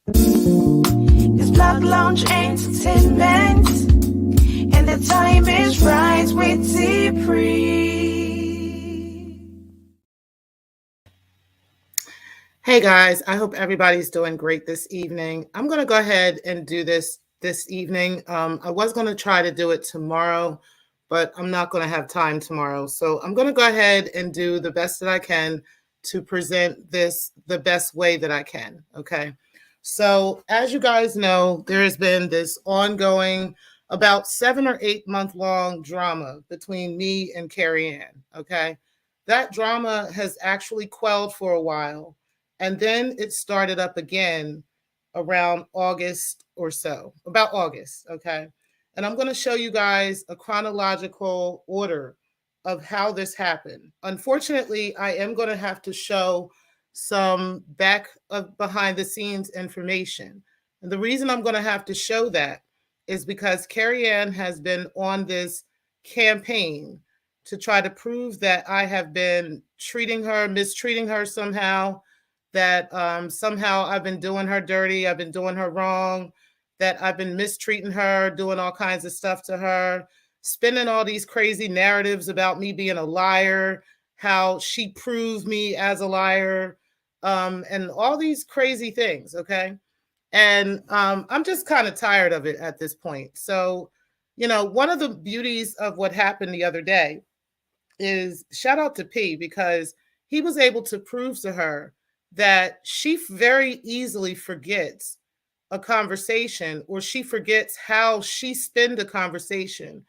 It's Blog Lounge Entertainment, and the time is right with Tpri. Hey guys, I hope everybody's doing great this evening. I'm going to go ahead and do this evening. I was going to try to do it tomorrow, but I'm not going to have time tomorrow. So I'm going to go ahead and do the best that I can to present this the best way that I can. Okay. So as you guys know, there has been this ongoing about 7 or 8 month long drama between me and Carrie Ann. Okay. That drama has actually quelled for a while. And then it started up again around August or so, about August. Okay. And I'm going to show you guys a chronological order of how this happened. Unfortunately, I am going to have to show some back of behind the scenes information. And the reason I'm going to have to show that is because Carrie Ann has been on this campaign to try to prove that I have been mistreating her somehow, that somehow I've been doing her dirty, I've been doing her wrong, that I've been mistreating her, doing all kinds of stuff to her, spinning all these crazy narratives about me being a liar, how she proved me as a liar, and all these crazy things. Okay. And I'm just kind of tired of it at this point. So, one of the beauties of what happened the other day is shout out to P, because he was able to prove to her that she very easily forgets a conversation, or she forgets how she spend a conversation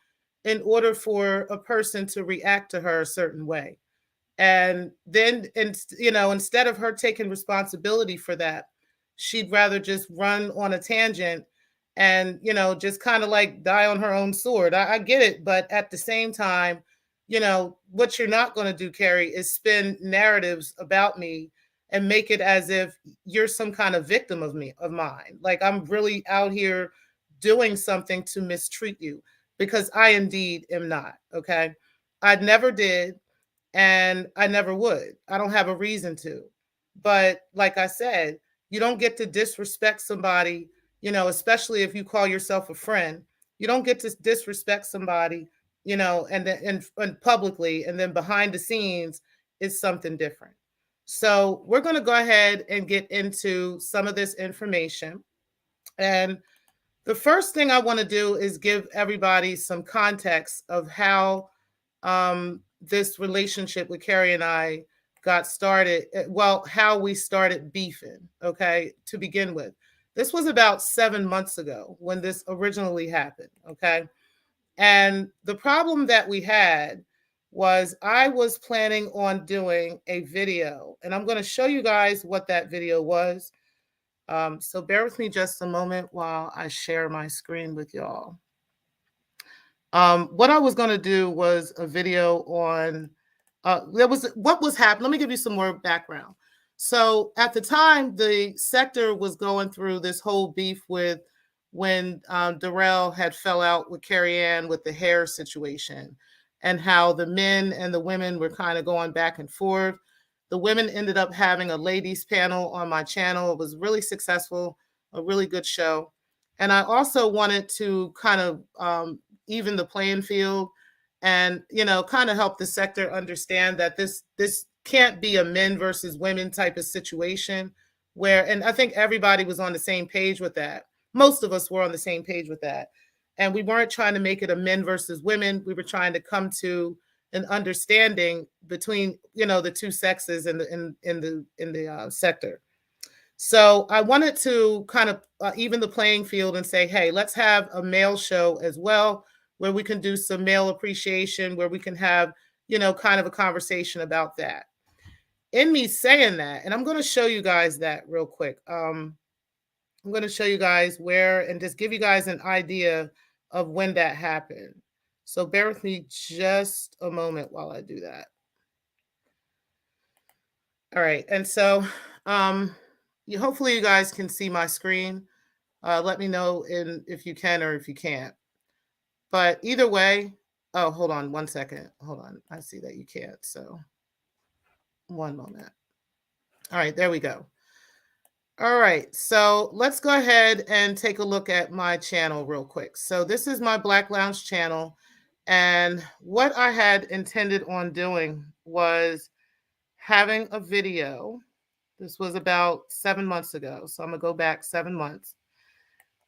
in order for a person to react to her a certain way. And then, instead of her taking responsibility for that, she'd rather just run on a tangent and, just kind of like die on her own sword. I get it. But at the same time, what you're not going to do, Carrie, is spin narratives about me and make it as if you're some kind of victim of mine. Like I'm really out here doing something to mistreat you, because I indeed am not. Okay. I never did, and I never would. I don't have a reason to. But like I said, you don't get to disrespect somebody, especially if you call yourself a friend. You don't get to disrespect somebody, and publicly, and then behind the scenes is something different. So we're going to go ahead and get into some of this information. And the first thing I want to do is give everybody some context of how this relationship with Carrie and I got started. Well, how we started beefing, okay, to begin with. This was about 7 months ago when this originally happened, okay? And the problem that we had was I was planning on doing a video, and I'm going to show you guys what that video was. So bear with me just a moment while I share my screen with y'all. What I was going to do was a video on what was happening. Let me give you some more background. So at the time, the sector was going through this whole beef with when Darrell had fell out with Carrie Ann with the hair situation, and how the men and the women were kind of going back and forth. The women ended up having a ladies panel on my channel. It was really successful, a really good show. And I also wanted to kind of even the playing field, and kind of help the sector understand that this can't be a men versus women type of situation, where, and I think everybody was on the same page with that. Most of us were on the same page with that, and we weren't trying to make it a men versus women. We were trying to come to an understanding between the two sexes in the sector. So I wanted to kind of even the playing field and say, hey, let's have a male show as well, where we can do some male appreciation, where we can have, kind of a conversation about that. In me saying that, and I'm going to show you guys that real quick. I'm going to show you guys where, and just give you guys an idea of when that happened. So bear with me just a moment while I do that. All right. And so hopefully you guys can see my screen. Let me know if you can or if you can't. But either way, oh, hold on 1 second. Hold on. I see that you can't. So one moment. All right, there we go. All right, so let's go ahead and take a look at my channel real quick. So this is my Black Lounge channel, and what I had intended on doing was having a video. This was about 7 months ago, so I'm gonna go back 7 months,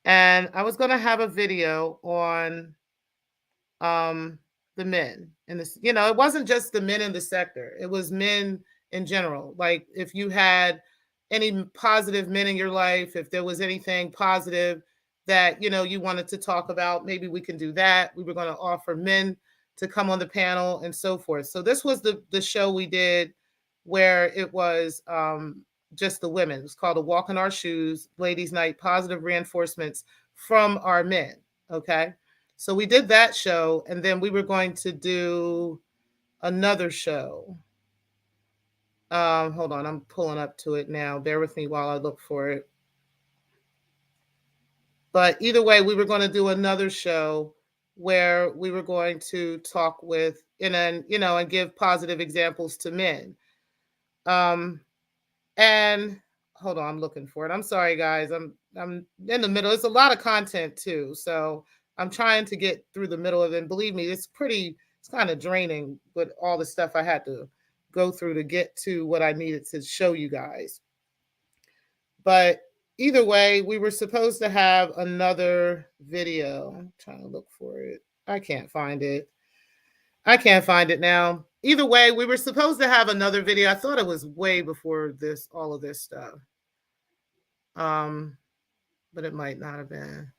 and I was gonna have a video on um the men in this. It wasn't just the men in the sector, it was men in general. Like, if you had any positive men in your life, if there was anything positive that you wanted to talk about, maybe we can do that. We were going to offer men to come on the panel and so forth. So this was the show we did, where it was just the women. It was called A Walk in Our Shoes, Ladies Night, Positive Reinforcements from Our Men. Okay. So we did that show, and then we were going to do another show. Hold on, I'm pulling up to it now. Bear with me while I look for it. But either way, we were going to do another show where we were going to talk with and give positive examples to men. And hold on, I'm looking for it. I'm sorry, guys. I'm in the middle. It's a lot of content too, so I'm trying to get through the middle of it. And believe me, it's kind of draining with all the stuff I had to go through to get to what I needed to show you guys. But either way, we were supposed to have another video. I'm trying to look for it. I can't find it. I can't find it now. Either way, we were supposed to have another video. I thought it was way before all of this stuff. But it might not have been.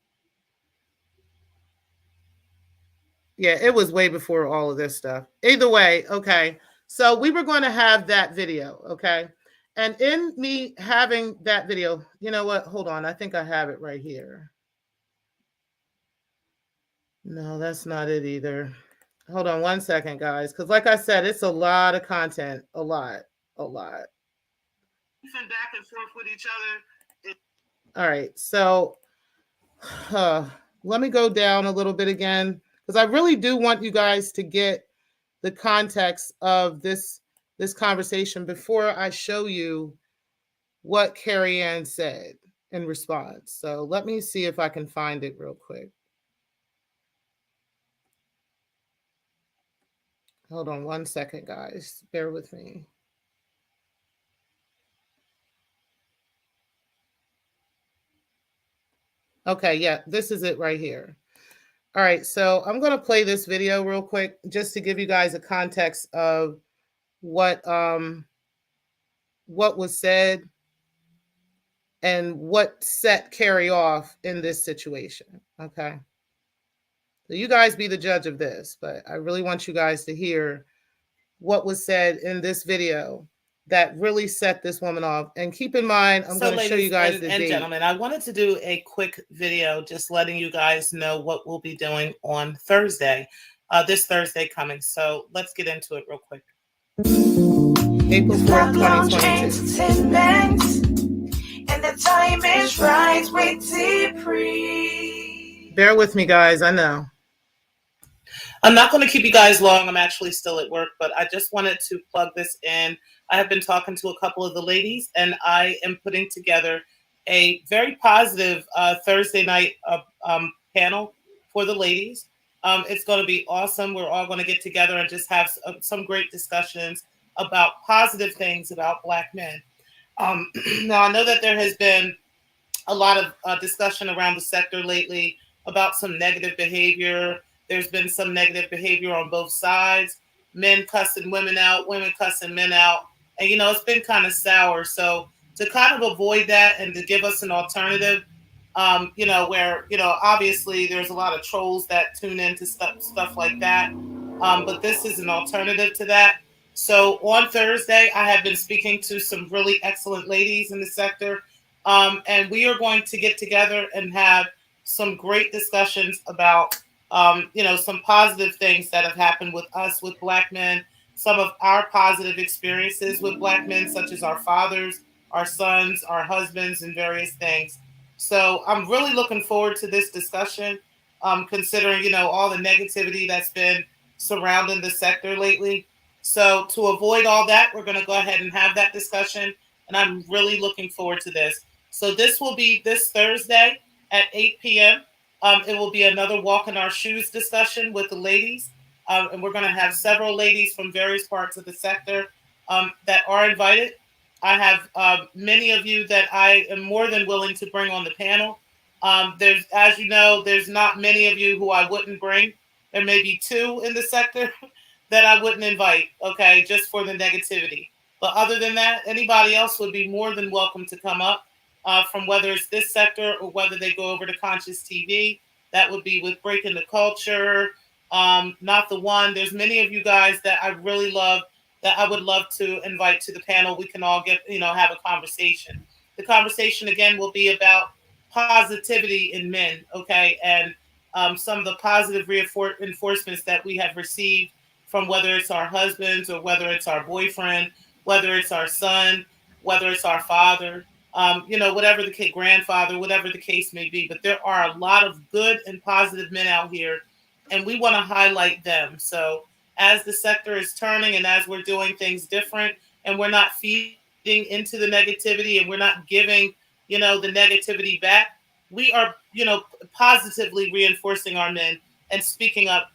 Yeah, it was way before all of this stuff. Either way, okay. So we were going to have that video, okay? And in me having that video, you know what? Hold on. I think I have it right here. No, that's not it either. Hold on one second, guys, because like I said, it's a lot of content. A lot. Back and forth with each other. All right, so let me go down a little bit again, because I really do want you guys to get the context of this conversation before I show you what Carrie Ann said in response. So let me see if I can find it real quick. Hold on one second, guys. Bear with me. Okay, yeah, this is it right here. All right, so I'm going to play this video real quick just to give you guys a context of what was said and what set Carrie off in this situation. Okay. So you guys be the judge of this, but I really want you guys to hear what was said in this video that really set this woman off. And keep in mind, I'm going to show you guys the date. Gentlemen, I wanted to do a quick video just letting you guys know what we'll be doing on Thursday, this Thursday coming. So let's get into it real quick. April 4th, 2022. And the time is right with Tpri. Bear with me, guys. I know. I'm not going to keep you guys long. I'm actually still at work, but I just wanted to plug this in. I have been talking to a couple of the ladies, and I am putting together a very positive Thursday night panel for the ladies. It's going to be awesome. We're all going to get together and just have some great discussions about positive things about Black men. Now, I know that there has been a lot of discussion around the sector lately about some negative behavior. There's been some negative behavior on both sides, men cussing women out, women cussing men out. And, it's been kind of sour. So to kind of avoid that and to give us an alternative, where, obviously there's a lot of trolls that tune into stuff like that. But this is an alternative to that. So on Thursday, I have been speaking to some really excellent ladies in the sector. And we are going to get together and have some great discussions about some positive things that have happened with us, with Black men, some of our positive experiences with Black men, such as our fathers, our sons, our husbands, and various things. So I'm really looking forward to this discussion, considering, all the negativity that's been surrounding the sector lately. So to avoid all that, we're going to go ahead and have that discussion. And I'm really looking forward to this. So this will be this Thursday at 8 p.m. It will be another walk in our shoes discussion with the ladies. And we're going to have several ladies from various parts of the sector that are invited. I have many of you that I am more than willing to bring on the panel. There's, as you know, there's not many of you who I wouldn't bring. There may be two in the sector that I wouldn't invite, okay, just for the negativity. But other than that, anybody else would be more than welcome to come up from whether it's this sector or whether they go over to Conscious TV. That would be with Breaking the Culture, Not the One. There's many of you guys that I really love that I would love to invite to the panel. We can all get, have a conversation. The conversation again will be about positivity in men, okay, and some of the positive reinforcements that we have received from whether it's our husbands or whether it's our boyfriend, whether it's our son, whether it's our father, whatever the case, grandfather, whatever the case may be. But there are a lot of good and positive men out here, and we want to highlight them. So as the sector is turning and as we're doing things different and we're not feeding into the negativity and we're not giving, the negativity back, we are, positively reinforcing our men and speaking up,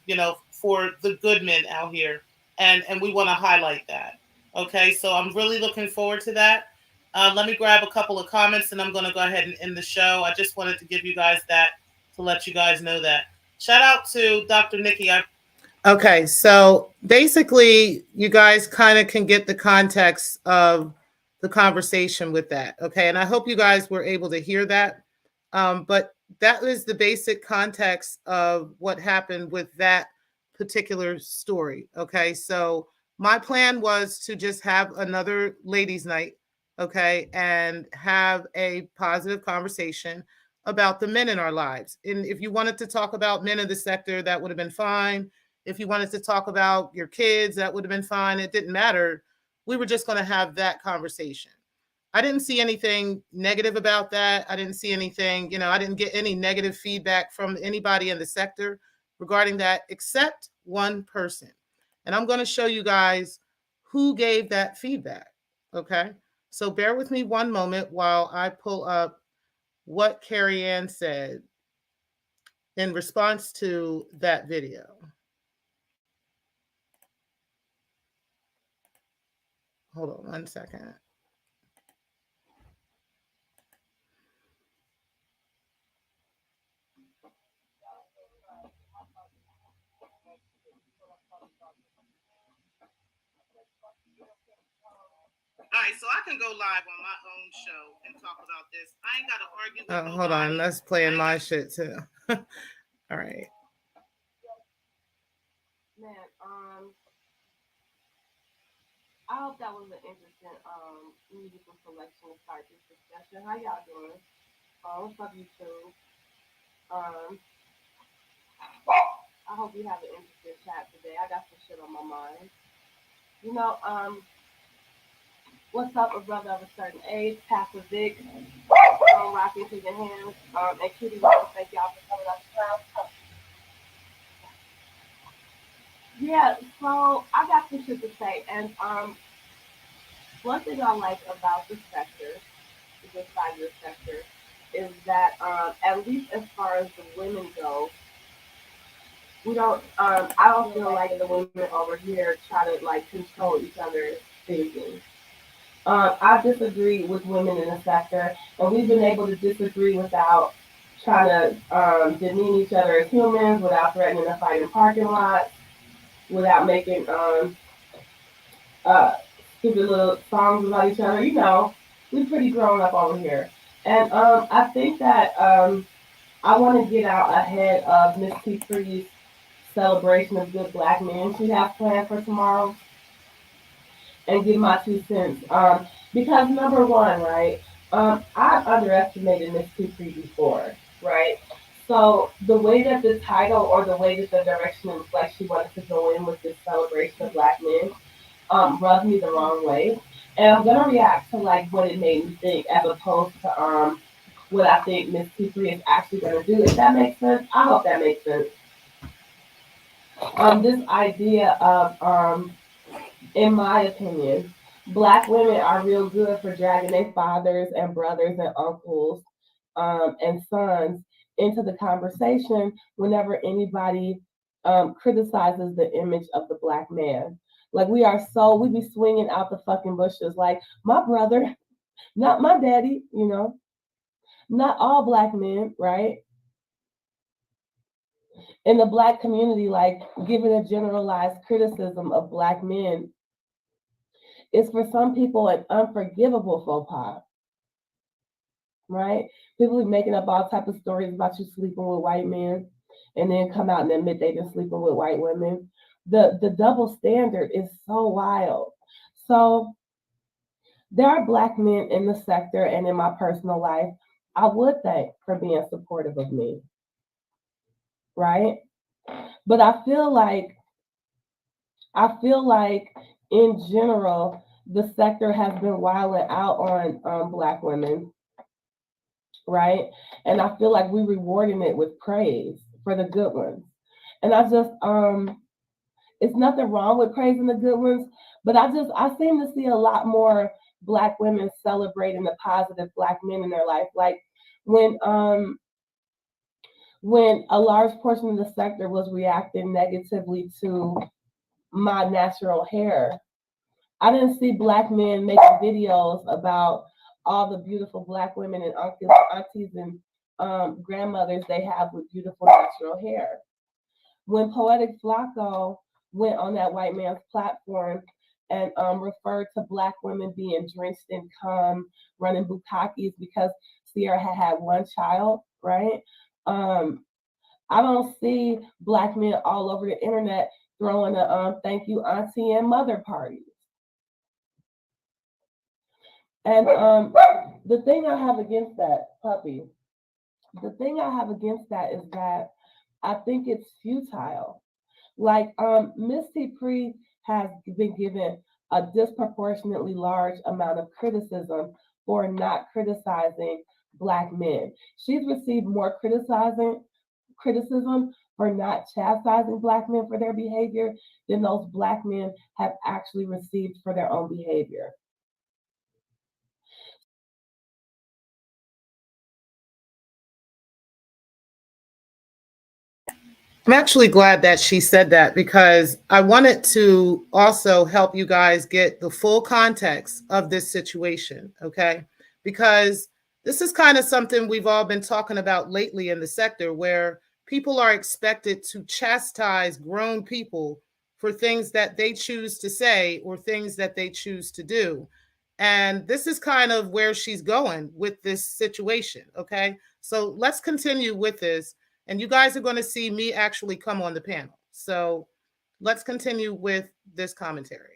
for the good men out here. And we want to highlight that. Okay, so I'm really looking forward to that. Let me grab a couple of comments and I'm going to go ahead and end the show. I just wanted to give you guys that to let you guys know that. Shout out to Dr. Nikki. Okay, so basically, you guys kind of can get the context of the conversation with that. Okay, and I hope you guys were able to hear that. But that was the basic context of what happened with that particular story. Okay, so my plan was to just have another ladies' night, okay, and have a positive conversation about the men in our lives. And if you wanted to talk about men in the sector, that would have been fine. If you wanted to talk about your kids, that would have been fine. It didn't matter. We were just going to have that conversation. I didn't see anything negative about that. I didn't see anything, I didn't get any negative feedback from anybody in the sector regarding that, except one person. And I'm going to show you guys who gave that feedback. Okay. So bear with me one moment while I pull up what Carrie Ann said in response to that video. Hold on one second. All right, so I can go live on my own show and talk about this. I ain't got to argue with nobody. Hold on, let's play in my shit too. All right. Man, I hope that was an interesting musical selection to start this discussion. How y'all doing? What's up, YouTube? I hope you have an interesting chat today. I got some shit on my mind. What's up, a brother of a certain age, Pastor Vic, rocking to your hands, and Kitty, thank y'all for coming up to town. Yeah, so I got some shit to say, and one thing I like about this sector, this side of the sector, is that at least as far as the women go, we don't. I don't feel like the women over here try to like control each other's thinking. I disagree with women in the sector, and we've been able to disagree without trying to demean each other as humans, without threatening to fight in parking lots, without making stupid little songs about each other. We're pretty grown up over here. And I think that I want to get out ahead of Miss Tpri's celebration of good black men she has planned for tomorrow and give my 2 cents. Because number one, right, I've underestimated Miss Tpri before, right? So the way that the title or the way that the direction it was like she wanted to go in with this celebration of black men rubbed me the wrong way. And I'm gonna react to like what it made me think as opposed to what I think Miss Tpri is actually gonna do. If that makes sense, I hope that makes sense. This idea of in my opinion, Black women are real good for dragging their fathers and brothers and uncles and sons into the conversation whenever anybody criticizes the image of the black man. Like we be swinging out the fucking bushes. Like my brother, not my daddy. Not all black men, right? In the black community, like giving a generalized criticism of black men is for some people an unforgivable faux pas, right? People be making up all type of stories about you sleeping with white men and then come out and admit they've been sleeping with white women. The double standard is so wild. So there are black men in the sector and in my personal life I would thank for being supportive of me, right? But I feel like in general, the sector has been wilding out on black women, right? And I feel like we're rewarding it with praise for the good ones. And it's nothing wrong with praising the good ones, but I seem to see a lot more black women celebrating the positive black men in their life. Like when um when a large portion of the sector was reacting negatively to my natural hair, I didn't see black men making videos about all the beautiful black women and uncles, aunties, and grandmothers they have with beautiful natural hair. When Poetic Flacco went on that white man's platform and referred to black women being drenched in cum, running bukakis because Sierra had one child, right? Um, I don't see black men all over the internet throwing a thank you auntie and mother parties. And the thing I have against that, puppy, the thing I have against that is that I think it's futile. Like Miss Tpri has been given a disproportionately large amount of criticism for not criticizing black men. She's received more criticism for not chastising black men for their behavior than those black men have actually received for their own behavior. I'm actually glad that she said that because I wanted to also help you guys get the full context of this situation, okay? Because this is kind of something we've all been talking about lately in the sector where people are expected to chastise grown people for things that they choose to say or things that they choose to do. And this is kind of where she's going with this situation, okay? So let's continue with this and you guys are going to see me actually come on the panel. So let's continue with this commentary.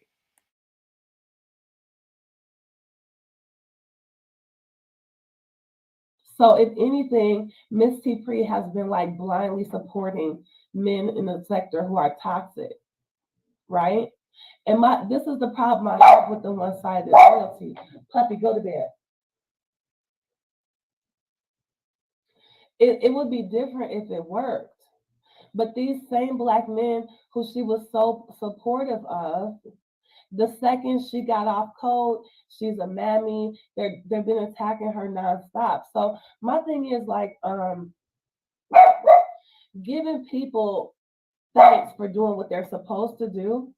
So if anything, Miss Tpri has been like blindly supporting men in the sector who are toxic, right? And this is the problem I have with the one-sided loyalty. Puppy, go to bed. It would be different if it worked. But these same black men who she was so supportive of, the second she got off code, she's a mammy. They've been attacking her nonstop. So my thing is like giving people thanks for doing what they're supposed to do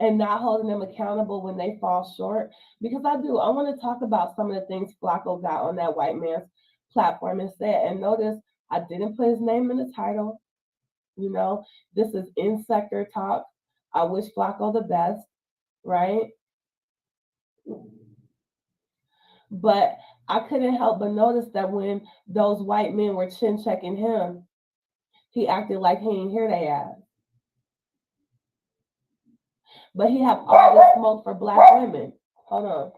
and not holding them accountable when they fall short. Because I want to talk about some of the things Flacco got on that white man's platform and said. And notice I didn't put his name in the title. You know, this is in sector talk. I wish Flacco the best, right? But I couldn't help but notice that when those white men were chin checking him, he acted like he ain't hear they ass. But he have all this smoke for black women. Hold on.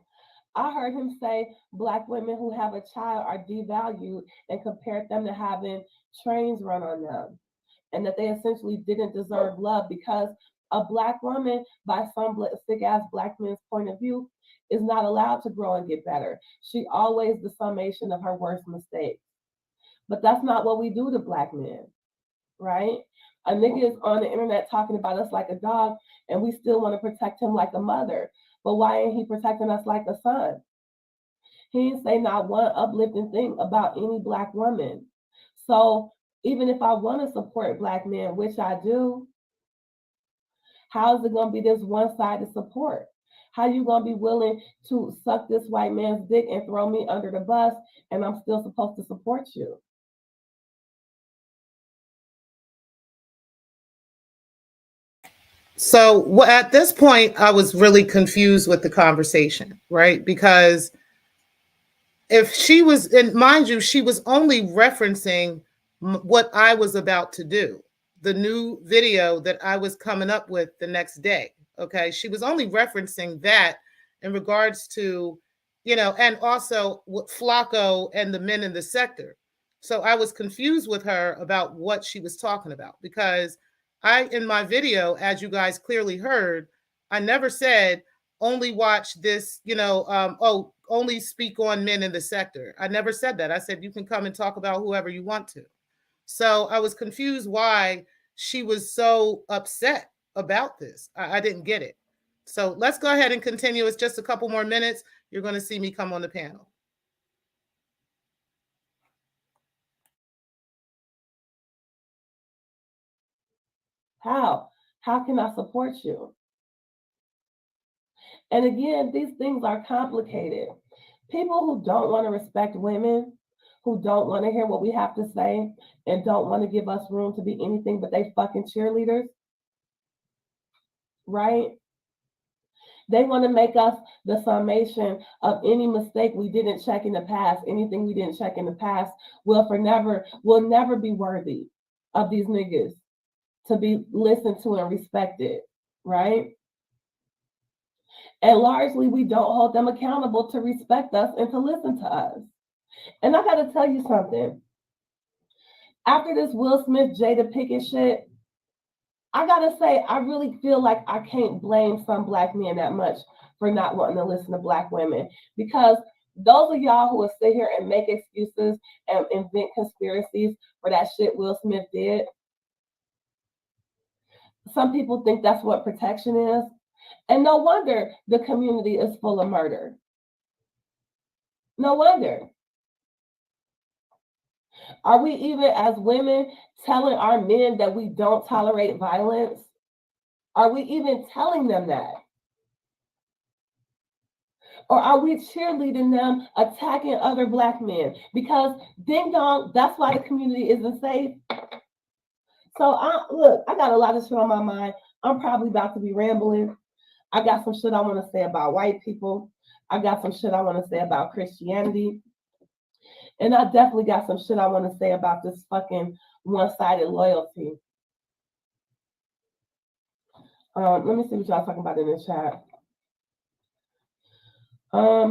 I heard him say black women who have a child are devalued and compared them to having trains run on them. And that they essentially didn't deserve love because a black woman, by some sick ass black men's point of view, is not allowed to grow and get better. She always the summation of her worst mistakes. But that's not what we do to black men, right? A nigga is on the internet talking about us like a dog, and we still want to protect him like a mother. But why ain't he protecting us like a son? He didn't say not one uplifting thing about any Black woman. So even if I want to support Black men, which I do, how is it going to be this one-sided support? How you going to be willing to suck this white man's dick and throw me under the bus, and I'm still supposed to support you? So at this point, I was really confused with the conversation, right? Because if she was, and mind you, she was only referencing what I was about to do, the new video that I was coming up with the next day. Okay. She was only referencing that in regards to, and also Flacco and the men in the sector. So I was confused with her about what she was talking about, because in my video, as you guys clearly heard, I never said only watch this, only speak on men in the sector. I never said that. I said you can come and talk about whoever you want to. So I was confused why she was so upset about this. I didn't get it. So let's go ahead and continue. It's just a couple more minutes. You're going to see me come on the panel. How? How can I support you? And again, these things are complicated. People who don't want to respect women, who don't want to hear what we have to say, and don't want to give us room to be anything but they fucking cheerleaders, right? They want to make us the summation of any mistake we didn't check in the past. Anything we didn't check in the past will never be worthy of these niggas to be listened to and respected, right? And largely, we don't hold them accountable to respect us and to listen to us. And I got to tell you something. After this Will Smith, Jada Pinkett shit, I got to say, I really feel like I can't blame some Black men that much for not wanting to listen to Black women. Because those of y'all who will sit here and make excuses and invent conspiracies for that shit Will Smith did, some people think that's what protection is. And no wonder the community is full of murder. No wonder. Are we even as women telling our men that we don't tolerate violence? Are we even telling them that? Or are we cheerleading them attacking other Black men? Because ding dong, that's why the community isn't safe. So I got a lot of shit on my mind. I'm probably about to be rambling. I got some shit I want to say about white people. I got some shit I want to say about Christianity. And I definitely got some shit I want to say about this fucking one-sided loyalty. Let me see what y'all talking about in the chat.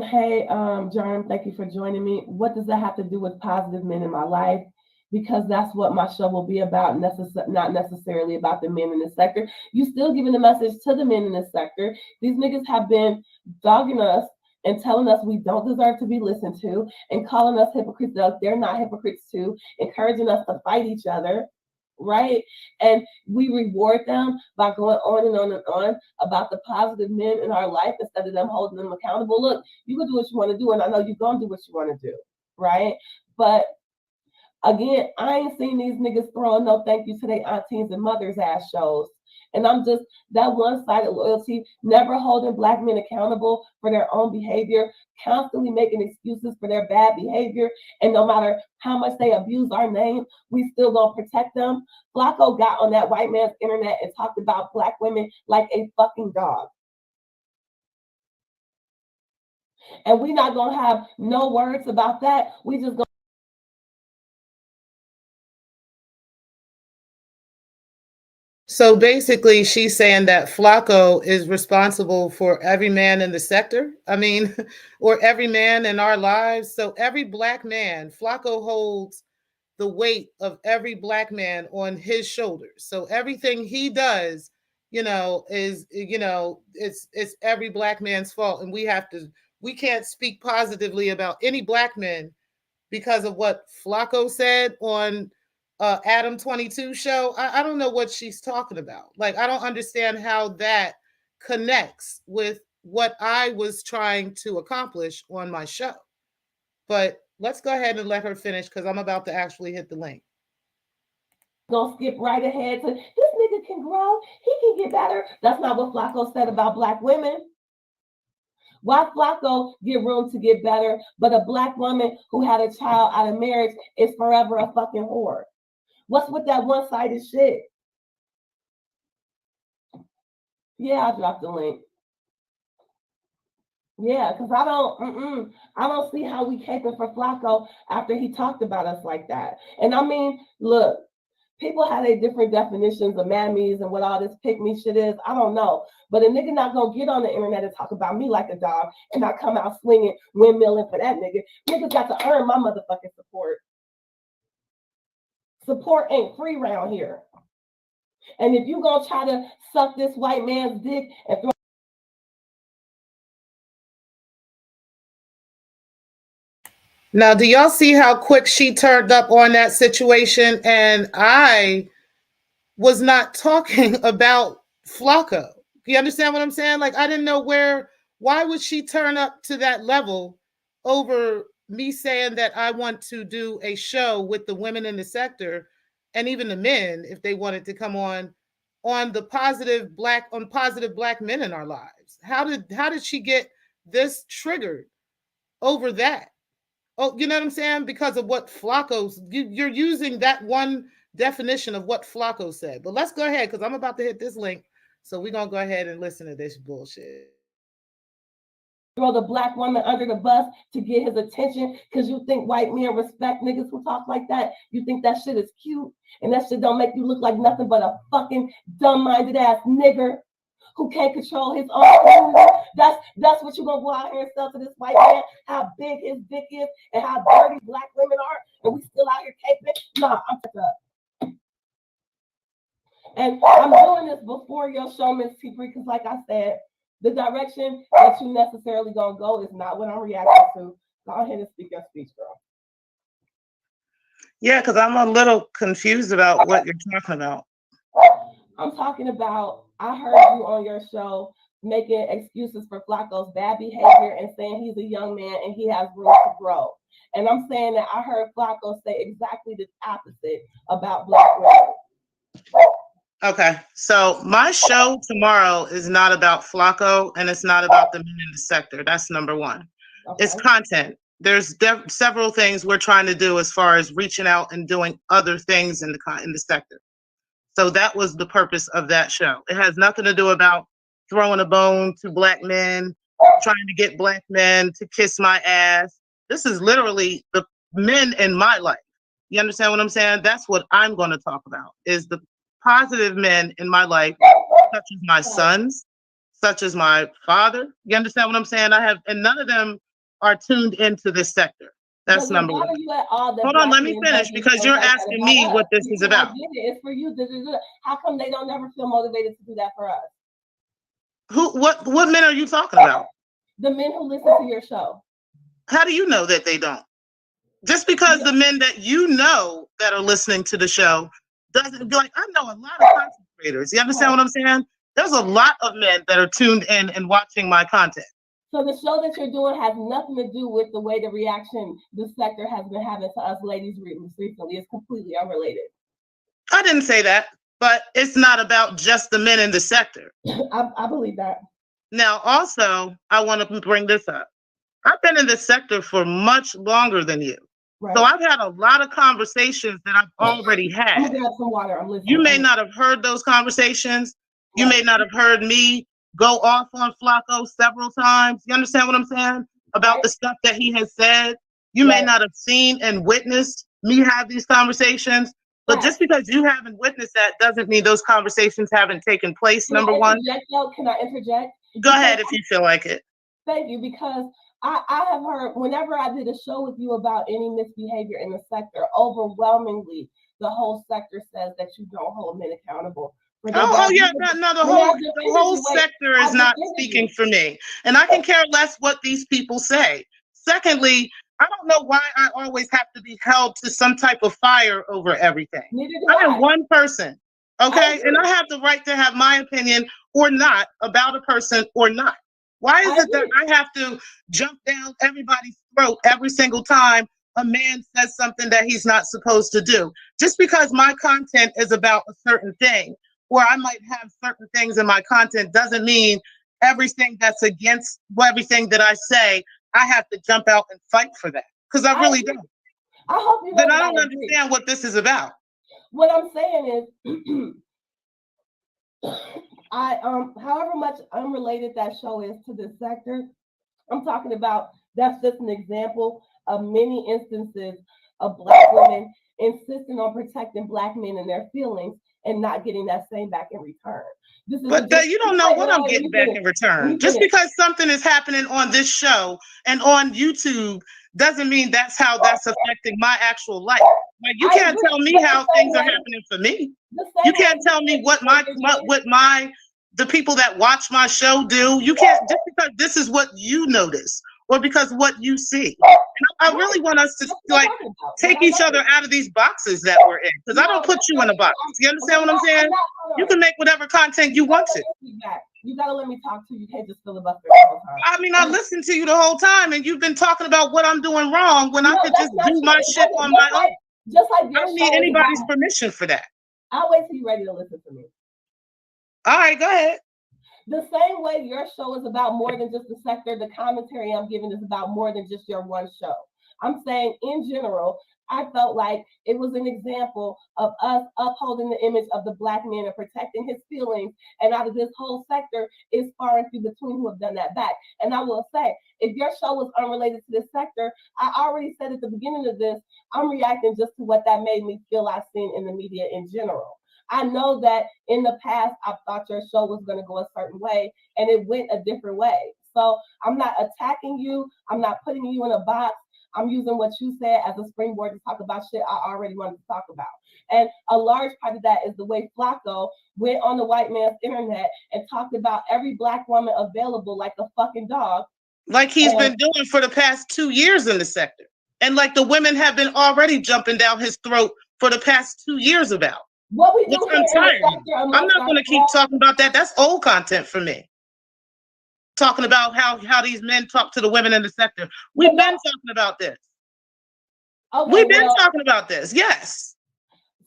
Hey, John, thank you for joining me. What does that have to do with positive men in my life? Because that's what my show will be about, not necessarily about the men in the sector. You still giving the message to the men in the sector. These niggas have been dogging us and telling us we don't deserve to be listened to, and calling us hypocrites. They're not hypocrites too, encouraging us to fight each other, right? And we reward them by going on and on and on about the positive men in our life instead of them holding them accountable. Look, you can do what you want to do, and I know you're going to do what you want to do, right? But again, I ain't seen these niggas throwing no thank you to their aunties and mothers ass shows. And I'm just, that one-sided loyalty, never holding Black men accountable for their own behavior, constantly making excuses for their bad behavior. And no matter how much they abuse our name, we still gonna protect them. Flacco got on that white man's internet and talked about Black women like a fucking dog. And we not gonna have no words about that. We just gonna. So basically, she's saying that Flacco is responsible for every man in the sector. I mean, or every man in our lives. So every Black man, Flacco holds the weight of every Black man on his shoulders. So everything he does, is, it's every Black man's fault. And we can't speak positively about any Black men because of what Flacco said on Adam 22 show. I don't know what she's talking about. Like, I don't understand how that connects with what I was trying to accomplish on my show. But let's go ahead and let her finish because I'm about to actually hit the link. Gonna skip right ahead to this nigga can grow, he can get better. That's not what Flacco said about black women. Why Flacco get room to get better, but a black woman who had a child out of marriage is forever a fucking whore? What's with that one-sided shit? Yeah, I dropped the link. Yeah, because I don't see how we caping for Flacco after he talked about us like that. And I mean, look, people have their different definitions of mammies and what all this pick me shit is. I don't know. But a nigga not gonna get on the internet and talk about me like a dog and not come out swinging, windmilling for that nigga. Niggas got to earn my motherfucking support. Support ain't free around here. And if you gonna try to suck this white man's dick and throw. Now, do y'all see how quick she turned up on that situation? And I was not talking about Flacco. You understand what I'm saying? Like, I didn't know why would she turn up to that level over me saying that I want to do a show with the women in the sector and even the men, if they wanted to come on the positive black men in our lives. How did she get this triggered over that? Oh, you know what I'm saying? Because of what Flacco's, you're using that one definition of what Flacco said. But let's go ahead because I'm about to hit this link. So we're going to go ahead and listen to this bullshit. Throw the black woman under the bus to get his attention because you think white men respect niggas who talk like that. You think that shit is cute and that shit don't make you look like nothing but a fucking dumb-minded ass nigger who can't control his own food. That's what you're gonna go out here and sell to this white man, how big his dick is and how dirty black women are, and we still out here caping. Nah, I'm up. And I'm doing this before your show, Miss Tpri, because like I said, the direction that you necessarily gonna go is not what I'm reacting to. Go ahead and speak your speech, girl. Yeah, because I'm a little confused about what you're talking about. I'm talking about, I heard you on your show making excuses for Flacco's bad behavior and saying he's a young man and he has room to grow. And I'm saying that I heard Flacco say exactly the opposite about black women. Okay, so my show tomorrow is not about Flacco and it's not about the men in the sector. That's number one. Okay. It's content. There's several things we're trying to do as far as reaching out and doing other things in the sector. So that was the purpose of that show. It has nothing to do about throwing a bone to black men, trying to get black men to kiss my ass. This is literally the men in my life. You understand what I'm saying? That's what I'm going to talk about, is the positive men in my life, such as my sons, such as my father. You understand what I'm saying? And none of them are tuned into this sector. That's number one. Hold on, let me finish because you're asking me what this is about. It's for you. How come they don't never feel motivated to do that for us? What men are you talking about? The men who listen to your show. How do you know that they don't? Just because the men that you know that are listening to the show doesn't be like, I know a lot of content creators. You understand what I'm saying? There's a lot of men that are tuned in and watching my content. So the show that you're doing has nothing to do with the way the reaction the sector has been having to us ladies recently. It's completely unrelated. I didn't say that, but it's not about just the men in the sector. I believe that. Now, also, I want to bring this up. I've been in this sector for much longer than you. Right. So I've had a lot of conversations that I've already had. I'm gonna grab some water. I'm listening. You may not have heard those conversations. You may not have heard me go off on Flacco several times. You understand what I'm saying? About the stuff that he has said. You may not have seen and witnessed me have these conversations. But just because you haven't witnessed that doesn't mean those conversations haven't taken place, number one. Can I interject? Go ahead if you feel like it. Thank you, because I have heard, whenever I did a show with you about any misbehavior in the sector, overwhelmingly, the whole sector says that you don't hold men accountable. Oh yeah, no, the whole sector is not speaking for me. And I can care less what these people say. Secondly, I don't know why I always have to be held to some type of fire over everything. I am one person, okay? And I have the right to have my opinion or not about a person or not. Why is it that I have to jump down everybody's throat every single time a man says something that he's not supposed to do? Just because my content is about a certain thing, or I might have certain things in my content, doesn't mean everything that's against everything that I say, I have to jump out and fight for that. Because I really don't. I hope you Then I don't understand what this is about. What I'm saying is, however much unrelated that show is to this sector, I'm talking about that's just an example of many instances of Black women insisting on protecting Black men and their feelings and not getting that same back in return. But you don't know what I'm getting back in return. Just because something is happening on this show and on YouTube doesn't mean that's how that's affecting my actual life. Like, you can't tell me how things are happening for me. You can't tell me what the people that watch my show do. You can't, just because this is what you notice or because what you see. I really want us to like take each other out of these boxes that we're in, because I don't put you in a box. You understand what I'm saying? You can make whatever content you want to. You gotta let me talk to you. You can't just filibuster. I mean, I listened to you the whole time, and you've been talking about what I'm doing wrong when I could just do my shit on my own. Just like I don't need anybody's permission for that. I'll wait till you're ready to listen to me. All right, go ahead. The same way your show is about more than just the sector, the commentary I'm giving is about more than just your one show. I'm saying in general, I felt like it was an example of us upholding the image of the Black man and protecting his feelings. And out of this whole sector is far and few between who have done that back. And I will say, if your show was unrelated to this sector, I already said at the beginning of this, I'm reacting just to what that made me feel I've seen in the media in general. I know that in the past, I thought your show was going to go a certain way, and it went a different way. So I'm not attacking you. I'm not putting you in a box. I'm using what you said as a springboard to talk about shit I already wanted to talk about. And a large part of that is the way Flacco went on the white man's internet and talked about every Black woman available like a fucking dog. Like he's been doing for the past 2 years in the sector. And like the women have been already jumping down his throat for the past 2 years about. What we do I'm tired. I'm not going to keep talking about that. That's old content for me. Talking about how these men talk to the women in the sector. We've been talking about this. Okay, we've been talking about this. Yes.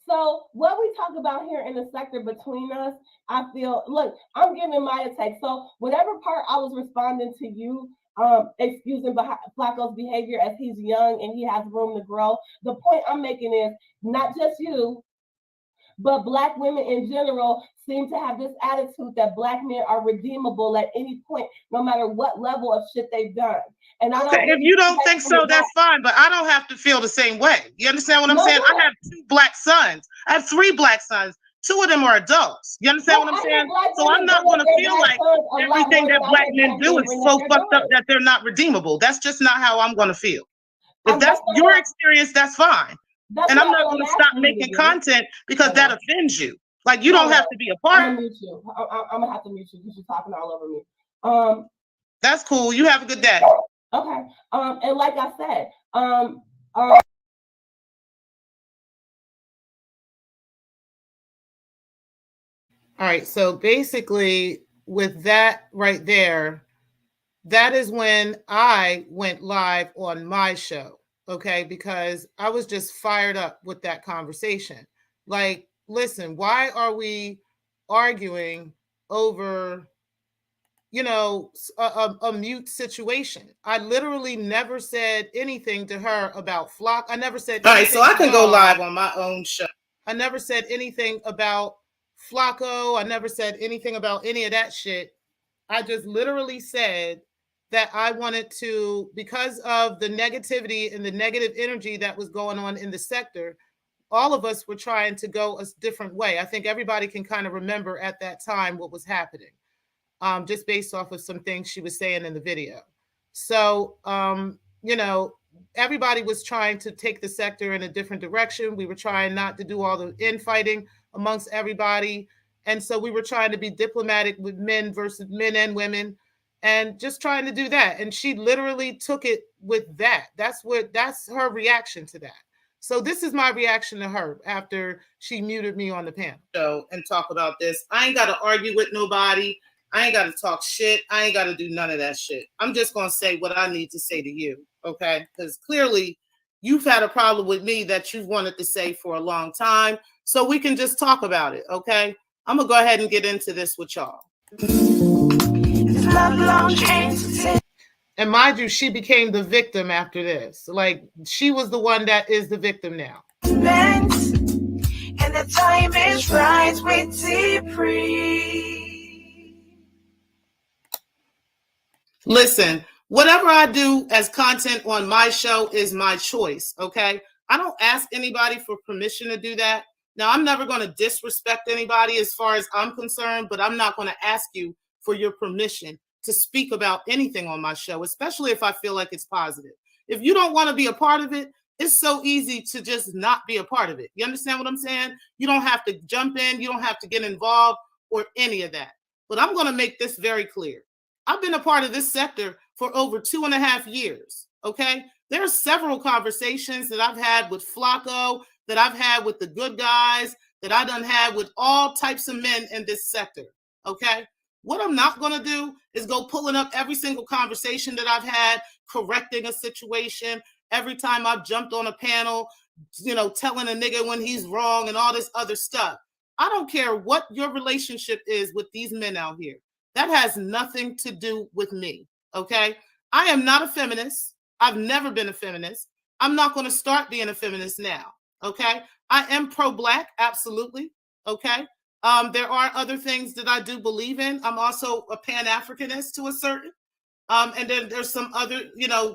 So what we talk about here in the sector between us, I feel, look, I'm giving my take. So whatever part I was responding to you, excusing Flacco's behavior as he's young and he has room to grow. The point I'm making is not just you, but Black women in general seem to have this attitude that Black men are redeemable at any point, no matter what level of shit they've done. And I don't. Okay, if you don't think so, that's fine. But I don't have to feel the same way. You understand what I'm saying? I have 2 Black sons. I have 3 Black sons. 2 of them are adults. You understand what I'm saying? So I'm not going to feel like everything that Black men do is so fucked up that they're not redeemable. That's just not how I'm going to feel. If that's your experience, that's fine. And I'm not going to stop making content because that offends you. Like, you don't have to be a part. I'm going to mute you. I'm going to have to mute you because you're talking all over me. That's cool. You have a good day. Okay. And like I said, all right. So basically, with that right there, that is when I went live on my show. Okay, because I was just fired up with that conversation. Like, listen, why are we arguing over, a mute situation? I literally never said anything to her about Flock. I never said anything. All right, so I can go live on my own show. I never said anything about Flacco. I never said anything about any of that shit. I just literally said that I wanted to, because of the negativity and the negative energy that was going on in the sector, all of us were trying to go a different way. I think everybody can kind of remember at that time what was happening, just based off of some things she was saying in the video. So, everybody was trying to take the sector in a different direction. We were trying not to do all the infighting amongst everybody. And so we were trying to be diplomatic with men versus men and women, and just trying to do that. And she literally took it with that. That's her reaction to that. So this is my reaction to her after she muted me on the panel. And talk about this. I ain't got to argue with nobody. I ain't got to talk shit. I ain't got to do none of that shit. I'm just going to say what I need to say to you, okay? Because clearly you've had a problem with me that you've wanted to say for a long time, so we can just talk about it, okay? I'm going to go ahead and get into this with y'all. And mind you, she became the victim after this. Like, she was the one that is the victim now. And the time is right with Tpri. Listen, whatever I do as content on my show is my choice, okay? I don't ask anybody for permission to do that. Now, I'm never going to disrespect anybody as far as I'm concerned, but I'm not going to ask you for your permission to speak about anything on my show, especially if I feel like it's positive. If you don't want to be a part of it, it's so easy to just not be a part of it. You understand what I'm saying? You don't have to jump in. You don't have to get involved or any of that. But I'm going to make this very clear. I've been a part of this sector for over 2.5 years, okay? There are several conversations that I've had with Flacco, that I've had with the good guys, that I done had with all types of men in this sector, okay? What I'm not going to do is go pulling up every single conversation that I've had, correcting a situation, every time I've jumped on a panel, telling a nigga when he's wrong and all this other stuff. I don't care what your relationship is with these men out here. That has nothing to do with me, okay? I am not a feminist. I've never been a feminist. I'm not going to start being a feminist now, okay? I am pro-Black, absolutely, okay? There are other things that I do believe in. I'm also a Pan-Africanist to a certain, and then there's some other,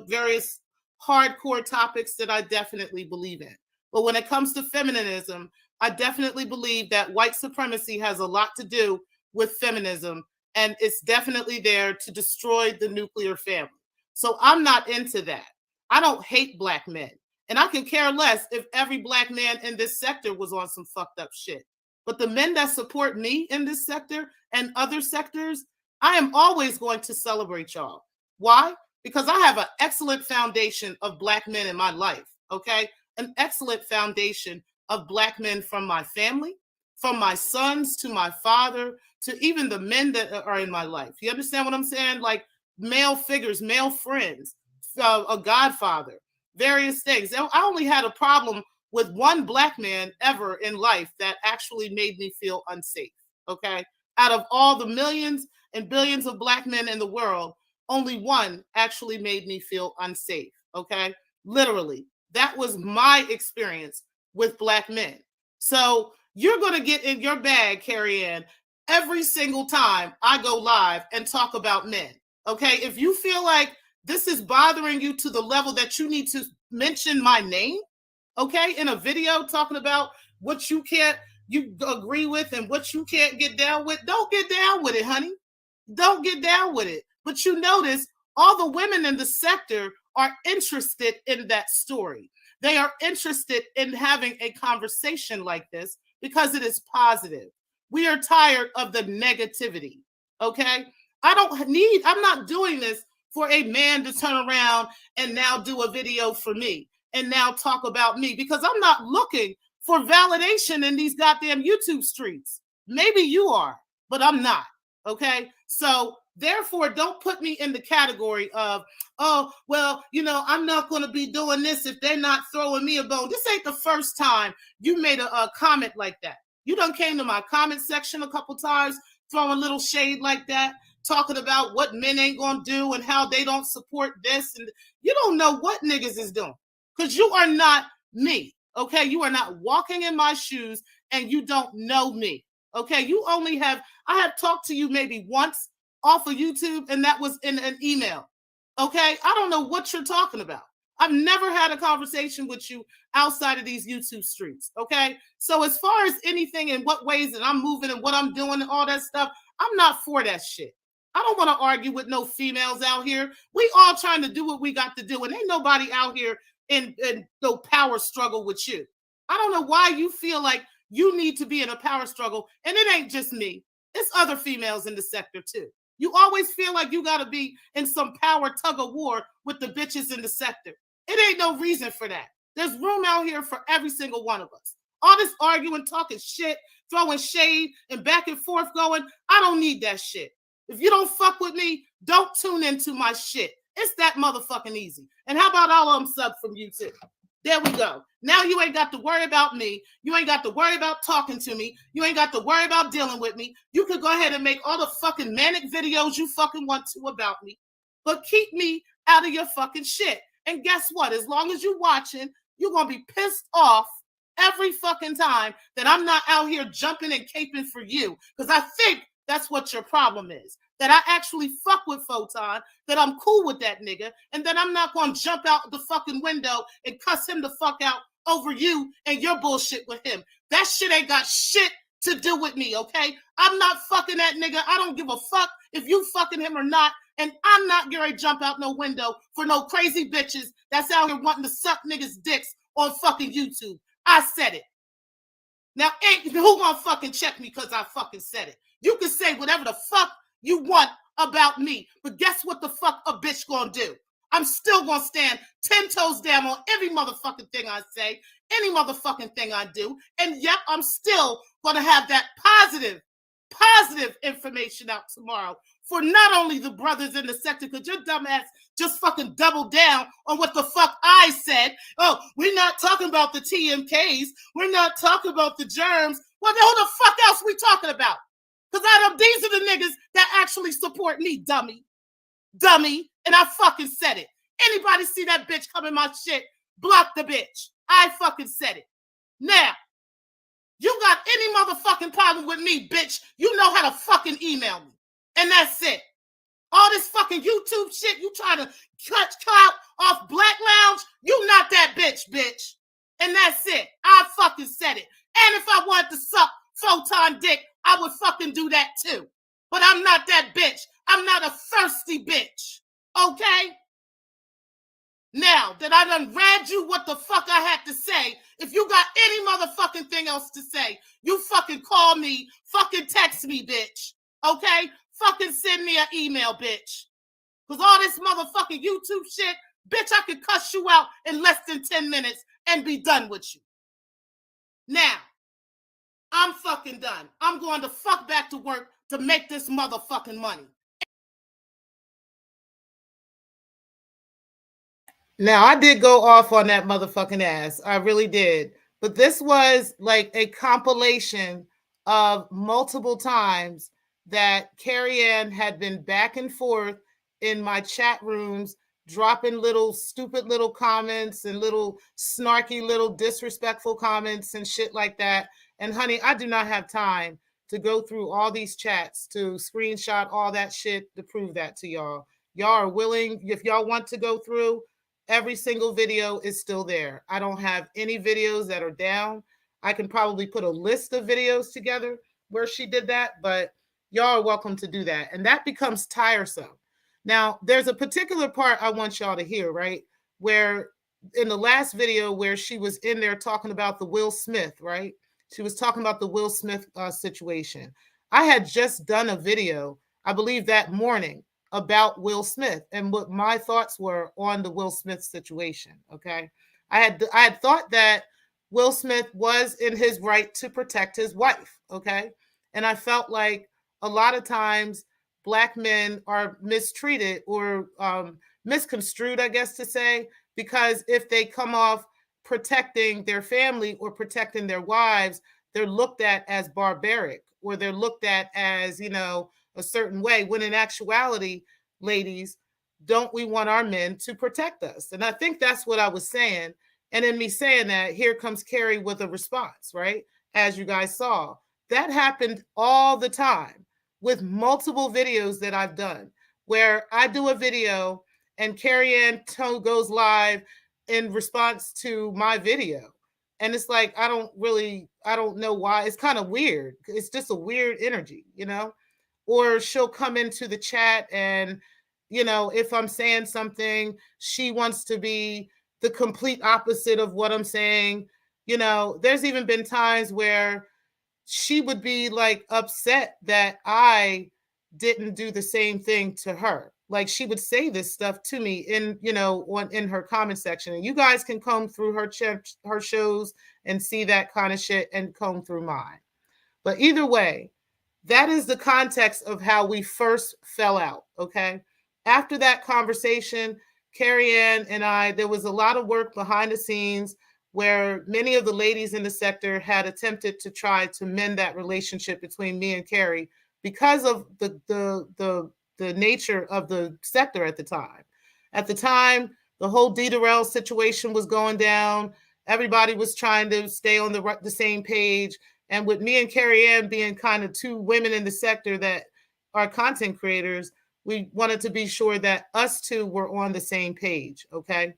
various hardcore topics that I definitely believe in. But when it comes to feminism, I definitely believe that white supremacy has a lot to do with feminism, and it's definitely there to destroy the nuclear family. So I'm not into that. I don't hate Black men. And I can care less if every Black man in this sector was on some fucked up shit. But the men that support me in this sector and other sectors, I am always going to celebrate y'all. Why? Because I have an excellent foundation of Black men in my life, okay? An excellent foundation of Black men from my family, from my sons to my father, to even the men that are in my life. You understand what I'm saying? Like male figures, male friends, a godfather, various things. I only had a problem with one Black man ever in life that actually made me feel unsafe, okay? Out of all the millions and billions of Black men in the world, only one actually made me feel unsafe, okay? Literally. That was my experience with Black men. So you're going to get in your bag, Carrie Ann, every single time I go live and talk about men, okay? If you feel like this is bothering you to the level that you need to mention my name, okay, in a video talking about what you agree with and what you can't get down with, don't get down with it, honey. Don't get down with it. But you notice all the women in the sector are interested in that story. They are interested in having a conversation like this because it is positive. We are tired of the negativity, okay? I'm not doing this for a man to turn around and now do a video for me and now talk about me, because I'm not looking for validation in these goddamn YouTube streets. Maybe you are, but I'm not, okay? So therefore, don't put me in the category of, oh, well, I'm not going to be doing this if they're not throwing me a bone. This ain't the first time you made a comment like that. You done came to my comment section a couple times, throwing little shade like that, talking about what men ain't going to do and how they don't support this. And you don't know what niggas is doing, because you are not me, okay? You are not walking in my shoes, and you don't know me, okay? I have talked to you maybe once off of YouTube, and that was in an email, okay? I don't know what you're talking about. I've never had a conversation with you outside of these YouTube streets, okay? So as far as anything and what ways that I'm moving and what I'm doing and all that stuff, I'm not for that shit. I don't want to argue with no females out here. We all trying to do what we got to do, and ain't nobody out here in no power struggle with you. I don't know why you feel like you need to be in a power struggle, and it ain't just me. It's other females in the sector too. You always feel like you got to be in some power tug of war with the bitches in the sector. It ain't no reason for that. There's room out here for every single one of us. All this arguing, talking shit, throwing shade, and back and forth going, I don't need that shit. If you don't fuck with me, don't tune into my shit. It's that motherfucking easy. And how about all of them sub from YouTube? There we go. Now you ain't got to worry about me. You ain't got to worry about talking to me. You ain't got to worry about dealing with me. You could go ahead and make all the fucking manic videos you fucking want to about me, but keep me out of your fucking shit. And guess what? As long as you're watching, you're going to be pissed off every fucking time that I'm not out here jumping and caping for you. Because I think that's what your problem is. That I actually fuck with Photon, that I'm cool with that nigga, and that I'm not going to jump out the fucking window and cuss him the fuck out over you and your bullshit with him. That shit ain't got shit to do with me, okay? I'm not fucking that nigga. I don't give a fuck if you fucking him or not, and I'm not going to jump out no window for no crazy bitches that's out here wanting to suck niggas' dicks on fucking YouTube. I said it. Now, who gonna fucking check me because I fucking said it? You can say whatever the fuck you want about me, but guess what the fuck a bitch gonna do? I'm still gonna stand 10 toes down on every motherfucking thing I say, any motherfucking thing I do, and yep, I'm still gonna have that positive information out tomorrow for not only the brothers in the sector, because your dumb ass just fucking doubled down on what the fuck I said. Oh, we're not talking about the TMKs. We're not talking about the germs. Well, then who the fuck else we talking about? Because these are the niggas that actually support me, dummy. Dummy. And I fucking said it. Anybody see that bitch come in my shit, block the bitch. I fucking said it. Now, you got any motherfucking problem with me, bitch, you know how to fucking email me. And that's it. All this fucking YouTube shit, you trying to cut clout off Black Lounge, you not that bitch. And that's it. I fucking said it. And if I wanted to suck Photon dick, I would fucking do that too. But I'm not that bitch. I'm not a thirsty bitch. Okay? Now that I done read you what the fuck I had to say, if you got any motherfucking thing else to say, you fucking call me, fucking text me, bitch. Okay? Fucking send me an email, bitch. Because all this motherfucking YouTube shit, bitch, I could cuss you out in less than 10 minutes and be done with you. Now, I'm fucking done. I'm going to fuck back to work to make this motherfucking money. Now, I did go off on that motherfucking ass. I really did. But this was like a compilation of multiple times that Carrie Ann had been back and forth in my chat rooms, dropping little stupid little comments and little snarky little disrespectful comments and shit like that. And honey, I do not have time to go through all these chats to screenshot all that shit to prove that to y'all. Y'all are willing, if y'all want to go through, every single video is still there. I don't have any videos that are down. I can probably put a list of videos together where she did that, but y'all are welcome to do that. And that becomes tiresome. Now, there's a particular part I want y'all to hear, right? Where in the last video where she was in there talking about the Will Smith, right? She was talking about the Will Smith situation. I had just done a video, I believe that morning, about Will Smith and what my thoughts were on the Will Smith situation, okay? I had thought that Will Smith was in his right to protect his wife, okay? And I felt like a lot of times Black men are mistreated or misconstrued, I guess to say, because if they come off protecting their family or protecting their wives, they're looked at as barbaric or they're looked at as, you know, a certain way, when in actuality, ladies, don't we want our men to protect us? And I think that's what I was saying. And in me saying that, here comes Carrie with a response, right? As you guys saw, that happened all the time with multiple videos that I've done, where I do a video and Carrie Ann goes live in response to my video. And it's like, I don't know why. It's kind of weird. It's just a weird energy, you know? Or she'll come into the chat and, you know, if I'm saying something, she wants to be the complete opposite of what I'm saying. You know, there's even been times where she would be like upset that I didn't do the same thing to her. Like she would say this stuff to me in, you know, in her comment section. And you guys can comb through her shows and see that kind of shit and comb through mine. But either way, that is the context of how we first fell out. Okay. After that conversation, Carrie Ann and I, there was a lot of work behind the scenes where many of the ladies in the sector had attempted to try to mend that relationship between me and Carrie because of the nature of the sector at the time. At the time, the whole Darrell situation was going down. Everybody was trying to stay on the same page. And with me and Carrie Ann being kind of two women in the sector that are content creators, we wanted to be sure that us two were on the same page. Okay.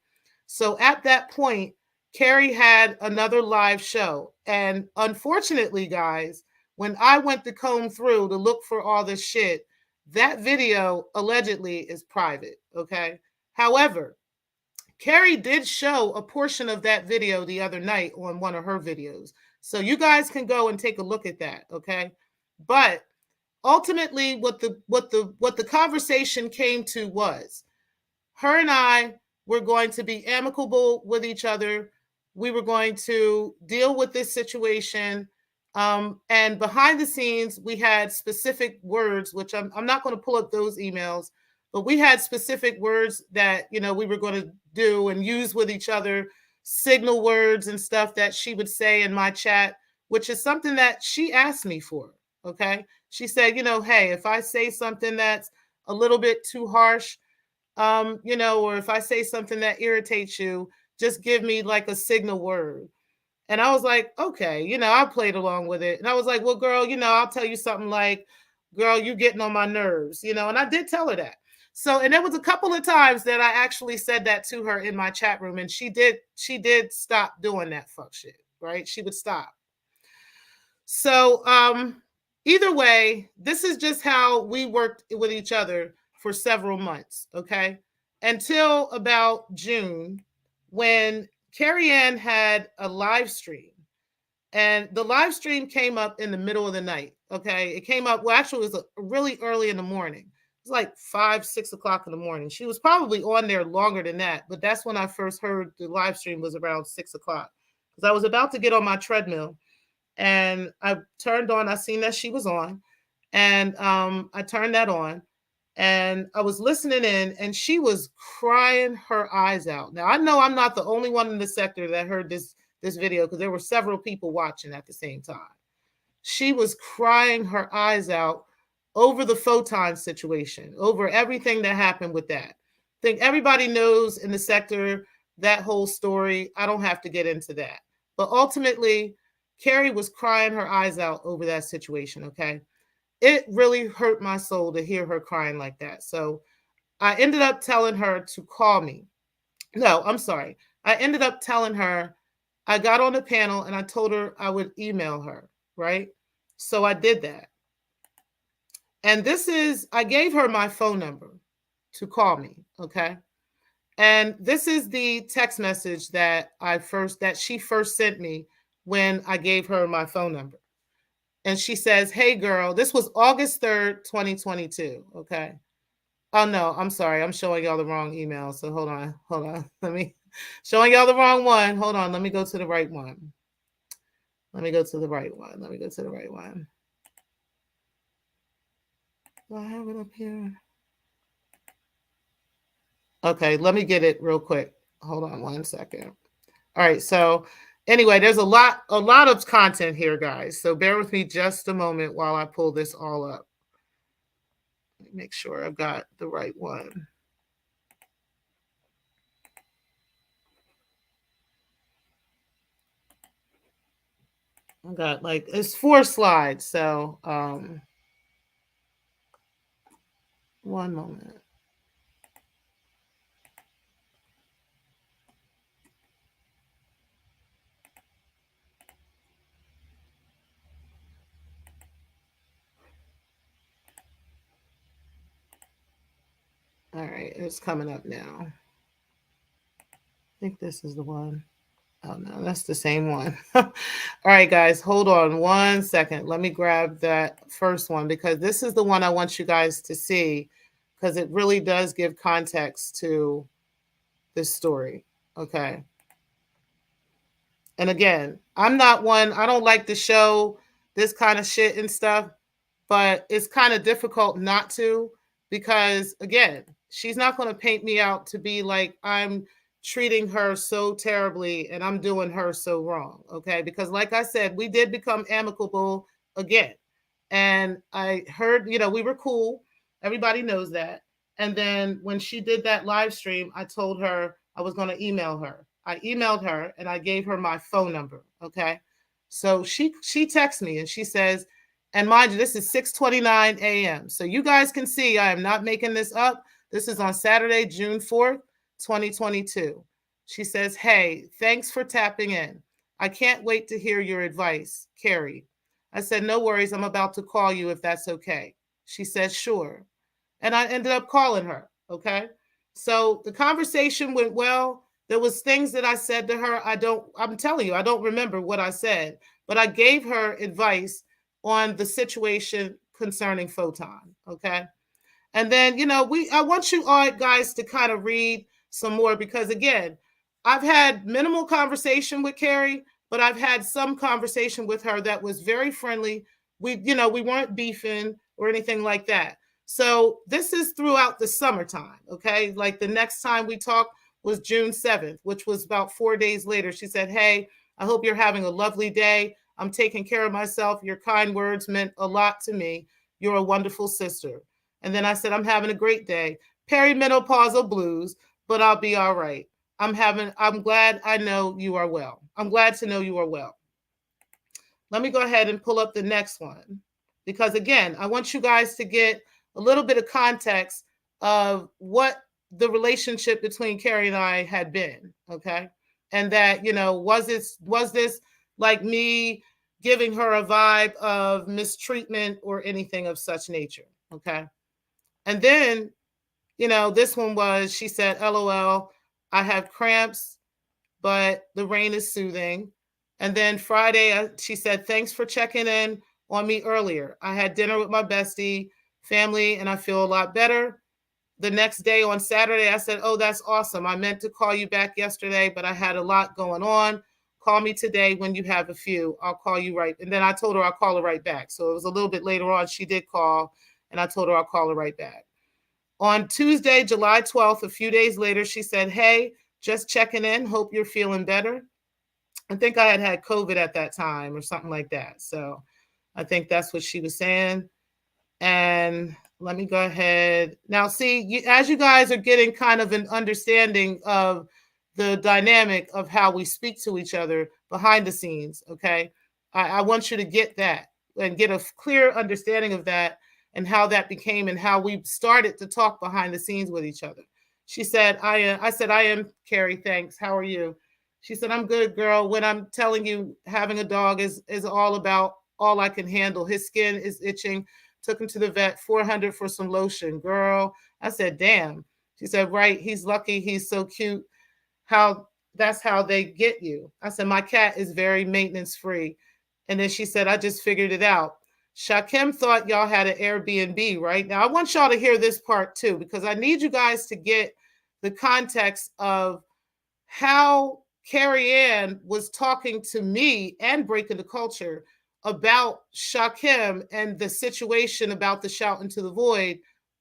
So at that point, Carrie had another live show. And unfortunately, guys, when I went to comb through to look for all this shit, that video allegedly is private. Okay. However, Carrie did show a portion of that video the other night on one of her videos. So you guys can go and take a look at that, okay? But ultimately what the conversation came to was her and I were going to be amicable with each other. We were going to deal with this situation. And behind the scenes, we had specific words, which I'm not going to pull up those emails, but we had specific words that, you know, we were going to do and use with each other, signal words and stuff that she would say in my chat, which is something that she asked me for. Okay. She said, you know, hey, if I say something that's a little bit too harsh, you know, or if I say something that irritates you, just give me like a signal word. And I was like, okay, you know, I played along with it. And I was like, well, girl, you know, I'll tell you something like, girl, you getting on my nerves, you know, and I did tell her that. So, and there was a couple of times that I actually said that to her in my chat room, and she did stop doing that fuck shit, right? She would stop. So, either way, this is just how we worked with each other for several months, okay? Until about June, when Carrie Ann had a live stream. And the live stream came up in the middle of the night, okay? It came up, well, actually, it was really early in the morning. It was like 5, 6 o'clock in the morning. She was probably on there longer than that, but that's when I first heard the live stream was around 6 o'clock. Because I was about to get on my treadmill, and I turned on, I seen that she was on, and I turned that on, and I was listening in, and she was crying her eyes out. Now, I know I'm not the only one in the sector that heard this video, because there were several people watching at the same time. She was crying her eyes out over the photon situation, over everything that happened with that. I think everybody knows in the sector that whole story. I don't have to get into that. But ultimately, Carrie was crying her eyes out over that situation, okay? It really hurt my soul to hear her crying like that. So I ended up telling her to call me. No, I'm sorry. I ended up telling her, I got on the panel and I told her I would email her, right? So I did that. And I gave her my phone number to call me, okay? And this is the text message that she first sent me when I gave her my phone number. And she says, hey, girl, this was August 3rd, 2022. Okay. Oh, no, I'm sorry. I'm showing y'all the wrong email. So hold on. Showing y'all the wrong one. Hold on. Let me go to the right one. Do I have it up here? Okay. Let me get it real quick. Hold on 1 second. All right. So anyway, there's a lot of content here, guys. So bear with me just a moment while I pull this all up. Let me make sure I've got the right one. I got it's 4 slides. So 1 moment. All right, it's coming up now. I think this is the one. Oh, no, that's the same one. All right, guys, hold on 1 second. Let me grab that first one, because this is the one I want you guys to see, because it really does give context to this story. Okay. And again, I'm not one, I don't like to show this kind of shit and stuff. but it's kind of difficult not to, because again, she's not going to paint me out to be like I'm treating her so terribly and I'm doing her so wrong. Okay. Because like I said, we did become amicable again. And I heard, we were cool. Everybody knows that. And then when she did that live stream, I told her I was going to email her. I emailed her and I gave her my phone number. Okay. So she texts me and she says, and mind you, this is 6:29 a.m. So you guys can see I am not making this up. This is on Saturday, June 4th, 2022. She says, "Hey, thanks for tapping in. I can't wait to hear your advice, Carrie." I said, "No worries. I'm about to call you if that's okay." She said, "Sure." And I ended up calling her. Okay. So the conversation went well. There was things that I said to her. I'm telling you, I don't remember what I said, but I gave her advice on the situation concerning Photon. Okay. And then, I want you all guys to kind of read some more, because again, I've had minimal conversation with Carrie, but I've had some conversation with her that was very friendly. We weren't beefing or anything like that. So this is throughout the summertime. Okay. Like the next time we talked was June 7th, which was about 4 days later. She said, "Hey, I hope you're having a lovely day. I'm taking care of myself. Your kind words meant a lot to me. You're a wonderful sister." And then I said, "I'm having a great day. Perimenopausal blues, but I'll be all right. I'm glad I know you are well. I'm glad to know you are well." Let me go ahead and pull up the next one, because again, I want you guys to get a little bit of context of what the relationship between Carrie and I had been. Okay. And that, was this like me giving her a vibe of mistreatment or anything of such nature? Okay. And then, this one was, she said, "LOL, I have cramps, but the rain is soothing." And then Friday, she said, "Thanks for checking in on me earlier. I had dinner with my bestie, family, and I feel a lot better." The next day on Saturday, I said, "Oh, that's awesome. I meant to call you back yesterday, but I had a lot going on. Call me today when you have a few. I'll call you right." And then I told her I'll call her right back. So it was a little bit later on. She did call, and I told her I'll call her right back. On Tuesday, July 12th, a few days later, she said, "Hey, just checking in. Hope you're feeling better." I think I had COVID at that time or something like that. So I think that's what she was saying. And let me go ahead. Now, see, as you guys are getting kind of an understanding of the dynamic of how we speak to each other behind the scenes, okay? I want you to get that and get a clear understanding of that and how that became and how we started to talk behind the scenes with each other. She said, I said, "I am Carrie, thanks. How are you?" She said, "I'm good, girl. When I'm telling you, having a dog is all about all I can handle. His skin is itching. Took him to the vet, $400 for some lotion." Girl, I said, "Damn." She said, "Right. He's lucky. He's so cute. That's how they get you." I said, "My cat is very maintenance free." And then she said, "I just figured it out. Shakim thought y'all had an Airbnb, right?" Now, I want y'all to hear this part too, because I need you guys to get the context of how Carrie Ann was talking to me and Breaking the Culture about Shakim and the situation about the shout into the void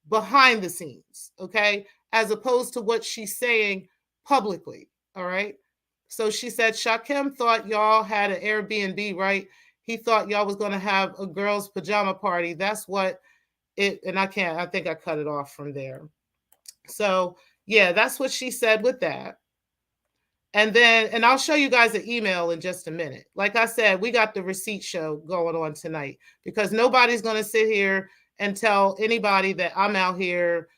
behind the scenes, okay? As opposed to what she's saying publicly, all right? So she said, "Shakim thought y'all had an Airbnb, right? He thought y'all was going to have a girls' pajama party. That's what and I think I cut it off from there." So yeah, that's what she said with that. And I'll show you guys an email in just a minute. Like I said, we got the receipt show going on tonight, because nobody's going to sit here and tell anybody that I'm out here,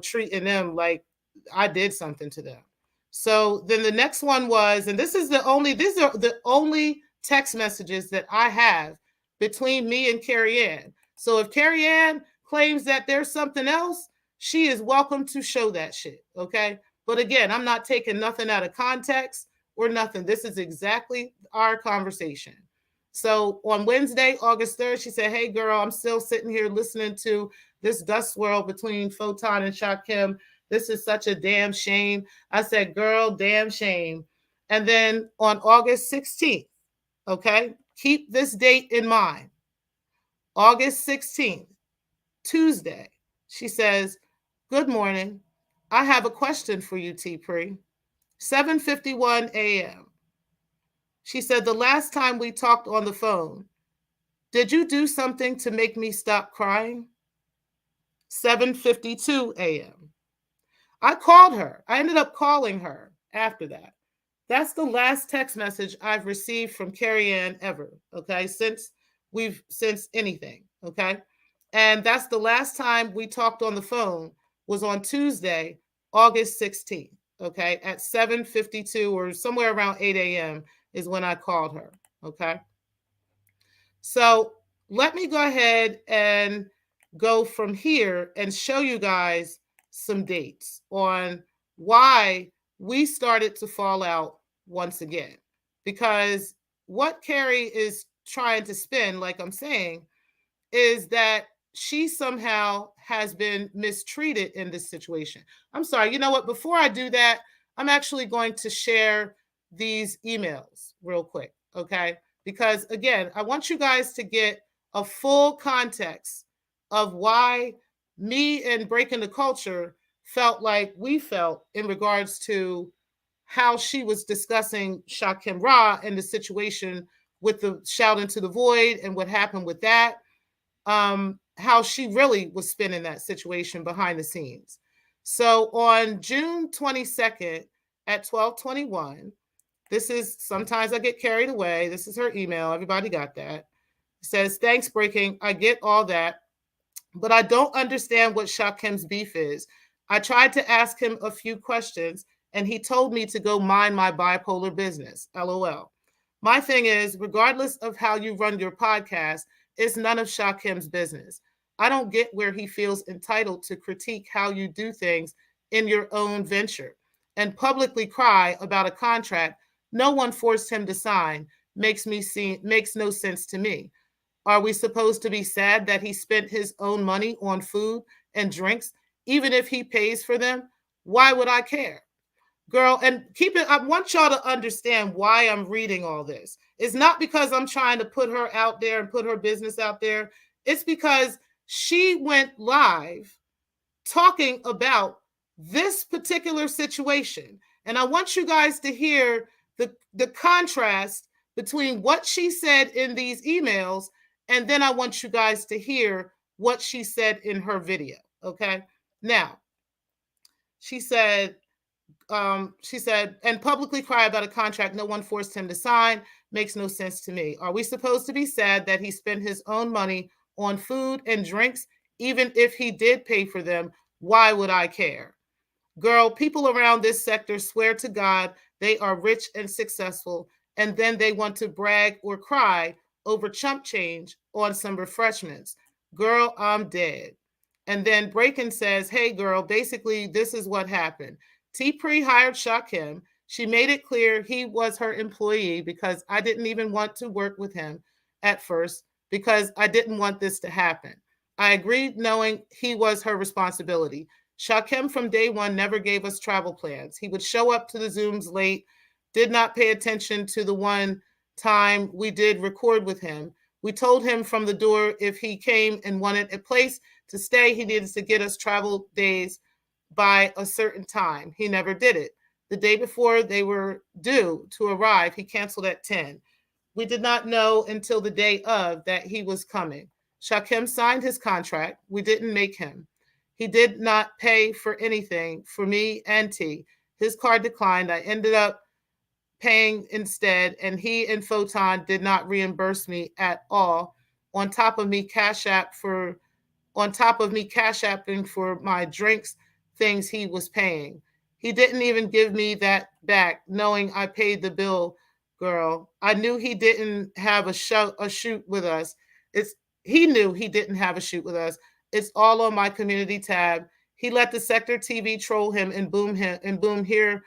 treating them like I did something to them. So then the next one was, and these are the only text messages that I have between me and Carrie Ann. So if Carrie Ann claims that there's something else, she is welcome to show that shit. Okay. But again, I'm not taking nothing out of context or nothing. This is exactly our conversation. So on Wednesday, August 3rd, she said, "Hey, girl, I'm still sitting here listening to this dust swirl between Photon and Shakim. This is such a damn shame." I said, "Girl, damn shame." And then on August 16th, okay, keep this date in mind. August 16th, Tuesday, she says, "Good morning. I have a question for you, Tpri. 7:51 a.m. She said, "The last time we talked on the phone, did you do something to make me stop crying?" 7:52 a.m. I called her. I ended up calling her after that. That's the last text message I've received from Carrie Ann ever. Okay. Since anything. Okay. And that's the last time we talked on the phone was on Tuesday, August 16th. Okay. At 7:52 or somewhere around 8 a.m. is when I called her. Okay. So let me go ahead and go from here and show you guys some dates on why we started to fall out once again. Because what Carrie is trying to spin, like I'm saying, is that she somehow has been mistreated in this situation. I'm sorry, you know what? Before I do that, I'm actually going to share these emails real quick, okay? Because again, I want you guys to get a full context of why me and Breaking the Culture felt like we felt in regards to how she was discussing Shakim Ra and the situation with the shout into the void and what happened with that, how she really was spinning that situation behind the scenes. So on June 22nd at 12:21, this is, sometimes I get carried away. This is her email. Everybody got that. It says, "Thanks, Breaking. I get all that, but I don't understand what Shakim's beef is. I tried to ask him a few questions and he told me to go mind my bipolar business. LOL. My thing is, regardless of how you run your podcast, it's none of Shakim's business. I don't get where he feels entitled to critique how you do things in your own venture and publicly cry about a contract no one forced him to sign. Makes no sense to me. Are we supposed to be sad that he spent his own money on food and drinks, even if he pays for them? Why would I care?" Girl, and keep it, I want y'all to understand why I'm reading all this. It's not because I'm trying to put her out there and put her business out there. It's because she went live talking about this particular situation. And I want you guys to hear the contrast between what she said in these emails, and then I want you guys to hear what she said in her video. Okay. Now, she said, and publicly cry about a contract no one forced him to sign. Makes no sense to me. Are we supposed to be sad that he spent his own money on food and drinks, even if he did pay for them? Why would I care? Girl, people around this sector swear to God they are rich and successful, and then they want to brag or cry over chump change on some refreshments. Girl, I'm dead. And then Braken says, "Hey, girl, basically, this is what happened. Tpri hired Shakim. She made it clear he was her employee because I didn't even want to work with him at first because I didn't want this to happen. I agreed knowing he was her responsibility. Shakim from day one never gave us travel plans. He would show up to the Zooms late, did not pay attention to the one time we did record with him. We told him from the door if he came and wanted a place to stay, he needed to get us travel days by a certain time. He never did it. The day before they were due to arrive, he canceled at 10. We did not know until the day of that he was coming. Shakim signed his contract. We didn't make him. He did not pay for anything for me and T. His card declined. I ended up paying instead, and he and Photon did not reimburse me at all. On top of me cash apping for my drinks, things he was paying. He didn't even give me that back, knowing I paid the bill, girl. I knew he didn't have a shoot with us. He knew he didn't have a shoot with us. It's all on my community tab. He let the Secktah TV troll him, and boom, here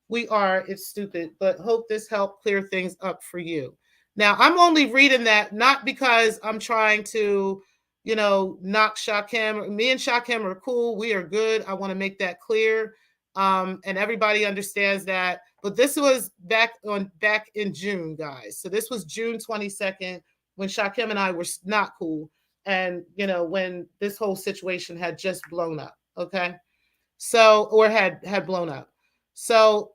we are. It's stupid, but hope this helped clear things up for you. Now, I'm only reading that not because I'm trying to, knock Shakim. Me and Shakim are cool. We are good. I want to make that clear. And everybody understands that. But this was back in June, guys. So this was June 22nd when Shakim and I were not cool. And, when this whole situation had just blown up. Okay. So, or had blown up. So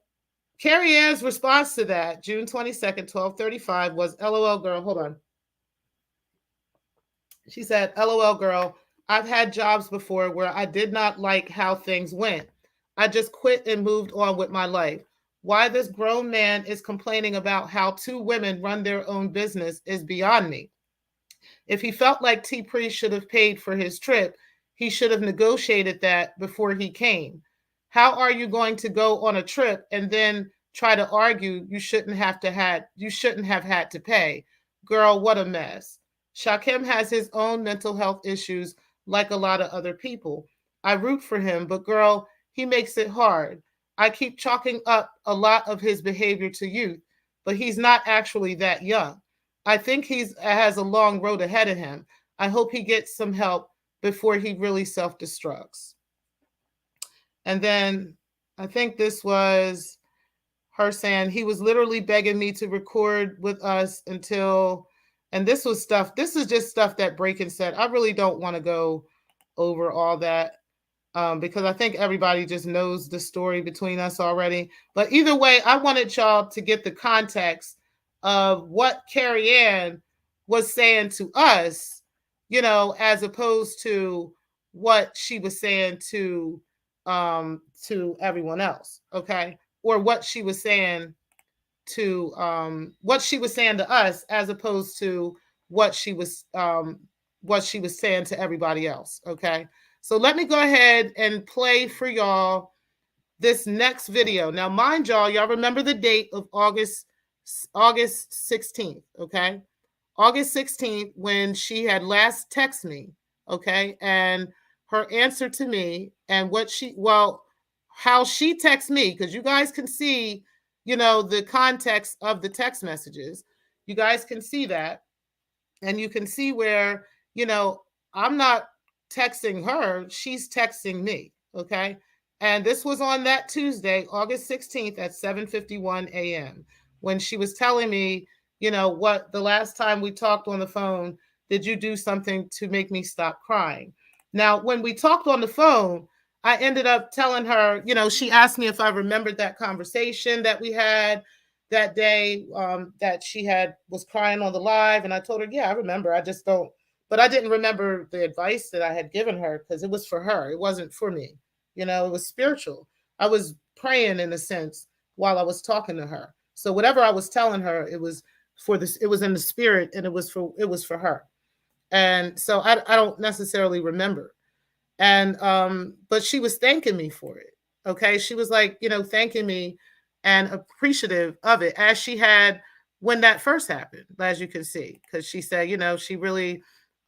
Carrie Ann's response to that, June 22nd, 12:35, was LOL girl. Hold on. She said, LOL girl, I've had jobs before where I did not like how things went. I just quit and moved on with my life. Why this grown man is complaining about how two women run their own business is beyond me. If he felt like Tpri should have paid for his trip, he should have negotiated that before he came. How are you going to go on a trip and then try to argue you shouldn't have had to pay? Girl, what a mess. Shakim has his own mental health issues like a lot of other people. I root for him, but girl, he makes it hard. I keep chalking up a lot of his behavior to youth, but he's not actually that young. I think he's has a long road ahead of him. I hope he gets some help before he really self-destructs. And then I think this was her saying he was literally begging me to record with us until, and this is just stuff that Breakin said. I really don't want to go over all that because I think everybody just knows the story between us already. But either way, I wanted y'all to get the context of what Carrie Ann was saying to us, as opposed to what she was saying to everyone else, okay? Or what she was saying to us, as opposed to what she was saying to everybody else, okay? So let me go ahead and play for y'all this next video. Now, mind y'all remember the date of August 16th, okay? August 16th, when she had last texted me, okay? And her answer to me and how she texts me, because you guys can see, the context of the text messages. You guys can see that. And you can see where, I'm not texting her, she's texting me, okay? And this was on that Tuesday, August 16th at 7:51 a.m. when she was telling me, what the last time we talked on the phone, did you do something to make me stop crying? Now, when we talked on the phone, I ended up telling her, she asked me if I remembered that conversation that we had that day, that she was crying on the live. And I told her, yeah, I remember. I just don't, but I didn't remember the advice that I had given her because it was for her. It wasn't for me. It was spiritual. I was praying in a sense while I was talking to her. So whatever I was telling her, it was for this, it was in the spirit, and it was for her. And so I don't necessarily remember. And but she was thanking me for it. Okay. She was like, thanking me and appreciative of it, as she had when that first happened, as you can see, because she said, she really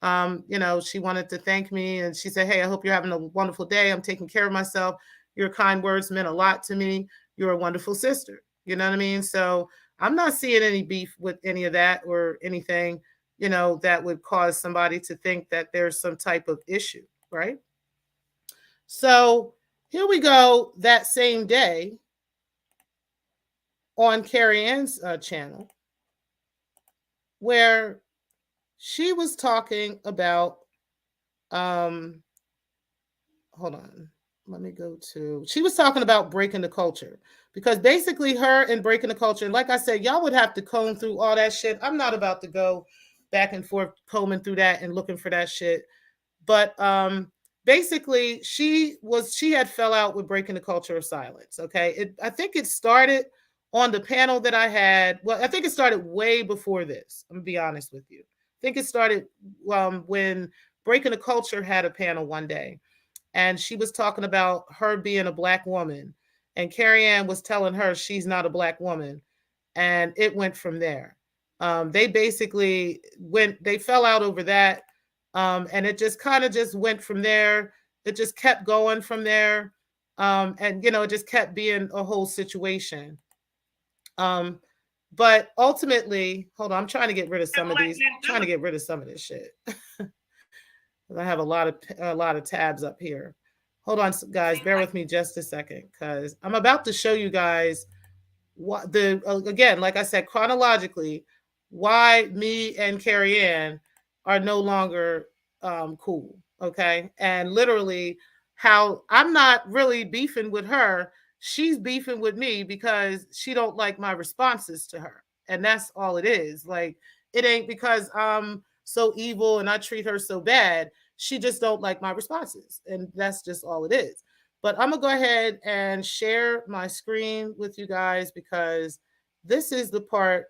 she wanted to thank me, and she said, hey, I hope you're having a wonderful day. I'm taking care of myself. Your kind words meant a lot to me. You're a wonderful sister. You know what I mean? So I'm not seeing any beef with any of that or anything, that would cause somebody to think that there's some type of issue, right? So here we go, that same day on Carrie Ann's channel, where she was talking about, hold on, let me go to, she was talking about breaking the culture, because basically her and breaking the culture, like I said, y'all would have to comb through all that shit. I'm not about to go back and forth combing through that and looking for that shit. But basically she had fell out with breaking the culture of silence. Okay. I think it started on the panel that I had. Well, I think it started way before this. I'm gonna be honest with you. I think it started when Breaking the Culture had a panel one day, and she was talking about her being a Black woman, and Carrie Ann was telling her she's not a Black woman, and it went from there. They basically they fell out over that, and it just kind of just went from there. It just kept going from there, and it just kept being a whole situation. But ultimately, hold on, I'm trying to get rid of some of these. Trying to get rid of some of this shit. I have a lot of tabs up here. Hold on, guys, bear with me just a second, because I'm about to show you guys what again, like I said, chronologically, why me and Carrie Ann are no longer cool. Okay. And literally, how I'm not really beefing with her. She's beefing with me because she don't like my responses to her. And that's all it is. Like, it ain't because I'm so evil and I treat her so bad. She just don't like my responses. And that's just all it is. But I'm gonna go ahead and share my screen with you guys because this is the part.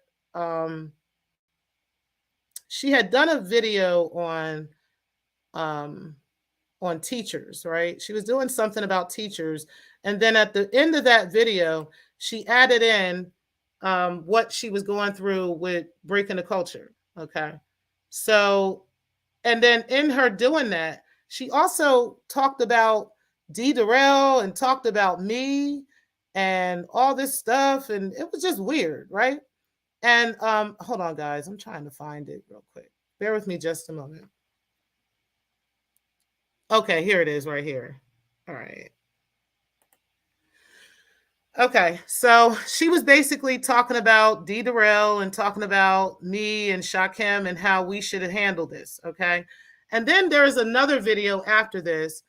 She had done a video um, on teachers, right? She was doing something about teachers, and then at the end of that video, she added in what she was going through with breaking the culture. Okay, so and then in her doing that, she also talked about D. Durrell and talked about me and all this stuff, and it was just weird, right? And hold on, guys, I'm trying to find it real quick. Bear with me just a moment. Okay, here it is right here. All right. Okay, so she was basically talking about D. Durrell and talking about me and Shakim and how we should handle this. Okay. And then there's another video after this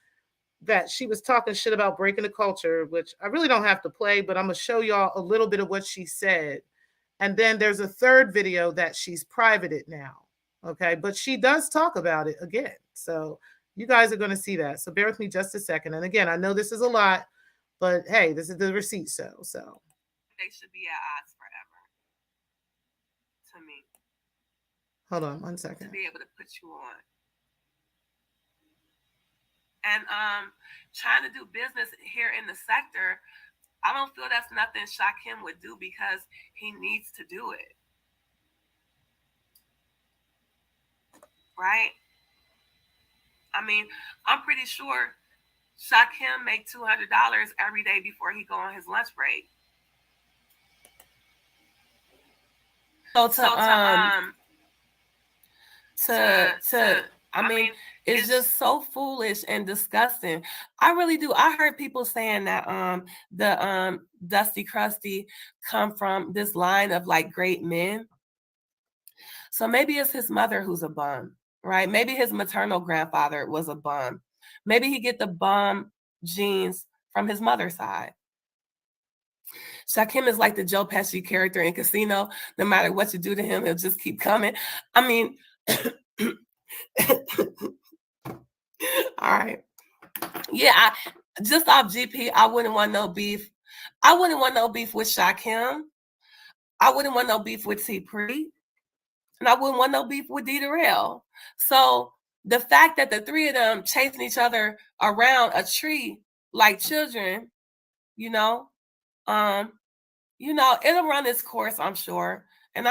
that she was talking shit about breaking the culture, which I really don't have to play, but I'm going to show y'all a little bit of what she said. And then there's a third video that she's privated now. Okay. But she does talk about it again. So you guys are going to see that. So bear with me just a second. And again, I know this is a lot, but hey, this is the receipt. So they should be at odds forever. To me. Hold on one second. To be able to put you on. And trying to do business here in the sector, I don't feel that's nothing Shakim would do because he needs to do it. Right? I mean, I'm pretty sure Shakim make $200 every day before he go on his lunch break. I mean, it's just so foolish and disgusting. I really do. I heard people saying that the Dusty Crusty come from this line of like great men. So maybe it's his mother who's a bum, right? Maybe his maternal grandfather was a bum. Maybe he get the bum genes from his mother's side. Shakim is like the Joe Pesci character in Casino. No matter what you do to him, he'll just keep coming. I mean, all right. Yeah, just off GP, I wouldn't want no beef. I wouldn't want no beef with Shakim. I wouldn't want no beef with Tpri. And I wouldn't want no beef with D. Durrell. So the fact that the three of them chasing each other around a tree like children, it'll run its course, I'm sure. And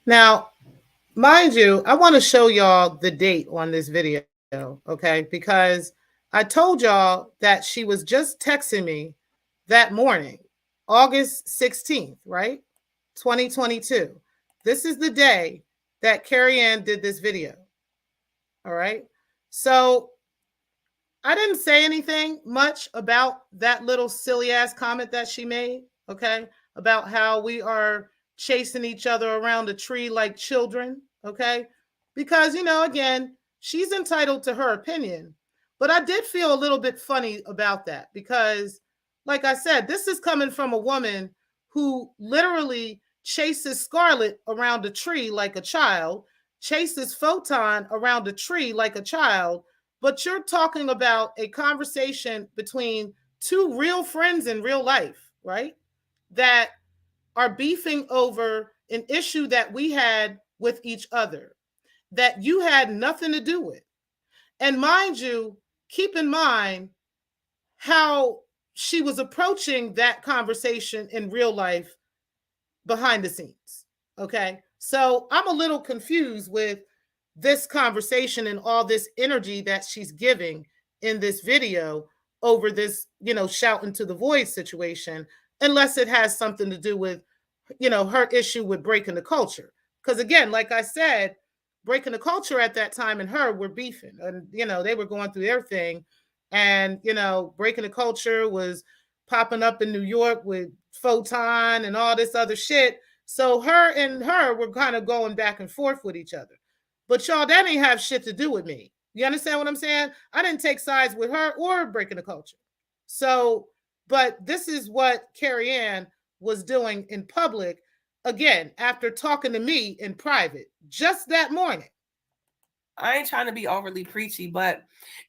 now, mind you, I want to show y'all the date on this video, okay? Because I told y'all that she was just texting me that morning, August 16th, right? 2022. This is the day that Carrie Ann did this video. All right. So I didn't say anything much about that little silly ass comment that she made, okay? About how we are chasing each other around a tree like children, okay? Because, again, she's entitled to her opinion. But I did feel a little bit funny about that because, like I said, this is coming from a woman who literally chases Scarlett around a tree like a child, chases Photon around a tree like a child, but you're talking about a conversation between two real friends in real life, right? That are beefing over an issue that we had with each other that you had nothing to do with. And mind you, keep in mind how she was approaching that conversation in real life behind the scenes. Okay. So I'm a little confused with this conversation and all this energy that she's giving in this video over this, shouting to the void situation, unless it has something to do with, her issue with breaking the culture. Because again, like I said, breaking the culture at that time and her were beefing and, they were going through their thing. And, breaking the culture was popping up in New York with Photon and all this other shit. So her and her were kind of going back and forth with each other. But y'all, that ain't have shit to do with me. You understand what I'm saying? I didn't take sides with her or breaking the culture. So, but this is what Carrie Ann was doing in public, again, after talking to me in private just that morning. I ain't trying to be overly preachy, but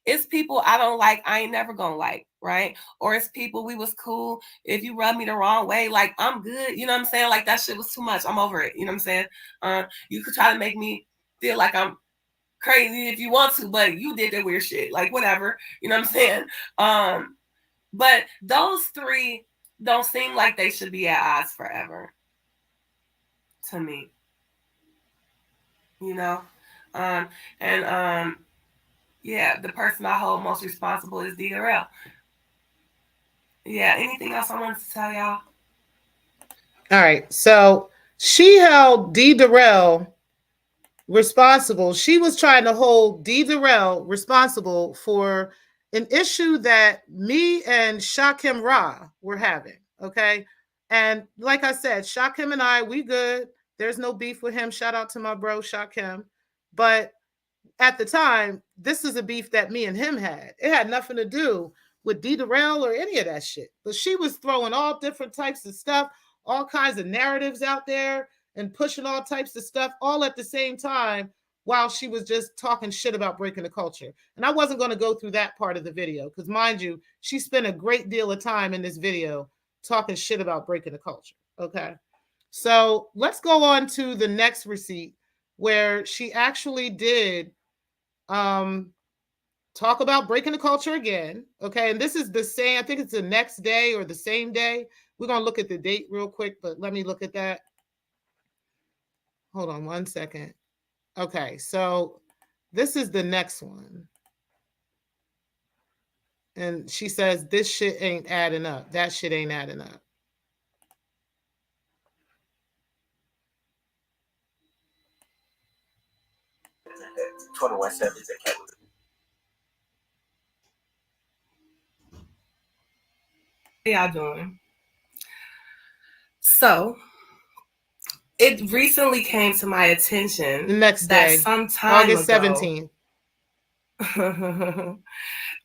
it's people I don't like, I ain't never gonna like, right? Or it's people we was cool. If you rub me the wrong way, like I'm good. You know what I'm saying? Like that shit was too much. I'm over it. You know what I'm saying? You could try to make me feel like I'm crazy if you want to, but you did that weird shit. Like whatever. You know what I'm saying? But those three don't seem like they should be at odds forever. To me. You know? Yeah, the person I hold most responsible is Tpri. Yeah, anything else I wanted to tell y'all? All right, so she held Tpri responsible. She was trying to hold Tpri responsible for an issue that me and Shakim Ra were having, okay? And like I said, Shakim and I, we good. There's no beef with him. Shout out to my bro, Shakim. But at the time, this is a beef that me and him had. It had nothing to do with Tpri or any of that shit. But she was throwing all different types of stuff, all kinds of narratives out there and pushing all types of stuff all at the same time while she was just talking shit about breaking the culture. And I wasn't going to go through that part of the video because, mind you, she spent a great deal of time in this video talking shit about breaking the culture. Okay. So let's go on to the next receipt where she actually did talk about breaking the culture again. Okay. And this is the same, I think it's the next day or the same day. We're going to look at the date real quick, but let me look at that. Hold on 1 second. Okay. So this is the next one. And she says, this shit ain't adding up. That shit ain't adding up. How y'all doing? So, it recently came to my attention the next day, sometime August 17th.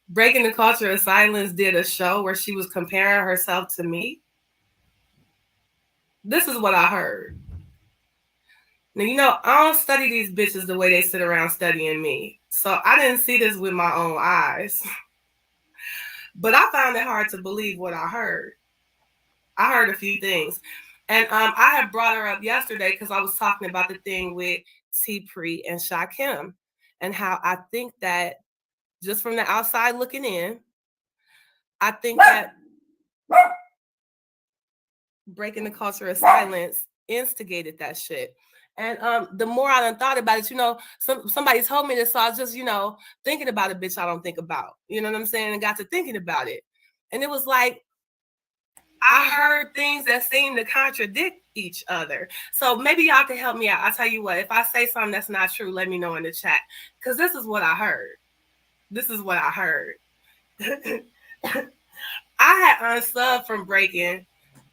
Breaking the Culture of Silence did a show where she was comparing herself to me. This is what I heard. Now, you know, I don't study these bitches the way they sit around studying me. So I didn't see this with my own eyes. But I found it hard to believe what I heard. I heard a few things. And I had brought her up yesterday because I was talking about the thing with Tpri and Shakim and how I think that just from the outside looking in, I think that Breaking the Culture of Silence instigated that shit. And the more I done thought about it, you know, somebody told me this, so I was just, you know, thinking about a bitch I don't think about. You know what I'm saying? And got to thinking about it. And it was like, I heard things that seem to contradict each other. So maybe y'all can help me out. I'll tell you what, if I say something that's not true, let me know in the chat. Because this is what I heard. This is what I heard. I had unsubbed from Breaking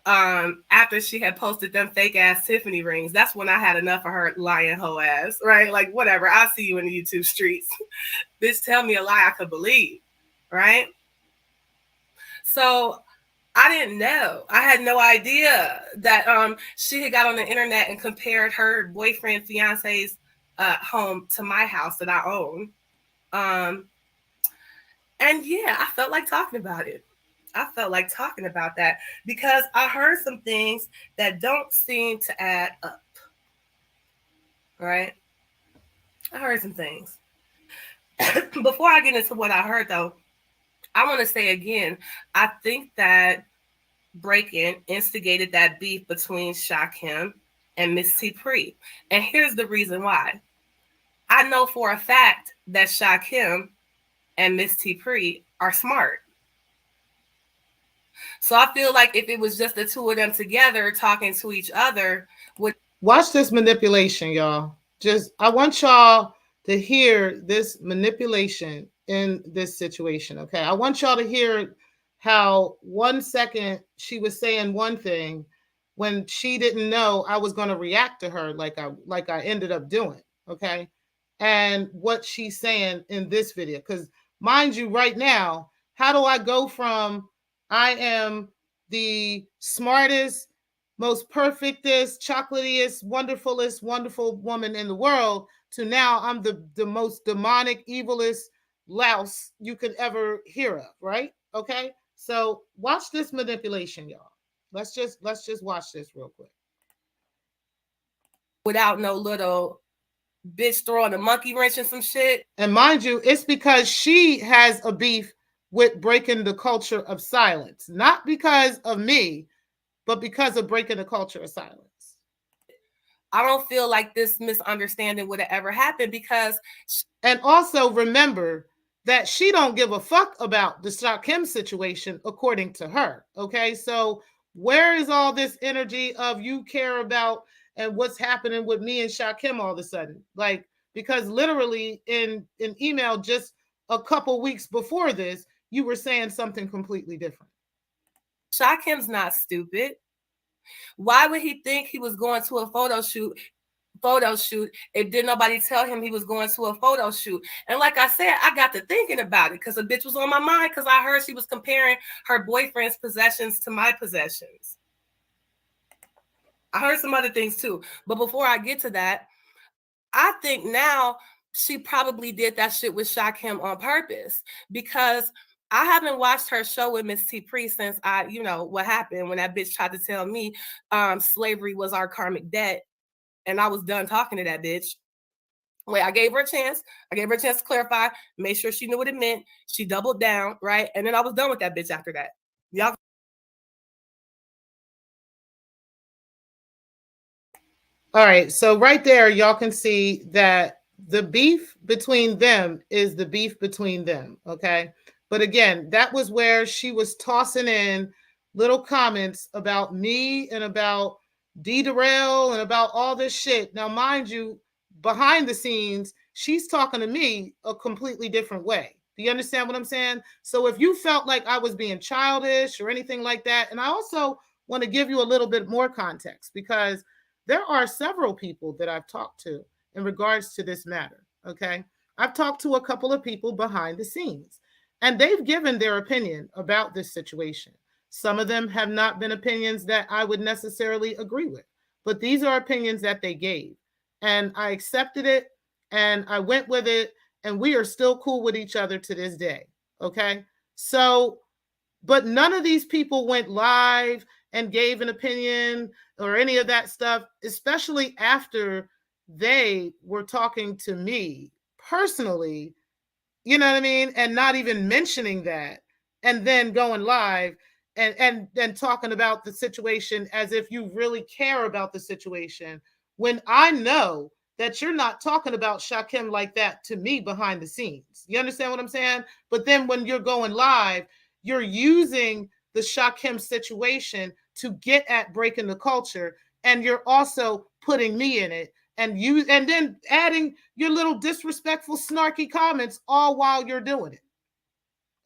after she had posted them fake ass Tiffany rings. That's when I had enough of her lying hoe ass, right? Like, whatever. I'll see you in the YouTube streets. Bitch, tell me a lie I could believe, right? So I didn't know. I had no idea that she had got on the internet and compared her boyfriend, fiance's home to my house that I own. And yeah, I felt like talking about it. I felt like talking about that because I heard some things that don't seem to add up. Right? I heard some things. Before I get into what I heard, though, I want to say again, I think that Breaking instigated that beef between Shakim and Miss Tpri. And here's the reason why. I know for a fact that Shakim and Miss Tpri are smart. So I feel like if it was just the two of them together talking to each other, would watch this manipulation, y'all. Just I want y'all to hear this manipulation in this situation. Okay. I want y'all to hear how 1 second she was saying one thing when she didn't know I was going to react to her like I ended up doing. Okay. And what she's saying in this video, because mind you, right now, how do I go from I am the smartest, most perfectest, chocolatiest, wonderfulest, wonderful woman in the world to now I'm the most demonic, evilest louse you could ever hear of, right? Okay. So watch this manipulation, y'all. Let's just watch this real quick. Without no little bitch throwing a monkey wrench and some shit. And mind you, it's because she has a beef with breaking the culture of silence, not because of me, but because of breaking the culture of silence. I don't feel like this misunderstanding would have ever happened because. And also remember that she don't give a fuck about the Shakim situation, according to her. Okay, so where is all this energy of you care about and what's happening with me and Shakim all of a sudden? Like, because literally in email just a couple weeks before this, you were saying something completely different. Shakim's not stupid. Why would he think he was going to a photo shoot if didn't nobody tell him he was going to a photo shoot? And like I said, I got to thinking about it because a bitch was on my mind because I heard she was comparing her boyfriend's possessions to my possessions. I heard some other things too. But before I get to that, I think now she probably did that shit with Shakim on purpose because I haven't watched her show with Miss Tpri since what happened when that bitch tried to tell me slavery was our karmic debt. And I was done talking to that bitch. Wait, I gave her a chance. I gave her a chance to clarify, made sure she knew what it meant. She doubled down, right? And then I was done with that bitch after that. Y'all. All right. So right there, y'all can see that the beef between them is the beef between them. Okay. But again, that was where she was tossing in little comments about me and about D-Darrell and about all this shit. Now, mind you, behind the scenes, she's talking to me a completely different way. Do you understand what I'm saying? So if you felt like I was being childish or anything like that, and I also want to give you a little bit more context because there are several people that I've talked to in regards to this matter. Okay. I've talked to a couple of people behind the scenes. And they've given their opinion about this situation. Some of them have not been opinions that I would necessarily agree with, but these are opinions that they gave. And I accepted it and I went with it. And we are still cool with each other to this day. Okay. So, but none of these people went live and gave an opinion or any of that stuff, especially after they were talking to me personally. You know what I mean? And not even mentioning that and then going live and talking about the situation as if you really care about the situation when I know that you're not talking about Shakim like that to me behind the scenes. You understand what I'm saying? But then when you're going live, you're using the Shakim situation to get at breaking the culture, and you're also putting me in it. And then adding your little disrespectful, snarky comments all while you're doing it.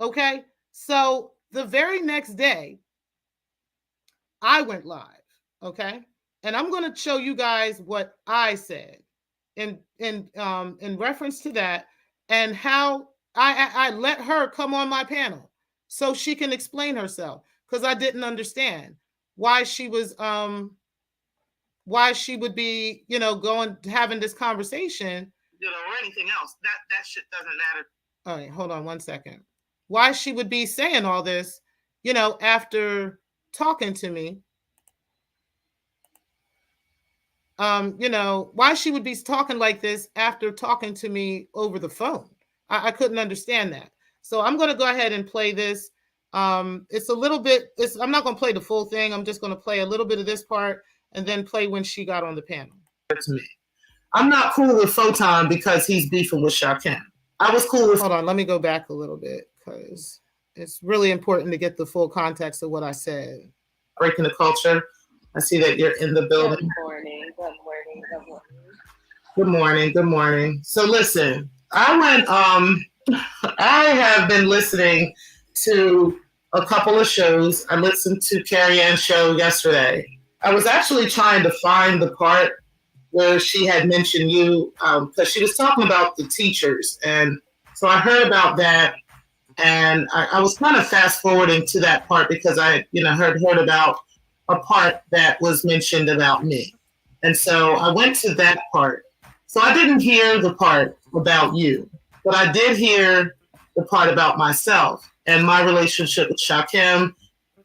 Okay. So the very next day, I went live. Okay. And I'm going to show you guys what I said in reference to that and how I let her come on my panel so she can explain herself because I didn't understand why she was why she would be, going having this conversation, or anything else. That shit doesn't matter. All right, hold on 1 second. Why she would be saying all this, after talking to me. Why she would be talking like this after talking to me over the phone. I couldn't understand that. So I'm going to go ahead and play this. It's a little bit, I'm not going to play the full thing. I'm just going to play a little bit of this part and then play when she got on the panel. To me, I'm not cool with Photon because he's beefing with Shakim. I was cool with. Hold on, let me go back a little bit because it's really important to get the full context of what I said. Breaking the culture. I see that you're in the building. Good morning. Good morning. Good morning. Good morning. Good morning. So listen, I have been listening to a couple of shows. I listened to Carrie Ann's show yesterday. I was actually trying to find the part where she had mentioned you, because she was talking about the teachers. And so I heard about that. And I was kind of fast forwarding to that part because I, heard about a part that was mentioned about me. And so I went to that part. So I didn't hear the part about you, but I did hear the part about myself and my relationship with Shakim,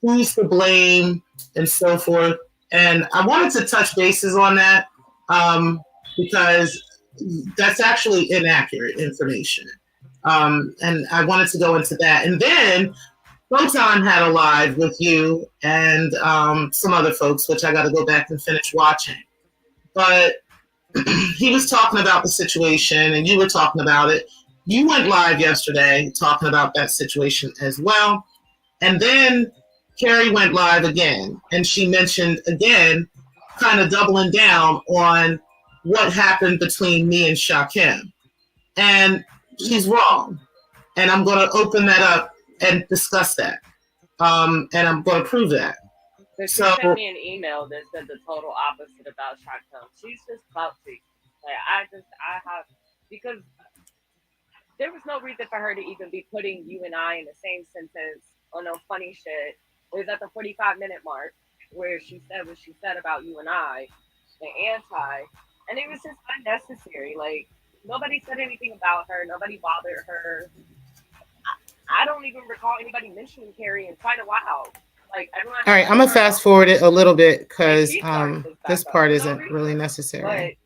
who's to blame, and so forth. And I wanted to touch bases on that because that's actually inaccurate information. And I wanted to go into that. And then Photon had a live with you and some other folks, which I got to go back and finish watching. But he was talking about the situation and you were talking about it. You went live yesterday talking about that situation as well. And then Carrie went live again, and she mentioned again, kind of doubling down on what happened between me and Shakim. And she's wrong. And I'm going to open that up and discuss that. And I'm going to prove that. So she sent me an email that said the total opposite about Shakim. She's just clout-seeking. Like, because there was no reason for her to even be putting you and I in the same sentence on no funny shit. It was at the 45-minute mark where she said what she said about you and I, the anti, and it was just unnecessary. Like, nobody said anything about her. Nobody bothered her. I don't even recall anybody mentioning Carrie in quite a while. Like, everyone. All right, I'm gonna fast forward it a little bit because this part isn't really necessary.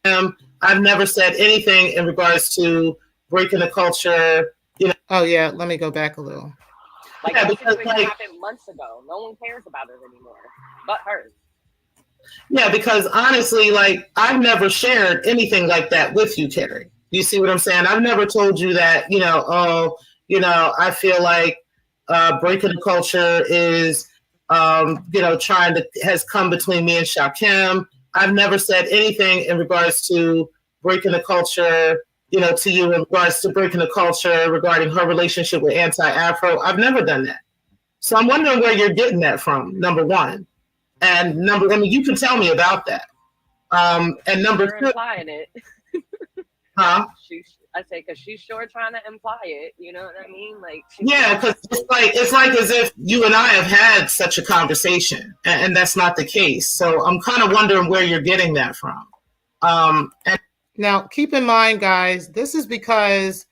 I've never said anything in regards to breaking the culture. Oh yeah, let me go back a little. Like, yeah, because it happened months ago. No one cares about it anymore, but her. Yeah, because honestly, like, I've never shared anything like that with you, Carrie. You see what I'm saying? I've never told you that, I feel like breaking the culture is, has come between me and Shakim. I've never said anything in regards to breaking the culture, to you in regards to breaking the culture regarding her relationship with Anti-Afro. I've never done that. So I'm wondering where you're getting that from, number one. And you can tell me about that. And number two. Implying it. Huh? I say, because she's sure trying to imply it. You know what I mean? Like, yeah, because it's like as if you and I have had such a conversation, and that's not the case. So I'm kind of wondering where you're getting that from. And now, keep in mind, guys, this is because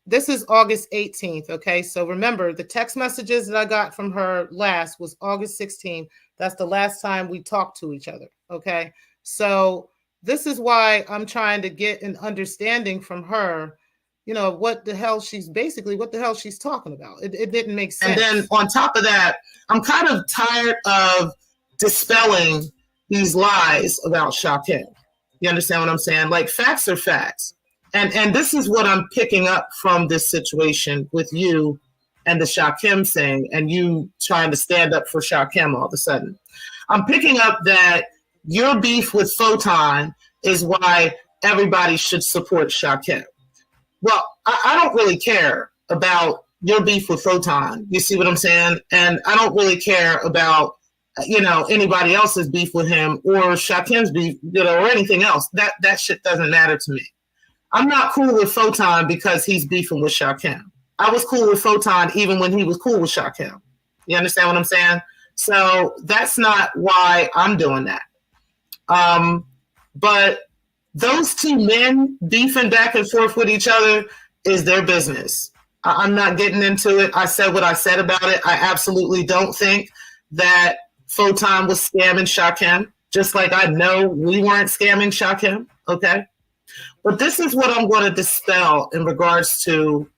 this is August 18th. Okay, so remember the text messages that I got from her last was August 16th. That's the last time we talked to each other. Okay, so this is why I'm trying to get an understanding from her, what the hell she's talking about. It didn't make sense. And then on top of that, I'm kind of tired of dispelling these lies about Shakim. You understand what I'm saying? Like, facts are facts. And this is what I'm picking up from this situation with you and the Shakim thing, and you trying to stand up for Shakim all of a sudden. I'm picking up that your beef with Photon is why everybody should support Shakim. Well, I don't really care about your beef with Photon. You see what I'm saying? And I don't really care about, anybody else's beef with him or Shakim's beef, or anything else. That shit doesn't matter to me. I'm not cool with Photon because he's beefing with Shakim. I was cool with Photon even when he was cool with Shakim. You understand what I'm saying? So that's not why I'm doing that. But those two men beefing back and forth with each other is their business. I'm not getting into it. I said what I said about it. I absolutely don't think that Photon was scamming Shakim, just like I know we weren't scamming Shakim, okay? But this is what I'm going to dispel in regards to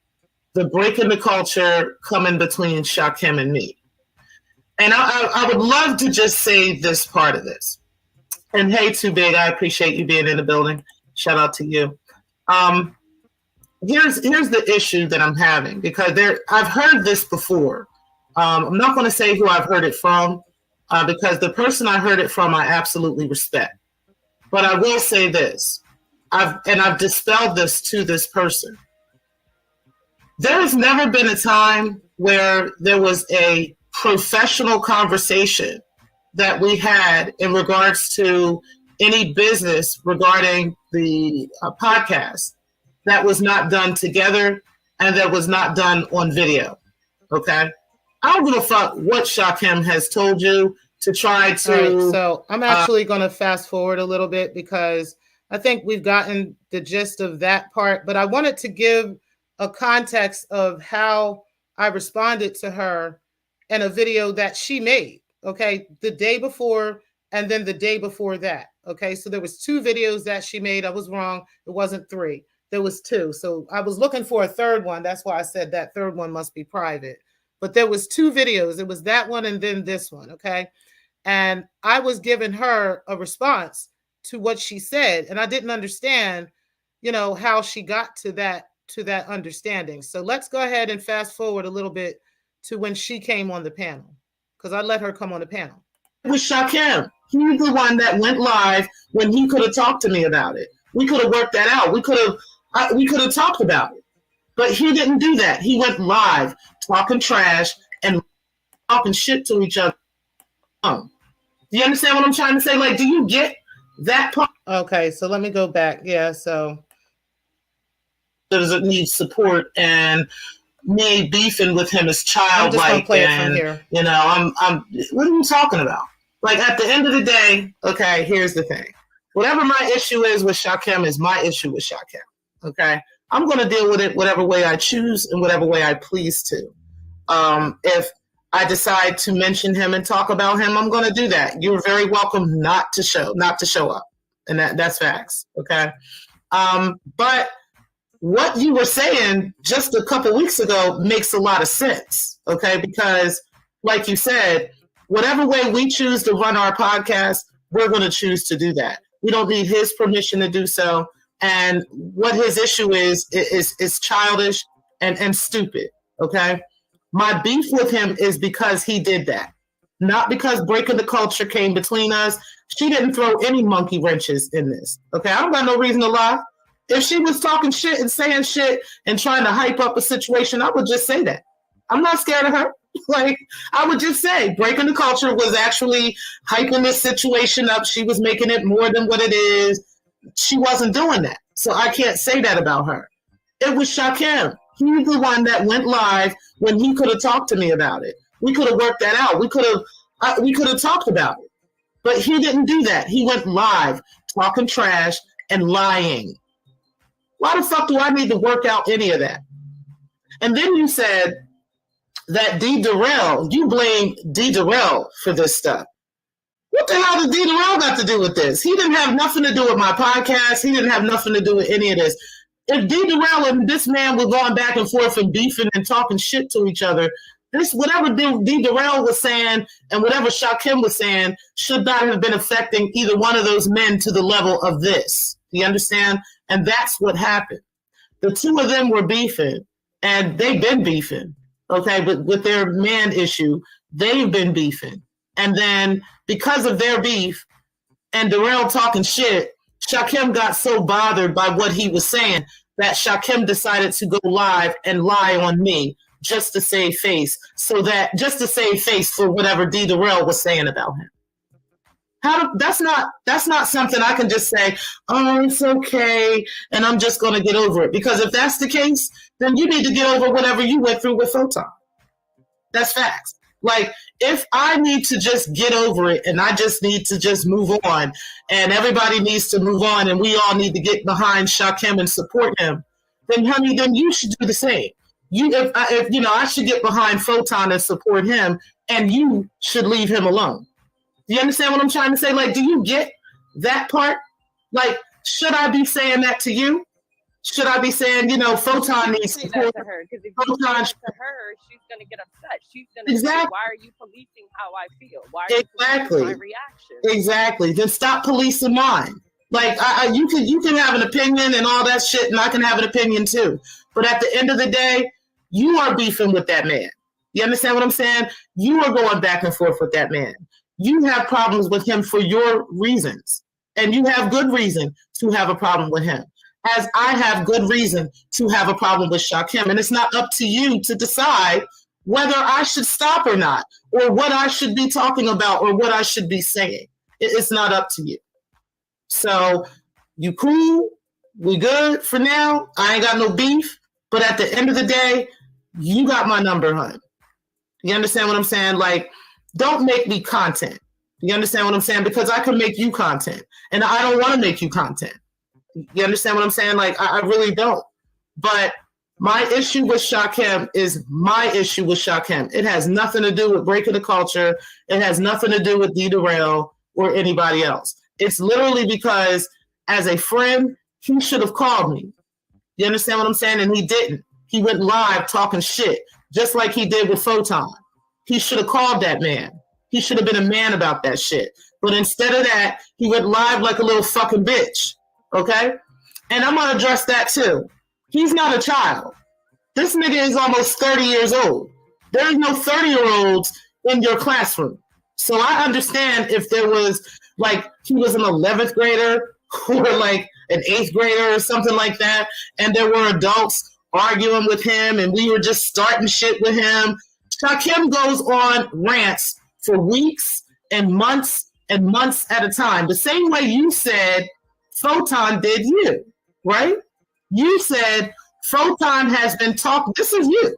the breaking the culture coming between Shakim and me. And I would love to just say this part of this. And hey, Too Big, I appreciate you being in the building. Shout out to you. Here's the issue that I'm having, because I've heard this before. I'm not going to say who I've heard it from, because the person I heard it from I absolutely respect. But I will say this. I've dispelled this to this person. There has never been a time where there was a professional conversation that we had in regards to any business regarding the podcast that was not done together and that was not done on video. Okay? I don't give a fuck what Shakim has told you to try to. All right, so I'm actually going to fast forward a little bit because I think we've gotten the gist of that part, but I wanted to give a context of how I responded to her in a video that she made, okay, the day before and then the day before that, okay? So there was 2 videos that she made. I was wrong. It wasn't 3. There was 2. So I was looking for a third one. That's why I said that third one must be private. But there was 2 videos. It was that one and then this one, okay? And I was giving her a response to what she said, and I didn't understand, how she got to that understanding. So let's go ahead and fast forward a little bit to when she came on the panel, because I let her come on the panel. It was Shakim. He's the one that went live when he could have talked to me about it. We could have worked that out. We could have talked about it. But he didn't do that. He went live talking trash and talking shit to each other. Do you understand what I'm trying to say? Like, do you get that part? Okay, so let me go back. Yeah, so doesn't need support, and me beefing with him is childlike. I'm just gonna play it from here. I'm what are you talking about? Like, at the end of the day, okay, here's the thing. Whatever my issue is with Shakim is my issue with Shakim. Okay? I'm gonna deal with it whatever way I choose and whatever way I please to. If I decide to mention him and talk about him, I'm gonna do that. You're very welcome not to show up. And that's facts. Okay. But what you were saying just a couple weeks ago makes a lot of sense, okay? Because, like you said, whatever way we choose to run our podcast, we're going to choose to do that. We don't need his permission to do so. And what his issue is childish and stupid, okay? My beef with him is because he did that, not because breaking the culture came between us. She didn't throw any monkey wrenches in this, okay? I don't got no reason to lie. If she was talking shit and saying shit and trying to hype up a situation, I would just say that. I'm not scared of her. Like, I would just say breaking the culture was actually hyping this situation up. She was making it more than what it is. She wasn't doing that. So I can't say that about her. It was Shakim. He's the one that went live when he could have talked to me about it. We could have worked that out. We could have talked about it. But he didn't do that. He went live talking trash and lying. Why the fuck do I need to work out any of that? And then you said that D. Durrell, you blame D. Durrell for this stuff. What the hell did D. Durrell got to do with this? He didn't have nothing to do with my podcast. He didn't have nothing to do with any of this. If D. Durrell and this man were going back and forth and beefing and talking shit to each other, this whatever D. Durrell was saying and whatever Shakim was saying should not have been affecting either one of those men to the level of this. You understand? And that's what happened. The 2 of them were beefing, and they've been beefing, okay? But with their man issue, they've been beefing. And then because of their beef and Durrell talking shit, Shakim got so bothered by what he was saying that Shakim decided to go live and lie on me just to save face. Just to save face for whatever D. Durrell was saying about him. That's not something I can just say, oh, it's okay, and I'm just going to get over it. Because if that's the case, then you need to get over whatever you went through with Photon. That's facts. Like, if I need to just get over it and I just need to just move on and everybody needs to move on and we all need to get behind Shakim and support him, then, honey, then you should do the same. I should get behind Photon and support him, and you should leave him alone. Do you understand what I'm trying to say? Like, do you get that part? Like, should I be saying that to you? Should I be saying, Photon needs to say that to her? Because if you say that to her, she's going to get upset. She's going to say, why are you policing how I feel? Why are you policing my reaction? Exactly. Then stop policing mine. Like, you can have an opinion and all that shit, and I can have an opinion too. But at the end of the day, you are beefing with that man. You understand what I'm saying? You are going back and forth with that man. You have problems with him for your reasons, and you have good reason to have a problem with him, as I have good reason to have a problem with Shakim. And it's not up to you to decide whether I should stop or not, or what I should be talking about, or what I should be saying. It's not up to you. So you cool, we good for now. I ain't got no beef, but at the end of the day, you got my number, hun. You understand what I'm saying? Like, don't make me content. You understand what I'm saying? Because I can make you content, and I don't want to make you content. You understand what I'm saying? Like, I really don't. But my issue with Shakim is my issue with Shakim. It has nothing to do with breaking the culture. It has nothing to do with D-Darrell or anybody else. It's literally because, as a friend, he should have called me. You understand what I'm saying? And he didn't. He went live talking shit, just like he did with Photon. He should have called that man. He should have been a man about that shit. But instead of that, he went live like a little fucking bitch. Okay? And I'm going to address that too. He's not a child. This nigga is almost 30 years old. There's no 30-year-olds in your classroom. So I understand if there was, like, he was an 11th grader or like an 8th grader or something like that, and there were adults arguing with him and we were just starting shit with him. Shakim goes on rants for weeks and months at a time. The same way you said Photon did you, right? You said Photon has been talking. This is you.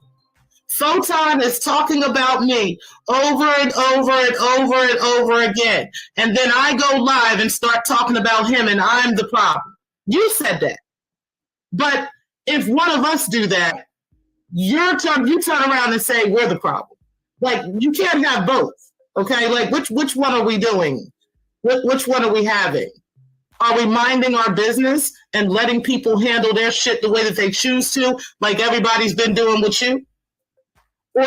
Photon is talking about me over and over and over and over again. And then I go live and start talking about him and I'm the problem. You said that. But if one of us do that, you turn around and say we're the problem. Like, you can't have both. Okay? Like, which one are we doing? Which one are we having? Are we minding our business and letting people handle their shit the way that they choose to, like everybody's been doing with you? Or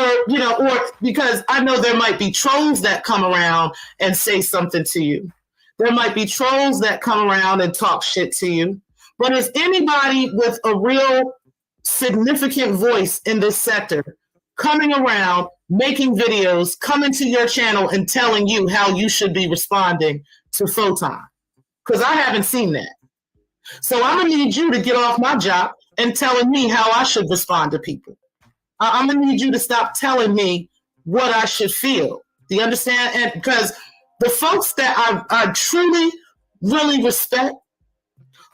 because I know there might be trolls that come around and say something to you. There might be trolls that come around and talk shit to you. But is anybody with a real significant voice in this sector coming around, making videos, coming to your channel and telling you how you should be responding to Photon? Because I haven't seen that. So I'm going to need you to get off my job and telling me how I should respond to people. I'm going to need you to stop telling me what I should feel. Do you understand? And because the folks that I truly, really respect,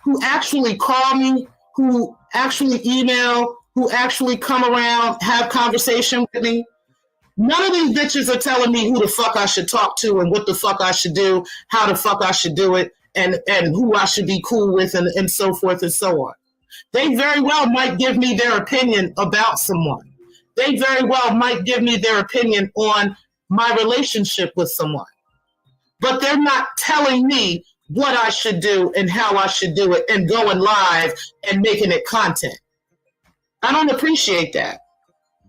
who actually call me, who actually email, who actually come around, have conversation with me, none of these bitches are telling me who the fuck I should talk to and what the fuck I should do, how the fuck I should do it, and who I should be cool with and so forth and so on. They very well might give me their opinion about someone. They very well might give me their opinion on my relationship with someone. But they're not telling me what I should do and how I should do it and going live and making it content. I don't appreciate that.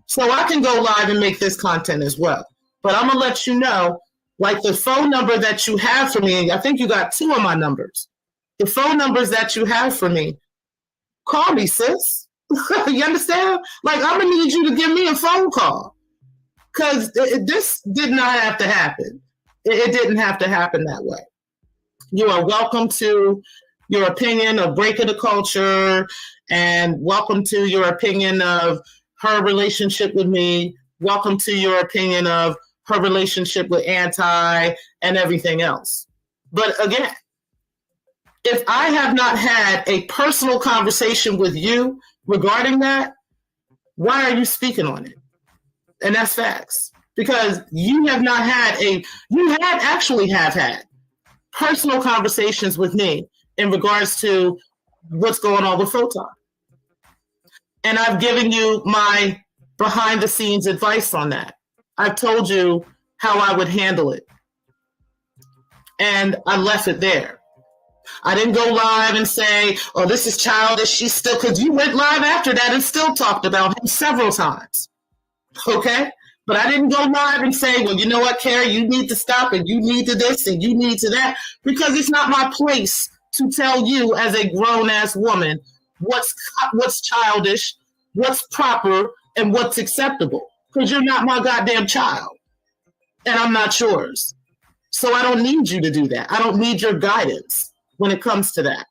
So I can go live and make this content as well. But I'm going to let you know, like the phone number that you have for me, I think you got 2 of my numbers. The phone numbers that you have for me, call me, sis. You understand? Like, I'm going to need you to give me a phone call. Because this did not have to happen. It didn't have to happen that way. You are welcome to your opinion of breaking the culture, and welcome to your opinion of her relationship with me. Welcome to your opinion of her relationship with Anti and everything else. But again, if I have not had a personal conversation with you regarding that, why are you speaking on it? And that's facts. Because you have not had actually had personal conversations with me in regards to what's going on with Photon. And I've given you my behind the scenes advice on that. I've told you how I would handle it. And I left it there. I didn't go live and say, oh, this is childish. Because you went live after that and still talked about him several times. Okay? But I didn't go live and say, well, you know what, Carrie, you need to stop and you need to this and you need to that, because it's not my place to tell you as a grown-ass woman what's childish, what's proper, and what's acceptable, because you're not my goddamn child, and I'm not yours. So I don't need you to do that. I don't need your guidance when it comes to that.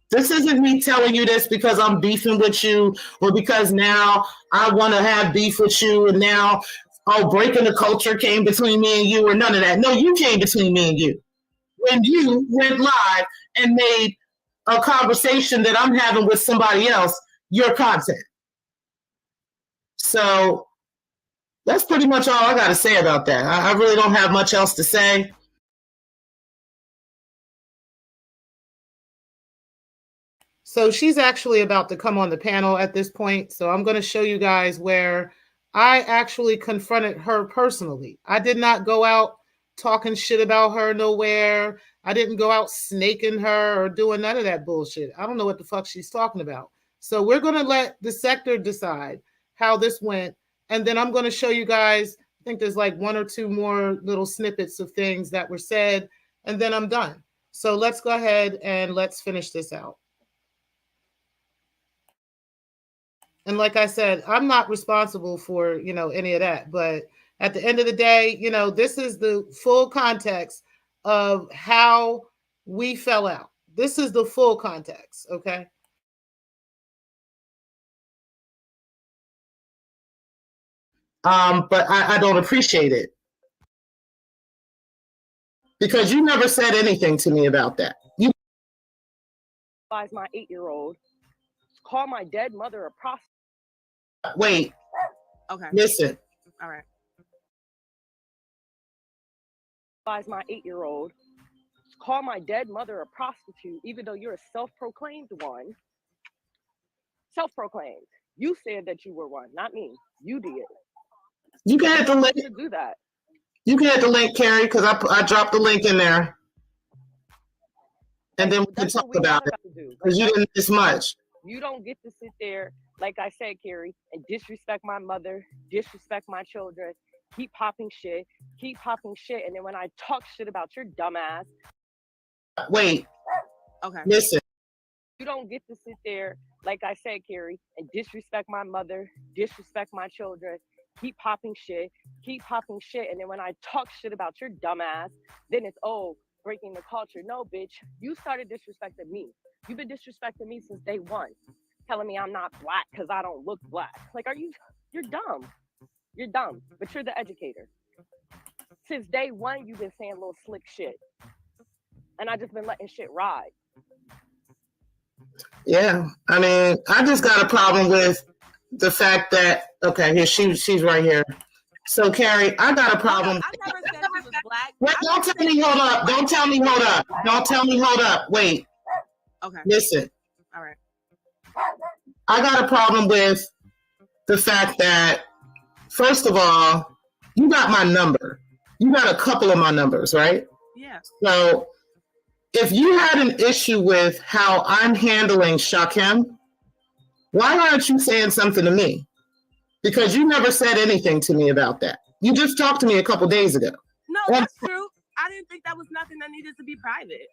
This isn't me telling you this because I'm beefing with you or because now I want to have beef with you and now, oh, breaking the culture came between me and you or none of that. No, you came between me and you. When you went live and made a conversation that I'm having with somebody else, your content. So that's pretty much all I got to say about that. I really don't have much else to say. So she's actually about to come on the panel at this point. So I'm going to show you guys where I actually confronted her personally. I did not go out talking shit about her nowhere. I didn't go out snaking her or doing none of that bullshit. I don't know what the fuck she's talking about. So we're going to let the Secktah decide how this went. And then I'm going to show you guys, I think there's like 1 or 2 more little snippets of things that were said. And then I'm done. So let's go ahead and let's finish this out. And like I said, I'm not responsible for, any of that. But at the end of the day, this is the full context of how we fell out. This is the full context, okay? But I don't appreciate it. Because you never said anything to me about that. You advise my 8-year-old, call my dead mother a prostitute. Wait. Okay. Listen. All right. Advise my 8-year-old, call my dead mother a prostitute, even though you're a self-proclaimed one. Self-proclaimed. You said that you were one, not me. You did. You can hit the link. To do that. You can hit the link, Carrie, because I dropped the link in there. And then we can talk about it. Because you didn't miss much. You don't get to sit there, like I said, Carrie, and disrespect my mother, disrespect my children, keep popping shit. And then when I talk shit about your dumb ass. Wait. Okay. Listen. You don't get to sit there, like I said, Carrie, and disrespect my mother, disrespect my children, keep popping shit. And then when I talk shit about your dumb ass, then it's, breaking the culture. No, bitch, you started disrespecting me. You've been disrespecting me since day one, telling me I'm not black because I don't look black. Like, you're dumb. You're dumb, but you're the educator. Since day one, you've been saying little slick shit. And I just been letting shit ride. Yeah, I mean, I just got a problem with the fact that, okay, here, she's right here. So, Carrie, I got a problem. I never said she was black. Wait, don't tell me hold up. Don't tell me hold up. Don't tell me hold up. Wait. Okay. Listen. All right. I got a problem with the fact that, first of all, you got my number. You got a couple of my numbers, right? Yeah. So if you had an issue with how I'm handling Shakim, why aren't you saying something to me? Because you never said anything to me about that. You just talked to me a couple days ago. No, that's true. I didn't think that was nothing that needed to be private.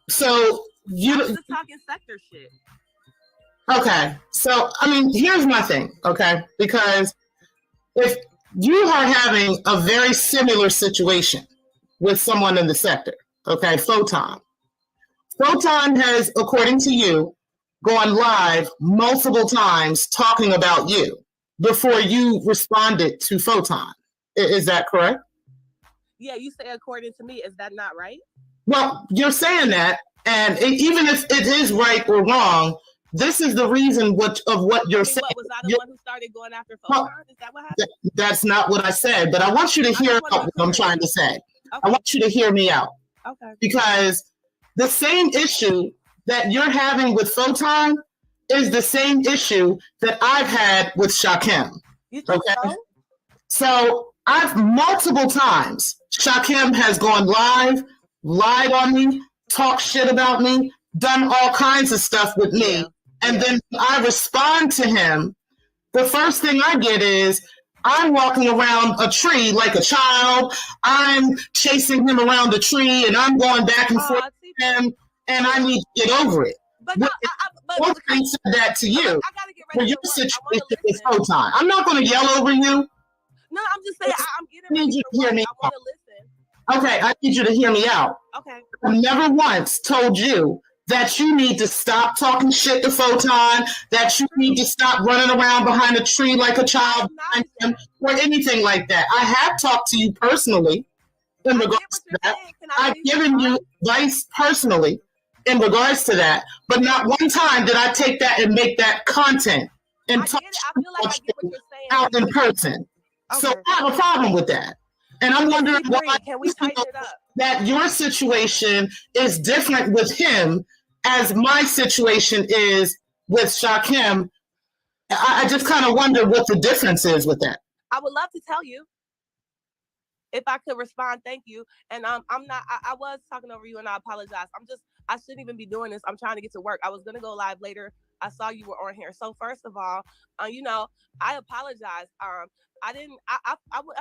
So I was just talking sector shit. Okay. So, I mean, here's my thing, okay? Because if you are having a very similar situation with someone in the sector, okay, Photon has, according to you, gone live multiple times talking about you before you responded to Photon. Is that correct? Yeah, you say according to me. Is that not right? Well, you're saying that, and even if it is right or wrong, this is the reason of what you're saying. Was I the one who started going after Photon? Is that what happened? That's not what I said, but I want you to hear what I'm trying to say. Okay. I want you to hear me out. Okay. Because the same issue that you're having with Photon is the same issue that I've had with Shakim. Okay? So I've multiple times, Shakim has gone live, lied on me, talked shit about me, done all kinds of stuff with me. Yeah. And then I respond to him. The first thing I get is, I'm walking around a tree like a child. I'm chasing him around the tree and I'm going back and forth with him. And I need to get over it. But I said that to you. I gotta get ready your situation is Photon. I'm not going to yell over you. No, I'm just saying I'm getting ready to hear me. I want to listen. Okay, I need you to hear me out. Okay. I never once told you that you need to stop talking shit to Photon, that you need to stop running around behind a tree like a child behind him, or anything like that. I have talked to you personally in regards to that. I've given you advice personally in regards to that, but not one time did I take that and make that content and talk out in person. Okay. So I have a problem with that. And I'm wondering why can we tighten it up? That your situation is different with him as my situation is with Shakim. I just kind of wonder what the difference is with that. I would love to tell you. If I could respond, thank you. And I'm not, I was talking over you and I apologize. I shouldn't even be doing this. I'm trying to get to work. I was going to go live later. I saw you were on here. So first of all, I apologize. I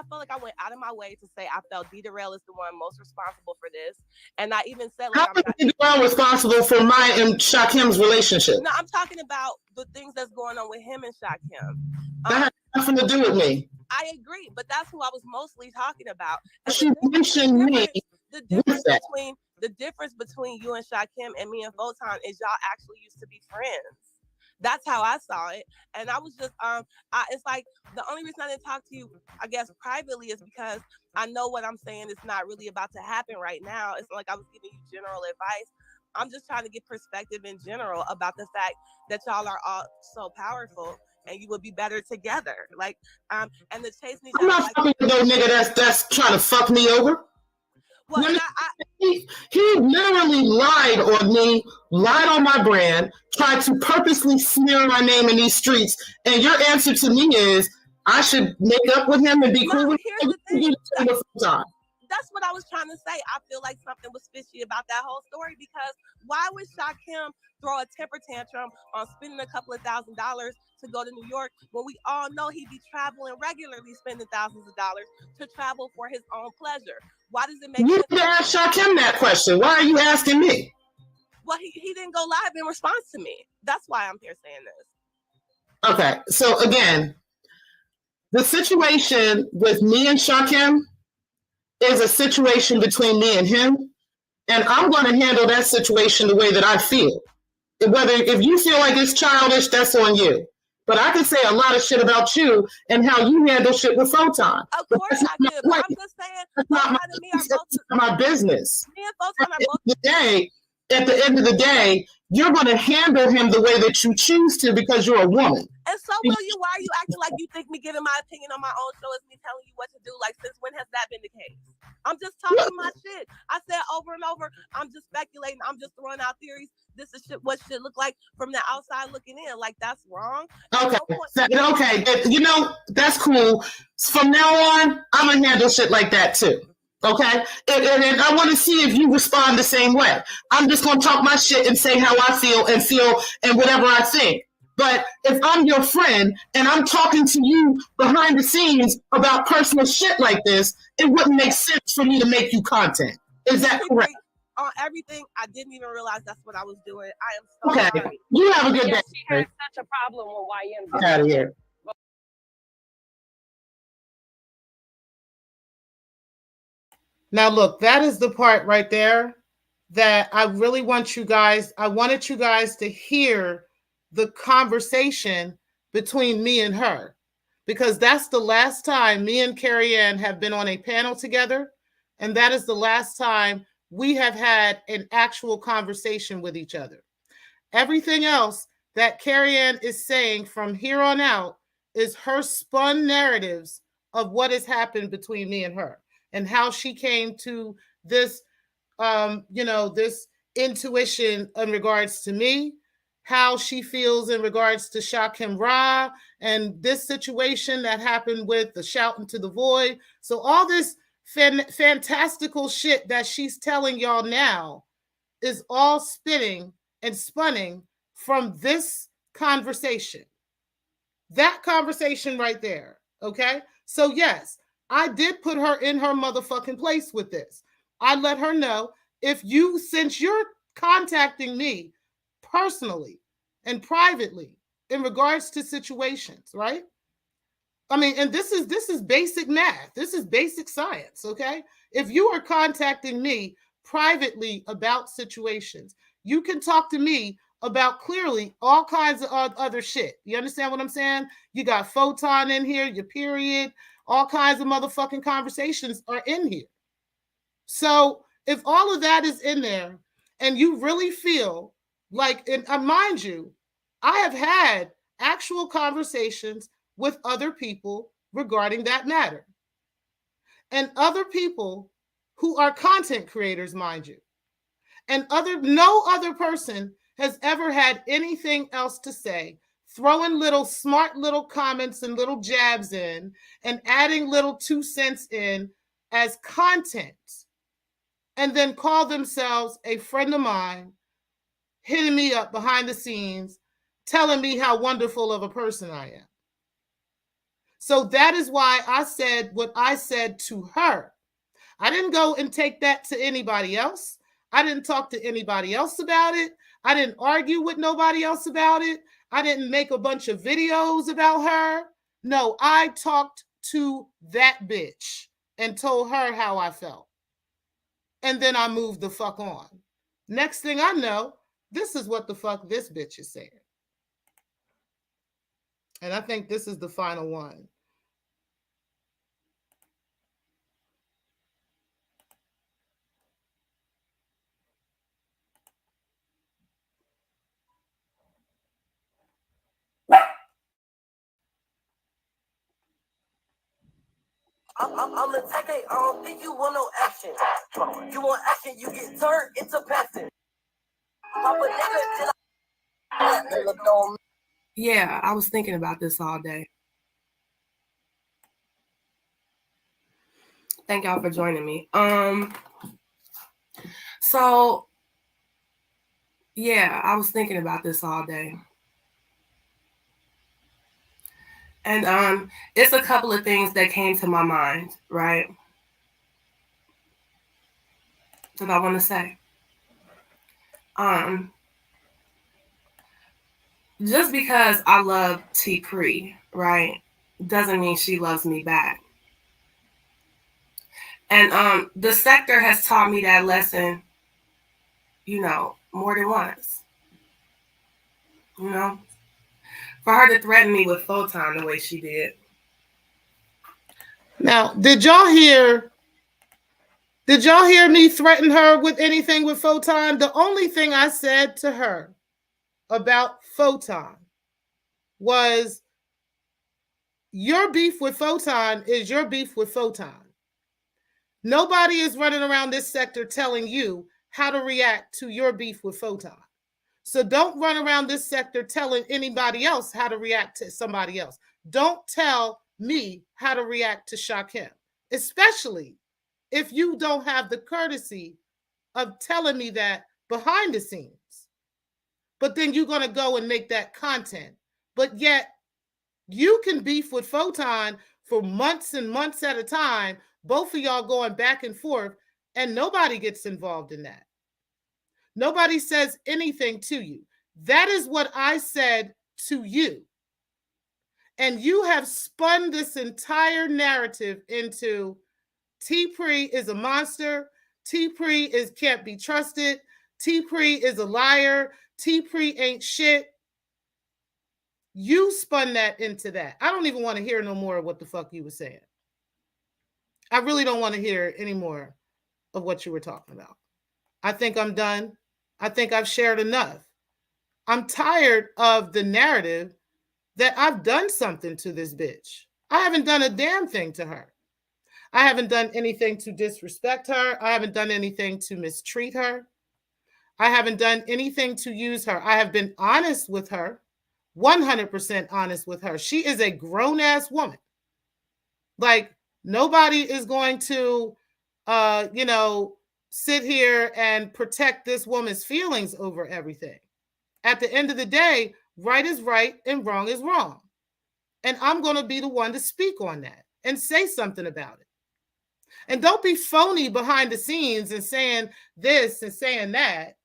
felt like I went out of my way to say I felt D. Darrell is the one most responsible for this. And I even said, like, how is D. Darrell responsible for my and Shakim's relationship? No, I'm talking about the things that's going on with him and Shakim. That has nothing to do with me. I agree, but that's who I was mostly talking about. She mentioned me. The difference between you and Shakim and me and Photon is y'all actually used to be friends. That's how I saw it. And I was just, it's like the only reason I didn't talk to you, I guess, privately is because I know what I'm saying is not really about to happen right now. It's like I was giving you general advice. I'm just trying to get perspective in general about the fact that y'all are all so powerful and you would be better together. Like, and the chase needs. I'm not fucking with no nigga that's trying to fuck me over. Well, he literally lied on me, lied on my brand, tried to purposely smear my name in these streets. And your answer to me is, I should make up with him and be cool with him. That's what I was trying to say. I feel like something was fishy about that whole story because why would Shakim throw a temper tantrum on spending a couple of $1,000s to go to New York when we all know he'd be traveling regularly, spending thousands of dollars to travel for his own pleasure? Why does it make sense? You need to ask Shakim that question. Why are you asking me? Well, he didn't go live in response to me. That's why I'm here saying this. Okay, so again, the situation with me and Shakim is a situation between me and him, and I'm going to handle that situation the way that I feel. If you feel like it's childish, that's on you. But I can say a lot of shit about you and how you handle shit with Photon. Of course I do. But I'm just saying, that's not my business. Me and Photon are both. At the end of the day, you're going to handle him the way that you choose to because you're a woman. And so will you. Why are you acting like you think me giving my opinion on my own show is me telling you what to do? Like, since when has that been the case? I'm just talking my shit. I said over and over, I'm just speculating. I'm just throwing out theories. This is what should look like from the outside looking in. Like, that's wrong. Okay. Okay. You know, that's cool. From now on, I'm going to handle shit like that too. Okay? And I want to see if you respond the same way. I'm just going to talk my shit and say how I feel and whatever I think. But if I'm your friend and I'm talking to you behind the scenes about personal shit like this, it wouldn't make sense for me to make you content. Is that correct? On everything, I didn't even realize that's what I was doing. I am so sorry. You have a good day. She had such a problem with YM. Get out of here. Now, look, that is the part right there that I really want you guys, I wanted you guys to hear the conversation between me and her, because that's the last time me and Carrie Ann have been on a panel together. And that is the last time we have had an actual conversation with each other. Everything else that Carrie Ann is saying from here on out is her spun narratives of what has happened between me and her and how she came to this, this intuition in regards to me, how she feels in regards to Shakim Ra and this situation that happened with the shouting to the void. So all this fantastical shit that she's telling y'all now is all spinning and spunning from this conversation. That conversation right there, okay? So yes, I did put her in her motherfucking place with this. I let her know, since you're contacting me personally and privately in regards to situations, right? I mean, and this is basic math. This is basic science, okay? If you are contacting me privately about situations, you can talk to me about clearly all kinds of other shit. You understand what I'm saying? You got Photon in here, your period, all kinds of motherfucking conversations are in here. So if all of that is in there and you really feel like, and mind you, I have had actual conversations with other people regarding that matter. And other people who are content creators, mind you. And no other person has ever had anything else to say, throwing little smart little comments and little jabs in and adding little 2 cents in as content, and then call themselves a friend of mine, hitting me up behind the scenes, telling me how wonderful of a person I am. So that is why I said what I said to her. I didn't go and take that to anybody else. I didn't talk to anybody else about it. I didn't argue with nobody else about it. I didn't make a bunch of videos about her. No, I talked to that bitch and told her how I felt. And then I moved the fuck on. Next thing I know, this is what the fuck this bitch is saying. And I think this is the final one. I'm the type I don't think you want no action. You want action, you get turned into passion. Yeah, I was thinking about this all day. Thank y'all for joining me. So yeah, I was thinking about this all day. And it's a couple of things that came to my mind, right? That I want to say. Just because I love Tpri, right, doesn't mean she loves me back. And the Secktah has taught me that lesson, you know, more than once. You know, for her to threaten me with Photon the way she did. Now, did y'all hear me threaten her with anything with Photon? The only thing I said to her about Photon was, your beef with Photon is your beef with Photon. Nobody is running around this sector telling you how to react to your beef with Photon. So don't run around this sector telling anybody else how to react to somebody else. Don't tell me how to react to Shakim, especially if you don't have the courtesy of telling me that behind the scenes. But then you're going to go and make that content. But yet you can beef with Photon for months and months at a time, both of y'all going back and forth, and nobody gets involved in that. Nobody says anything to you. That is what I said to you. And you have spun this entire narrative into Tpri is a monster. Tpri can't be trusted. Tpri is a liar. Tpri ain't shit. You spun that into that. I don't even want to hear no more of what the fuck you were saying. I really don't want to hear any more of what you were talking about. I think I'm done. I think I've shared enough. I'm tired of the narrative that I've done something to this bitch. I haven't done a damn thing to her. I haven't done anything to disrespect her. I haven't done anything to mistreat her. I haven't done anything to use her. I have been honest with her, 100% honest with her. She is a grown-ass woman. Like, nobody is going to, sit here and protect this woman's feelings over everything. At the end of the day, right is right and wrong is wrong. And I'm going to be the one to speak on that and say something about it. And don't be phony behind the scenes and saying this and saying that.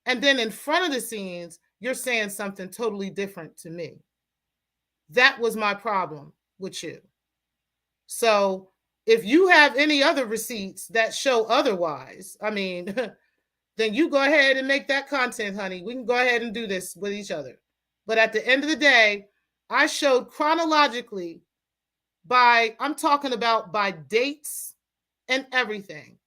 And then in front of the scenes, you're saying something totally different to me. That was my problem with you. So if you have any other receipts that show otherwise, I mean, then you go ahead and make that content, honey. We can go ahead and do this with each other. But at the end of the day, I showed chronologically I'm talking about by dates and everything,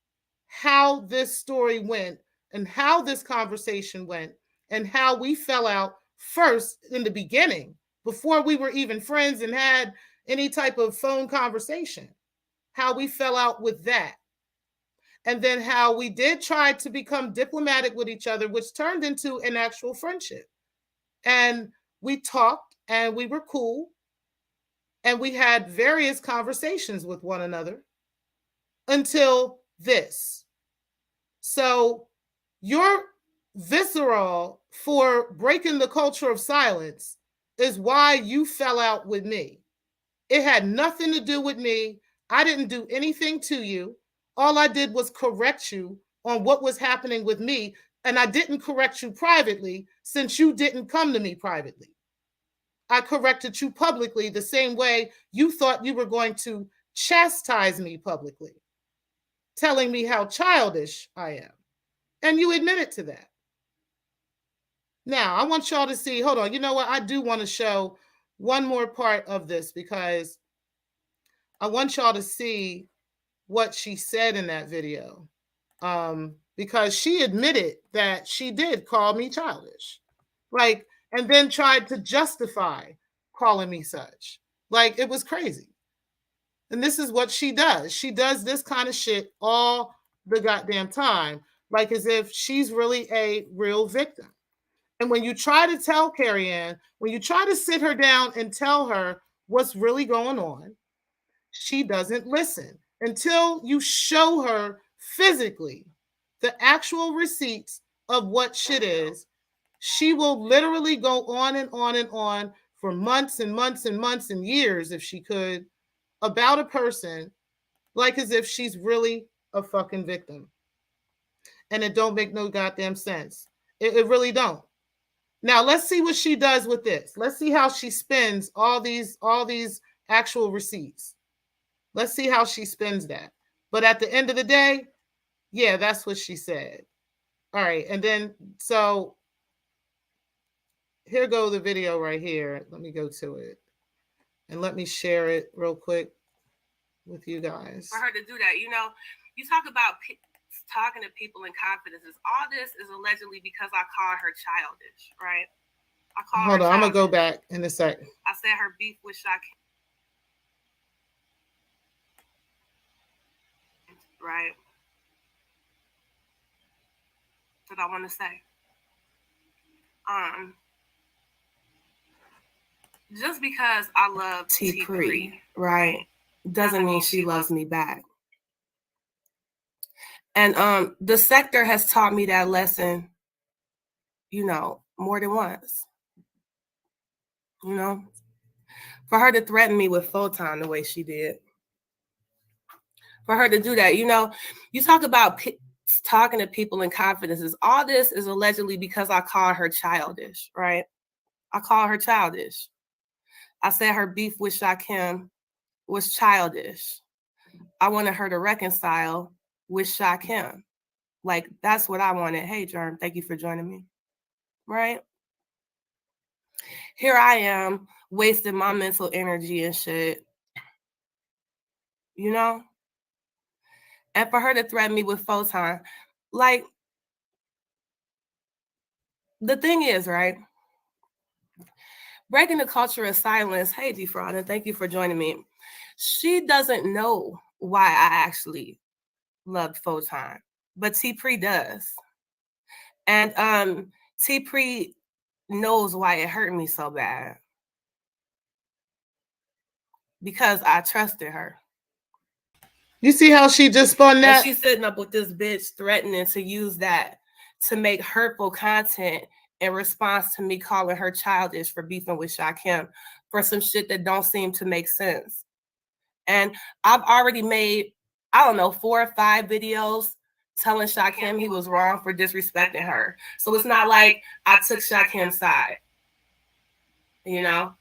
how this story went and how this conversation went and how we fell out first in the beginning before we were even friends and had any type of phone conversation, how we fell out with that. And then how we did try to become diplomatic with each other, which turned into an actual friendship. And we talked and we were cool. And we had various conversations with one another until this. So your visceral for breaking the culture of silence is why you fell out with me. It had nothing to do with me. I didn't do anything to you. All I did was correct you on what was happening with me. And I didn't correct you privately since you didn't come to me privately. I corrected you publicly the same way you thought you were going to chastise me publicly, telling me how childish I am. And you admitted to that. Now, I want y'all to see, hold on, you know what? I do want to show one more part of this because I want y'all to see what she said in that video. Because she admitted that she did call me childish. Like, and then tried to justify calling me such. Like, it was crazy. And this is what she does. She does this kind of shit all the goddamn time, like as if she's really a real victim. And when you try to tell Carrie Ann, when you try to sit her down and tell her what's really going on, she doesn't listen until you show her physically the actual receipts of what shit is. She will literally go on and on and on for months and months and months and years, if she could, about a person, like as if she's really a fucking victim. And it don't make no goddamn sense. It really don't. Now let's see what she does with this. Let's see how she spends all these actual receipts. Let's see how she spends that. But at the end of the day, yeah, that's what she said. All right, and then so here go the video right here. Let me go to it. And let me share it real quick with you guys. For her to do that, you know, you talk about talking to people in confidences. All this is allegedly because I called her childish, right? I called Hold her on, I'm going to go childish. back in a second. I said her beef with Shaq. Right? That's what I want to say. Just because I love Tpri, right, doesn't mean she loves me back. And the Secktah has taught me that lesson, you know, more than once. You know, for her to threaten me with Photon the way she did, for her to do that, you know, you talk about talking to people in confidences. All this is allegedly because I called her childish, right? I called her childish. I said her beef with Shakim was childish. I wanted her to reconcile with Shakim. Like, that's what I wanted. Hey, Germ, thank you for joining me. Right? Here I am, wasting my mental energy and shit. You know? And for her to threaten me with Photon, like, the thing is, right? Breaking the culture of silence. Hey, Defraud, and thank you for joining me. She doesn't know why I actually loved Photon, but Tpri does. And Tpri knows why it hurt me so bad. Because I trusted her. You see how she just spun that? And she's sitting up with this bitch threatening to use that to make hurtful content in response to me calling her childish for beefing with Shakim for some shit that don't seem to make sense. And I've already made, I don't know, 4 or 5 videos telling Shakim he was wrong for disrespecting her. So it's not like I took Shakim's side, you know?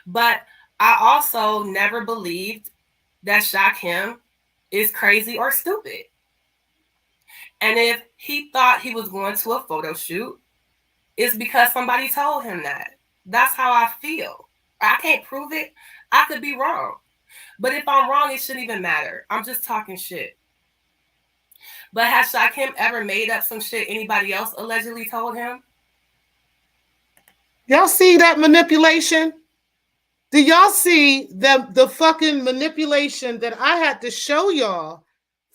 But I also never believed that Shakim is crazy or stupid. And if he thought he was going to a photo shoot, it's because somebody told him that. That's how I feel. I can't prove it. I could be wrong. But if I'm wrong, it shouldn't even matter. I'm just talking shit. But has Shakim ever made up some shit anybody else allegedly told him? Y'all see that manipulation? Do y'all see the fucking manipulation that I had to show y'all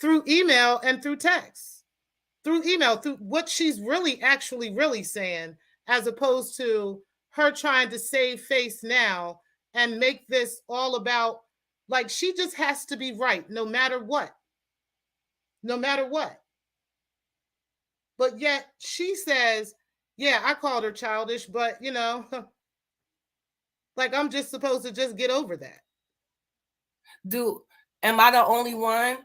through email and through text? Through email, through what she's really saying, as opposed to her trying to save face now and make this all about, like, she just has to be right no matter what. No matter what. But yet she says, yeah, I called her childish, but you know, like I'm just supposed to just get over that. Dude, am I the only one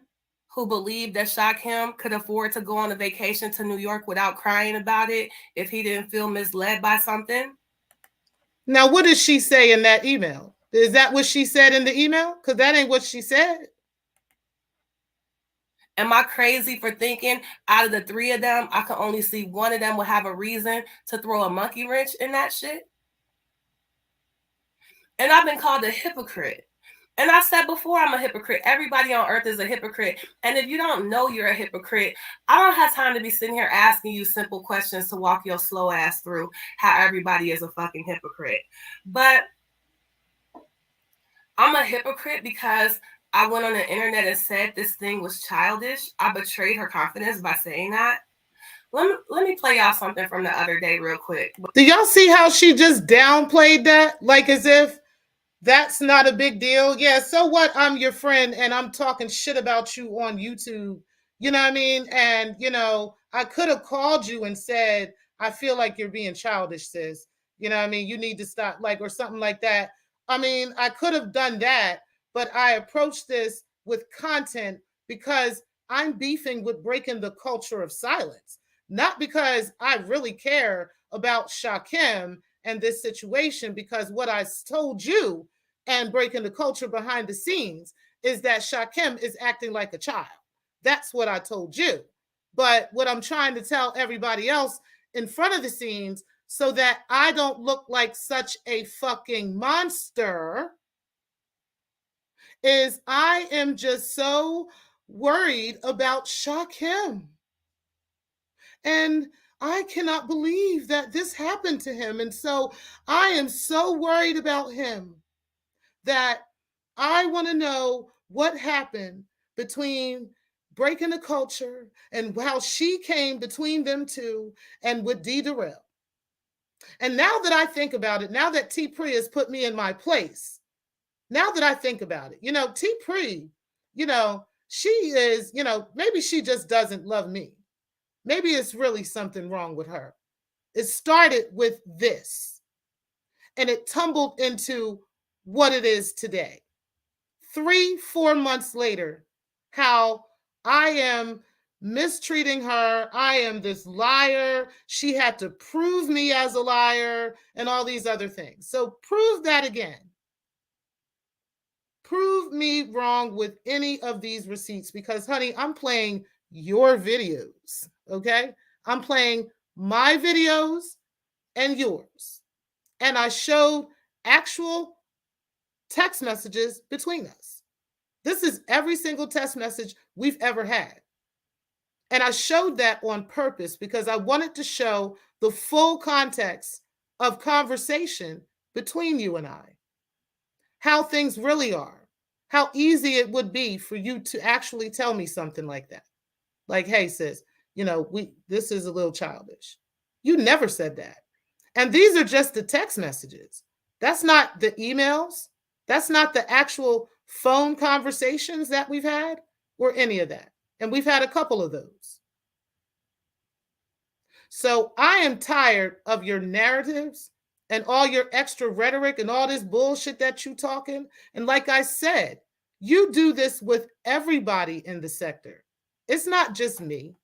who believed that Shakim could afford to go on a vacation to New York without crying about it if he didn't feel misled by something? Now, what did she say in that email? Is that what she said in the email? Because that ain't what she said. Am I crazy for thinking out of the three of them, I can only see one of them would have a reason to throw a monkey wrench in that shit? And I've been called a hypocrite. And I said before, I'm a hypocrite. Everybody on earth is a hypocrite. And if you don't know you're a hypocrite, I don't have time to be sitting here asking you simple questions to walk your slow ass through how everybody is a fucking hypocrite. But I'm a hypocrite because I went on the internet and said this thing was childish. I betrayed her confidence by saying that. Let me play y'all something from the other day real quick. Do y'all see how she just downplayed that? Like as if that's not a big deal. Yeah, so what? I'm your friend and I'm talking shit about you on YouTube. You know what I mean? And, you know, I could have called you and said, I feel like you're being childish, sis. You know what I mean? You need to stop, like, or something like that. I mean, I could have done that, but I approached this with content because I'm beefing with breaking the culture of silence, not because I really care about Shakim and this situation, because what I told you and breaking the culture behind the scenes is that Shakim is acting like a child. That's what I told you. But what I'm trying to tell everybody else in front of the scenes, so that I don't look like such a fucking monster, is I am just so worried about Shakim. And I cannot believe that this happened to him. And so I am so worried about him that I want to know what happened between breaking the culture and how she came between them two and with D. Durrell. And now that I think about it, now that Tpri has put me in my place, now that I think about it, you know, Tpri, you know, she is, you know, maybe she just doesn't love me. Maybe it's really something wrong with her. It started with this, and it tumbled into what it is today. 3-4 months later, how I am mistreating her. I am this liar. She had to prove me as a liar and all these other things. So prove that again. Prove me wrong with any of these receipts because, honey, I'm playing your videos, okay? I'm playing my videos and yours. And I showed actual text messages between us. This is every single text message we've ever had. And I showed that on purpose because I wanted to show the full context of conversation between you and I. How things really are. How easy it would be for you to actually tell me something like that. Like, hey, sis, you know, this is a little childish. You never said that. And these are just the text messages. That's not the emails. That's not the actual phone conversations that we've had or any of that. And we've had a couple of those. So I am tired of your narratives and all your extra rhetoric and all this bullshit that you talking. And like I said, you do this with everybody in the sector. It's not just me.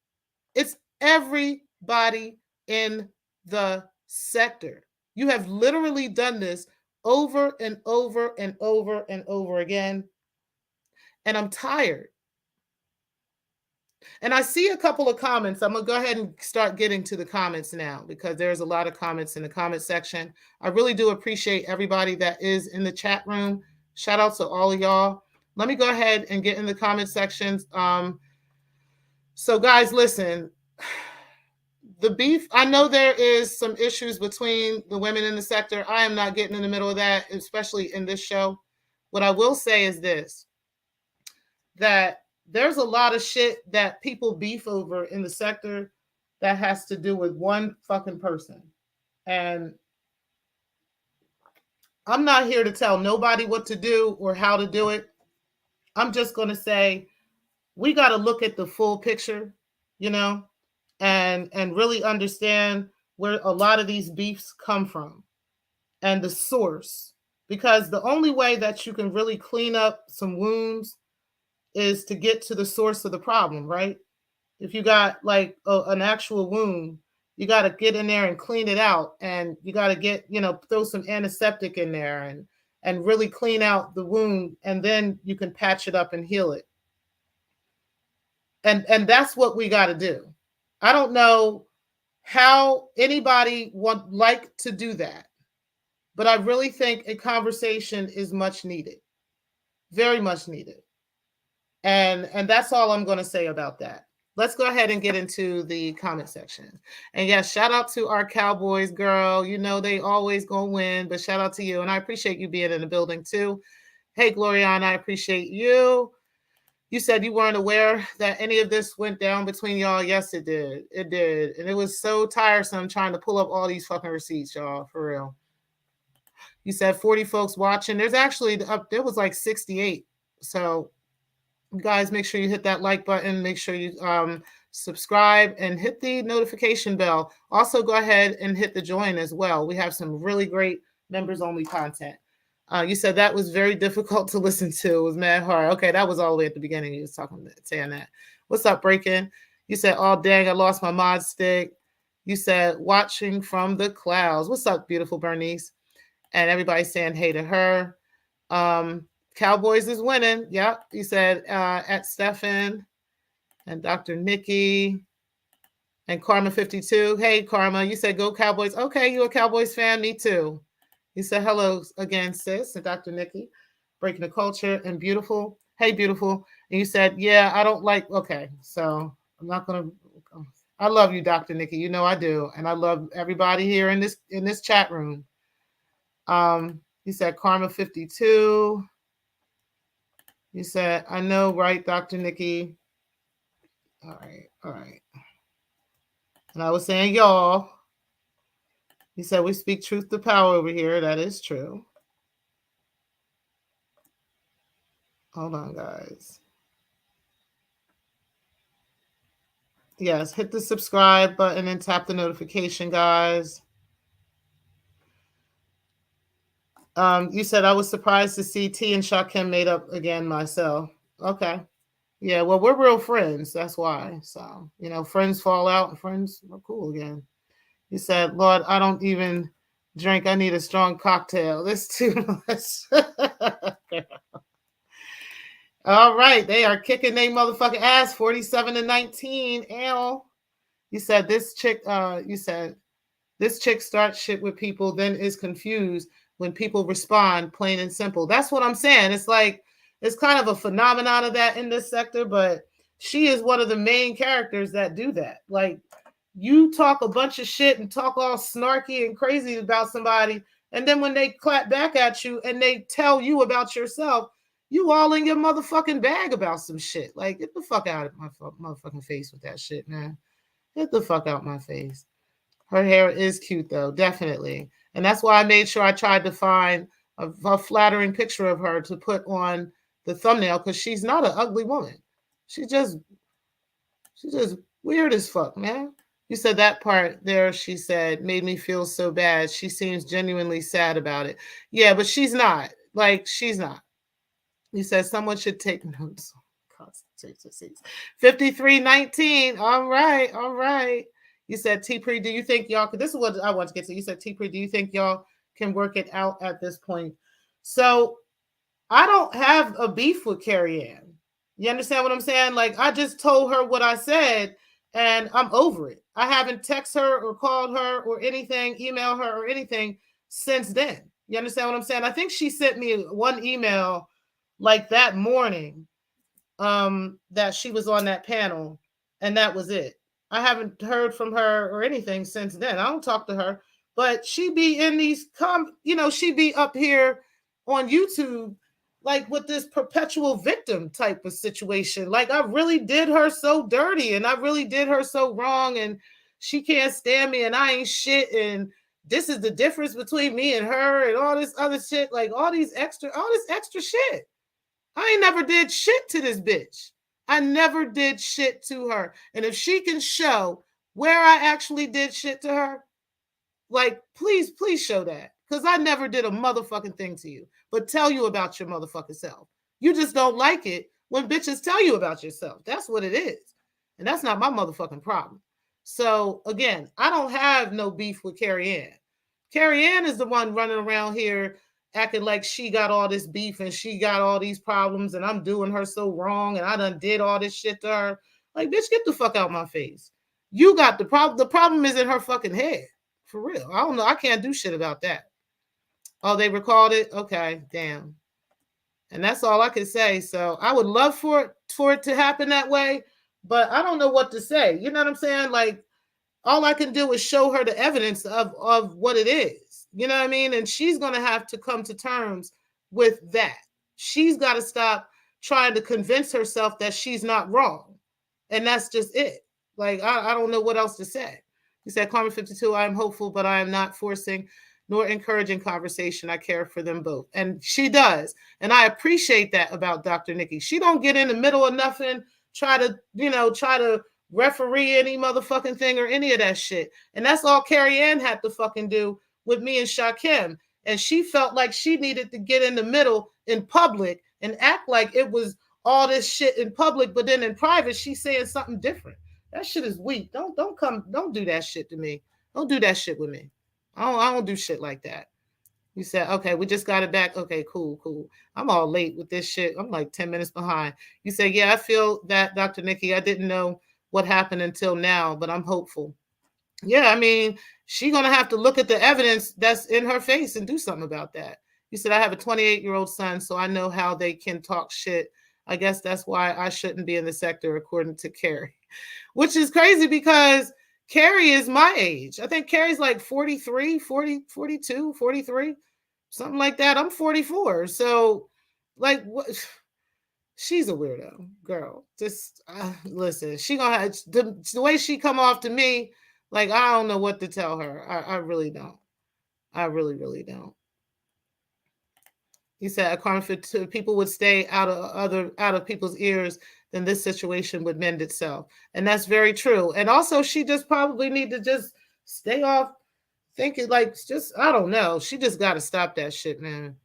It's everybody in the sector. You have literally done this over and over and over and over again. And I'm tired. And I see a couple of comments. I'm going to go ahead and start getting to the comments now because there's a lot of comments in the comment section. I really do appreciate everybody that is in the chat room. Shout out to all of y'all. Let me go ahead and get in the comment sections. So guys, listen, the beef, I know there is some issues between the women in the sector. I am not getting in the middle of that, especially in this show. What I will say is this, that there's a lot of shit that people beef over in the sector that has to do with one fucking person. And I'm not here to tell nobody what to do or how to do it. I'm just going to say we got to look at the full picture, you know, and really understand where a lot of these beefs come from and the source. Because the only way that you can really clean up some wounds is to get to the source of the problem, right? If you got like an actual wound, you got to get in there and clean it out, and you got to get, you know, throw some antiseptic in there and really clean out the wound, and then you can patch it up and heal it. And that's what we got to do. I don't know how anybody would like to do that, but I really think a conversation is much needed, very much needed. And that's all I'm going to say about that. Let's go ahead and get into the comment section. And yes, shout out to our Cowboys, girl. You know they always going to win, but shout out to you. And I appreciate you being in the building too. Hey, Gloriana, I appreciate you. You said you weren't aware that any of this went down between y'all. Yes, it did. It did. And it was so tiresome trying to pull up all these fucking receipts, y'all, for real. You said 40 folks watching. There's actually, there was like 68. So guys, make sure you hit that like button. Make sure you subscribe and hit the notification bell. Also, go ahead and hit the join as well. We have some really great members-only content. You said that was very difficult to listen to. It was mad hard. Okay, that was all the way at the beginning. You was saying that. What's up, Breaking? You said, oh, dang, I lost my mod stick. You said, watching from the clouds. What's up, beautiful Bernice? And everybody's saying hey to her. Cowboys is winning. Yep. You said at Stefan and Dr. Nikki and Karma 52. Hey, Karma, you said go Cowboys. Okay, you a Cowboys fan? Me too. You said hello again, sis, and Dr. Nikki. Breaking the culture and beautiful. Hey, beautiful. And you said, yeah, I don't like. Okay, so I'm not gonna. I love you, Dr. Nikki. You know I do, and I love everybody here in this chat room. You said Karma 52. You said, I know, right, Dr. Nikki? All right, all right. And I was saying, y'all. You said we speak truth to power over here. That is true. Hold on, guys. Yes, hit the subscribe button and tap the notification, guys. You said I was surprised to see T and Shakim made up again myself. Okay. Yeah, well, we're real friends. That's why. So, you know, friends fall out and friends are cool again. You said, Lord, I don't even drink. I need a strong cocktail. That's too much. All right. They are kicking their motherfucking ass 47-19. Al. You said this chick, this chick starts shit with people, then is confused when people respond, plain and simple. That's what I'm saying. It's like, it's kind of a phenomenon of that in this sector, but she is one of the main characters that do that. Like, you talk a bunch of shit and talk all snarky and crazy about somebody, and then when they clap back at you and they tell you about yourself, you all in your motherfucking bag about some shit. Like, get the fuck out of my motherfucking face with that shit, man. Get the fuck out my face. Her hair is cute, though, definitely. And that's why I made sure I tried to find a flattering picture of her to put on the thumbnail, because she's not an ugly woman. She's just weird as fuck, man. You said that part there, she said, made me feel so bad. She seems genuinely sad about it. Yeah, but she's not. Like, she's not. You said someone should take notes. 53-19. All right, all right. You said, Tpri, do you think y'all could, this is what I want to get to. You said, Tpri, do you think y'all can work it out at this point? So I don't have a beef with Carrie Ann. You understand what I'm saying? Like, I just told her what I said and I'm over it. I haven't texted her or called her or anything, emailed her or anything since then. You understand what I'm saying? I think she sent me one email like that morning that she was on that panel, and that was it. I haven't heard from her or anything since then. I don't talk to her, but she be in these she be up here on YouTube like with this perpetual victim type of situation. Like, I really did her so dirty and I really did her so wrong, and she can't stand me and I ain't shit, and this is the difference between me and her and all this other shit, like all this extra shit. I ain't never did shit to this bitch. I never did shit to her. And if she can show where I actually did shit to her, like, please show that. Because I never did a motherfucking thing to you, but tell you about your motherfucking self. You just don't like it when bitches tell you about yourself. That's what it is. And that's not my motherfucking problem. So again, I don't have no beef with Carrie Ann. Carrie Ann is the one running around here acting like she got all this beef and she got all these problems and I'm doing her so wrong and I done did all this shit to her. Like, bitch, get the fuck out my face. You got the problem. The problem is in her fucking head. For real. I don't know. I can't do shit about that. Oh, they recalled it? Okay, damn. And that's all I can say. So I would love for it to happen that way, but I don't know what to say. You know what I'm saying? Like, all I can do is show her the evidence of what it is. You know what I mean? And she's going to have to come to terms with that. She's got to stop trying to convince herself that she's not wrong. And that's just it. Like, I don't know what else to say. He said, Carmen 52, I am hopeful, but I am not forcing nor encouraging conversation. I care for them both. And she does. And I appreciate that about Dr. Nikki. She don't get in the middle of nothing, try to referee any motherfucking thing or any of that shit. And that's all Carrie Ann had to fucking do with me and Shakim. And she felt like she needed to get in the middle in public and act like it was all this shit in public, but then in private, she's saying something different. That shit is weak. Don't do that shit to me. Don't do that shit with me. I don't do shit like that. You said, okay, we just got it back. Okay, cool. I'm all late with this shit. I'm like 10 minutes behind. You said, yeah, I feel that, Dr. Nikki. I didn't know what happened until now, but I'm hopeful. Yeah, I mean, she's going to have to look at the evidence that's in her face and do something about that. You said, I have a 28-year-old son, so I know how they can talk shit. I guess that's why I shouldn't be in the sector, according to Carrie, which is crazy because Carrie is my age. I think Carrie's like 43, 40, 42, 43, something like that. I'm 44. So, like, what? She's a weirdo, girl. Just listen. She gonna have the way she come off to me. Like, I don't know what to tell her. I really don't. I really don't. He said, if people would stay out of people's ears, then this situation would mend itself. And that's very true. And also, she just probably need to just stay off thinking, like, just, I don't know. She just got to stop that shit, man.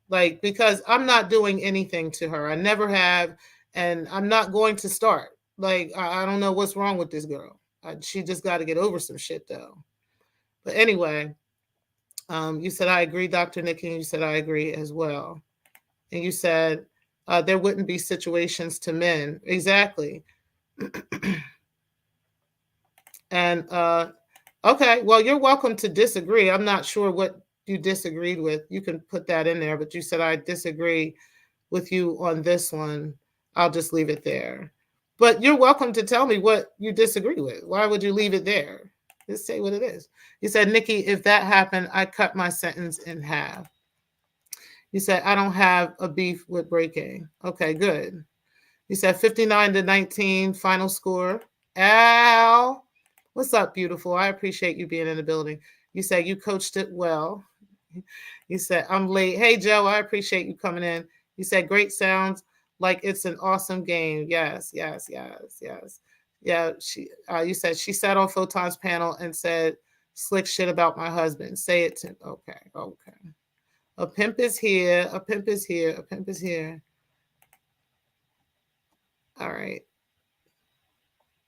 Like, because I'm not doing anything to her. I never have. And I'm not going to start. Like, I don't know what's wrong with this girl. She just got to get over some shit, though. But anyway, you said, I agree, Dr. Nikki. And you said, I agree as well. And you said, there wouldn't be situations to men. Exactly. And okay, well, you're welcome to disagree. I'm not sure what you disagreed with. You can put that in there, but you said, I disagree with you on this one. I'll just leave it there. But you're welcome to tell me what you disagree with. Why would you leave it there? Just say what it is. You said, Nikki, if that happened, I cut my sentence in half. You said, I don't have a beef with breaking. Okay, good. You said 59-19 final score. Al, what's up, beautiful? I appreciate you being in the building. You said you coached it well. You said, I'm late. Hey, Joe, I appreciate you coming in. You said, great sounds like it's an awesome game. Yes. Yeah, you said she sat on Photon's panel and said slick shit about my husband. Say it to, okay. A pimp is here. A pimp is here. A pimp is here. All right.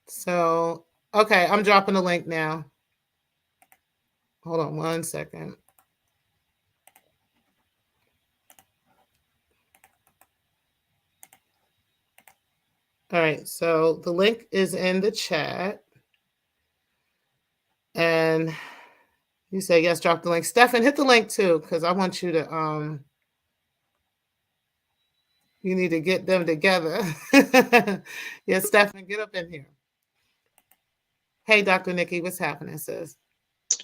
So, okay, I'm dropping the link now. Hold on 1 second. All right, so the link is in the chat. And you say yes, drop the link. Stefan, hit the link too, because I want you to you need to get them together. Yes, Stefan, get up in here. Hey, Dr. Nikki, what's happening, sis?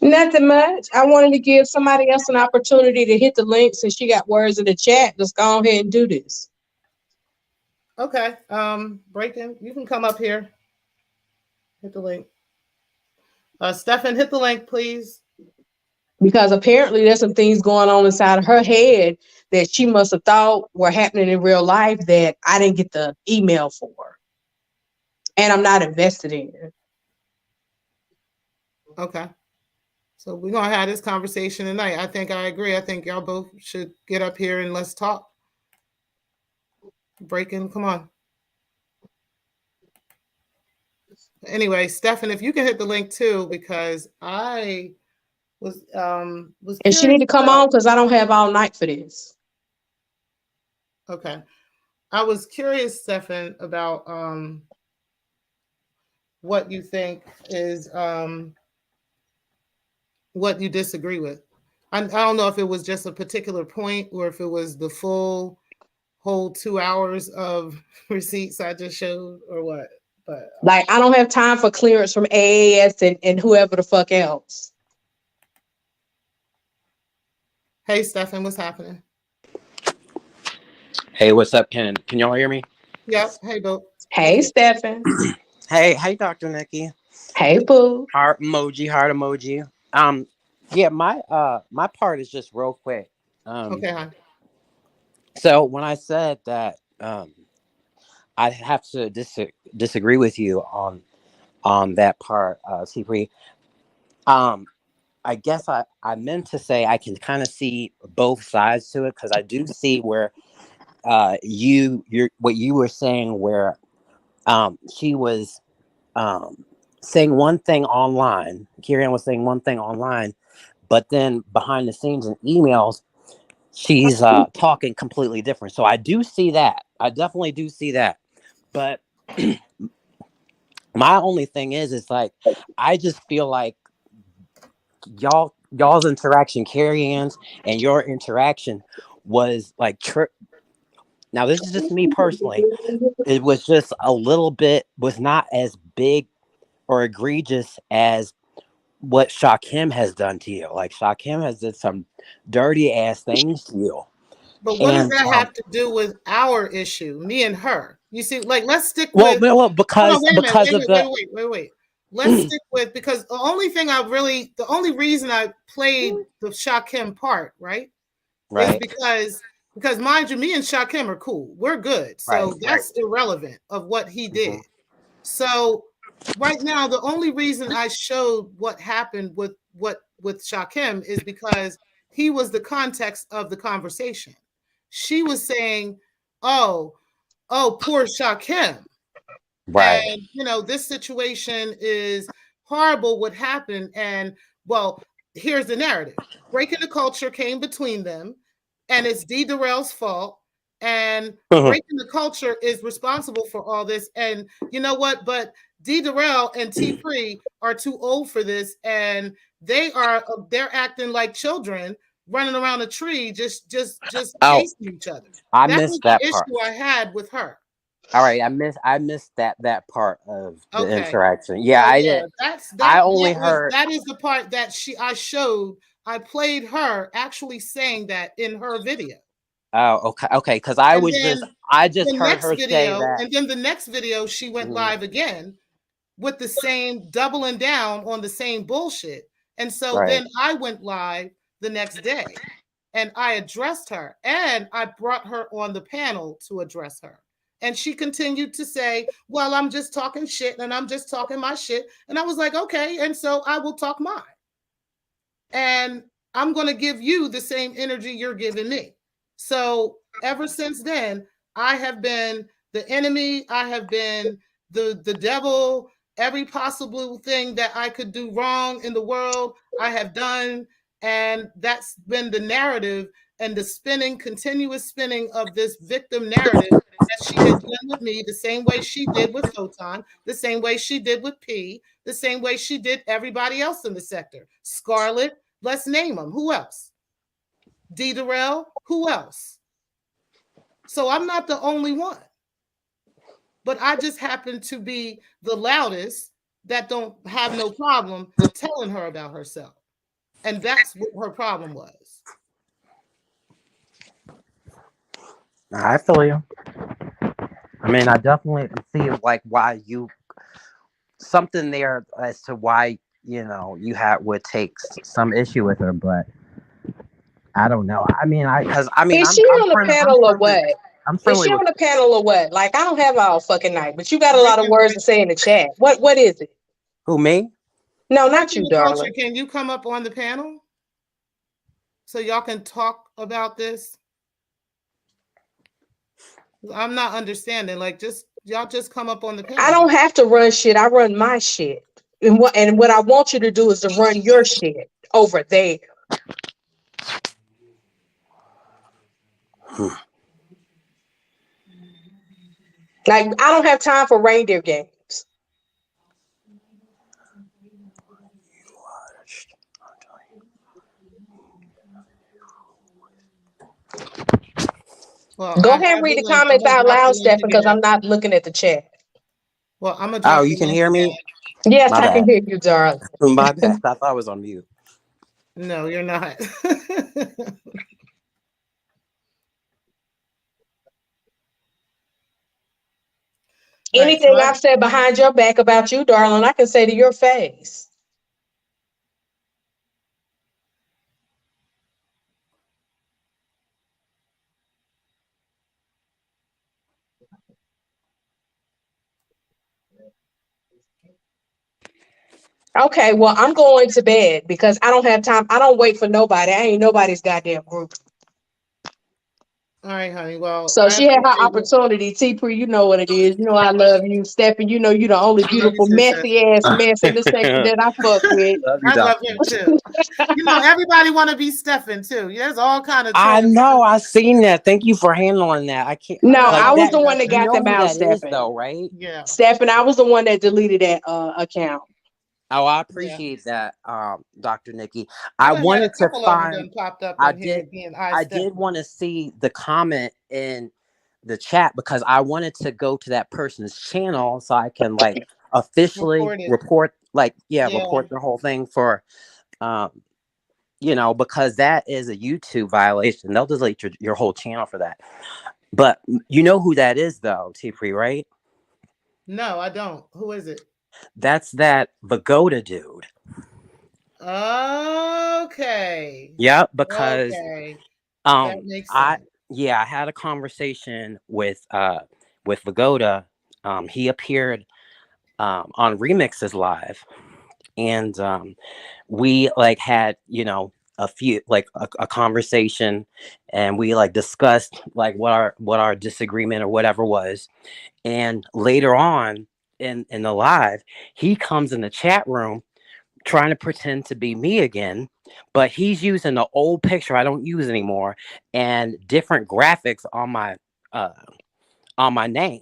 Nothing much. I wanted to give somebody else an opportunity to hit the link since she got words in the chat. Let's go ahead and do this. Okay. Breaking, you can come up here. Hit the link. Stefan, hit the link, please. Because apparently there's some things going on inside of her head that she must have thought were happening in real life that I didn't get the email for. And I'm not invested in it. Okay. So we're going to have this conversation tonight. I think I agree. I think y'all both should get up here and let's talk. Breaking, come on. Anyway, Stefan, if you can hit the link too, because I was And she need to come on because I don't have all night for this. Okay. I was curious, Stefan, about what you think is what you disagree with. I don't know if it was just a particular point or if it was the whole 2 hours of receipts I just showed or what. But like, I don't have time for clearance from AAS and whoever the fuck else. Hey, Stefan, what's happening? Hey, what's up, Ken? Can y'all hear me? Yep. Hey, Bo. Hey, Stefan. Hey, Dr. Nikki. Hey, Boo. Heart emoji, heart emoji. Yeah, my part is just real quick. Okay, hon. So when I said that, I have to disagree with you on that part, Tpri. I guess I meant to say I can kind of see both sides to it because I do see where you're what you were saying where she was saying one thing online. Carrie was saying one thing online, but then behind the scenes in emails, she's talking completely different. So I do see that. I definitely do see that. But my only thing is like I just feel like y'all's interaction, Carrie Ann's, and your interaction was like now this is just me personally. It was just a little bit was not as big or egregious as what Shakim has done to you. Like Shakim has did some dirty ass things to you. But what does that have to do with our issue, me and her? You see, like, let's stick with. Well, because Wait. Let's stick with, because the only reason I played the Shakim part, right? Is because mind you, me and Shakim are cool. We're good. So that's irrelevant of what he did. So right now, the only reason I showed what happened with Shakim is because he was the context of the conversation. She was saying, oh, poor Shakim. Right. And, this situation is horrible what happened. And, well, here's the narrative. Breaking the culture came between them, and it's D. Darrell's fault. And breaking the culture is responsible for all this. And you know what? But D. Darrell and Tpri are too old for this, and they're acting like children running around a tree, just chasing each other. I missed that part. Issue I had with her. All right, I missed that part of the interaction. Yeah, I did. That is the part that I showed. I played her actually saying that in her video. Oh, okay. Because I just heard her say that. And then the next video, she went live again with the same doubling down on the same bullshit. And so then I went live the next day, and I addressed her, and I brought her on the panel to address her. And she continued to say, well, I'm just talking shit and I'm just talking my shit. And I was like, okay. And so I will talk mine. And I'm going to give you the same energy you're giving me. So ever since then, I have been the enemy. I have been the devil. Every possible thing that I could do wrong in the world, I have done. And that's been the narrative and the continuous spinning of this victim narrative as she has done with me, the same way she did with Photon, the same way she did with P, the same way she did everybody else in the sector. Scarlett, let's name them. Who else? D. Darrell, who else? So I'm not the only one. But I just happen to be the loudest that don't have no problem telling her about herself. And that's what her problem was. I feel you. I mean, I definitely see like why you something there as to why you would take some issue with her, but I don't know. I mean, Is she on the panel or what? I'm Is friendly she on with. the panel or what? Like, I don't have all fucking night, but you got a lot of Breaking words to say in the chat. What is it? Who, me? No, not you, Culture, darling. can you come up on the panel so y'all can talk about this? I'm not understanding. Like, y'all just come up on the panel. I don't have to run shit. I run my shit. And what I want you to do is to run your shit over there. Like, I don't have time for reindeer games. Well, Go ahead and read the comments out loud, Steph, because I'm not looking at the chat. Well, I'm gonna. Oh, you can hear me? Yes, My I can bad. hear you, darling. My bad. I thought I was on mute. No, you're not. Anything I've said behind your back about you, darling, I can say to your face. Okay, well, I'm going to bed because I don't have time. I don't wait for nobody. I ain't nobody's goddamn group. All right, honey. Well, so she had her opportunity. Tpri, you know what it is. You know I love you. Stephanie, you know you're the only beautiful, messy ass mess in the sector that I fuck with. I love him too. You know, everybody want to be Stephen too. There's all kind of. I know. I seen that. Thank you for handling that. I can't. No, like I was the one that got them out, Stephen. Though, right? Yeah. Stephen, I was the one that deleted that account. Oh, I appreciate that, Dr. Nikki. I wanted to find. I did want to see the comment in the chat because I wanted to go to that person's channel so I can like officially report the whole thing for, because that is a YouTube violation. They'll delete your whole channel for that. But you know who that is, though, Tpri, right? No, I don't. Who is it? That's that Vagoda dude. Okay. Yeah, because that makes sense. I had a conversation with Vagoda. He appeared on Remixes Live, and we like had a few a conversation, and we like discussed like what our disagreement or whatever was, and later on in the live, he comes in the chat room trying to pretend to be me again, but he's using the old picture I don't use anymore and different graphics on my name.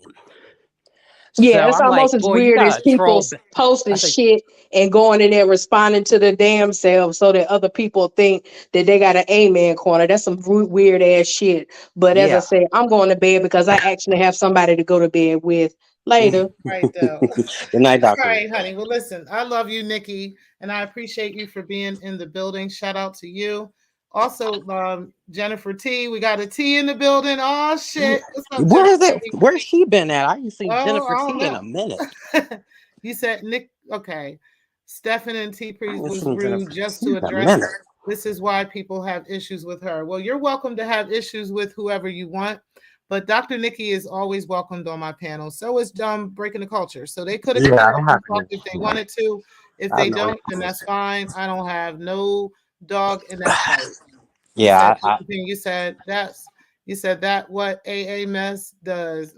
Yeah, so it's almost as weird as people posting shit and going in there responding to the damn self so that other people think that they got an amen corner. That's some weird ass shit. But as I said, I'm going to bed because I actually have somebody to go to bed with later. Right, though. Good night, Doctor. All right, honey. Well, listen, I love you, Nikki, and I appreciate you for being in the building. Shout out to you. Also, Jennifer T. We got a T in the building. Oh shit! Where's she been at? I didn't see Jennifer T in a minute. You said Nick. Okay, Stephen and Tpri was rude just to address it. This is why people have issues with her. Well, you're welcome to have issues with whoever you want, but Dr. Nikki is always welcomed on my panel. So is Breaking the Culture. So they could have talked if they wanted to. If they don't, then that's fine. I don't have no dog in that fight. You said that what AA mess does.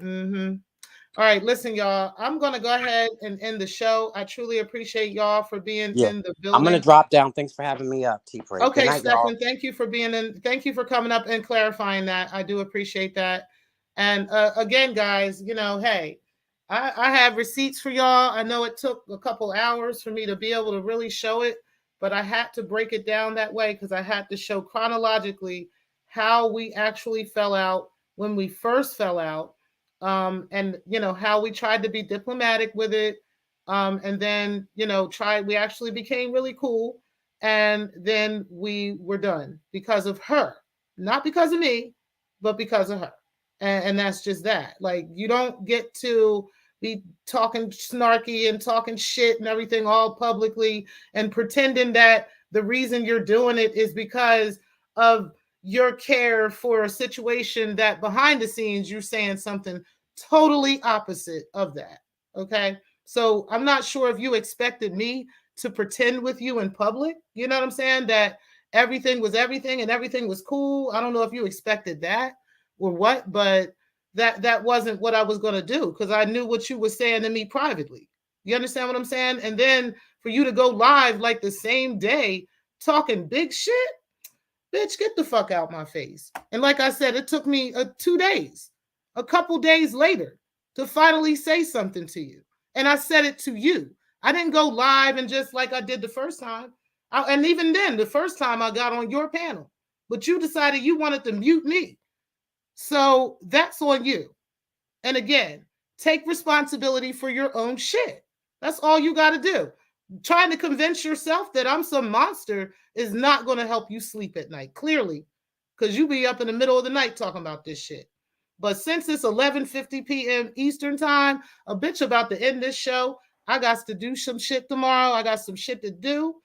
All right, listen, y'all. I'm gonna go ahead and end the show. I truly appreciate y'all for being in the building. I'm gonna drop down. Thanks for having me up, Tpri. Okay, Stephen, thank you for being in. Thank you for coming up and clarifying that. I do appreciate that. And again, guys, you know, hey, I have receipts for y'all. I know it took a couple hours for me to be able to really show it, but I had to break it down that way because I had to show chronologically how we actually fell out when we first fell out, and you know how we tried to be diplomatic with it, and then you know we actually became really cool, and then we were done because of her, not because of me, but because of her. And that's just that. Like, you don't get to be talking snarky and talking shit and everything all publicly and pretending that the reason you're doing it is because of your care for a situation that behind the scenes you're saying something totally opposite of that. Okay. So I'm not sure if you expected me to pretend with you in public. You know what I'm saying? That everything was everything and everything was cool. I don't know if you expected that or what, but that wasn't what I was going to do because I knew what you were saying to me privately. You understand what I'm saying? And then for you to go live like the same day talking big shit, bitch, get the fuck out my face. And like I said, it took me 2 days, a couple days later to finally say something to you. And I said it to you. I didn't go live and just like I did the first time. And even then, the first time I got on your panel, but you decided you wanted to mute me. So that's on you. And again, take responsibility for your own shit. That's all you got to do. Trying to convince yourself that I'm some monster is not going to help you sleep at night, clearly, because you be up in the middle of the night talking about this shit. But since it's 11:50 p.m. Eastern time, a bitch about to end this show. I got to do some shit tomorrow. I got some shit to do.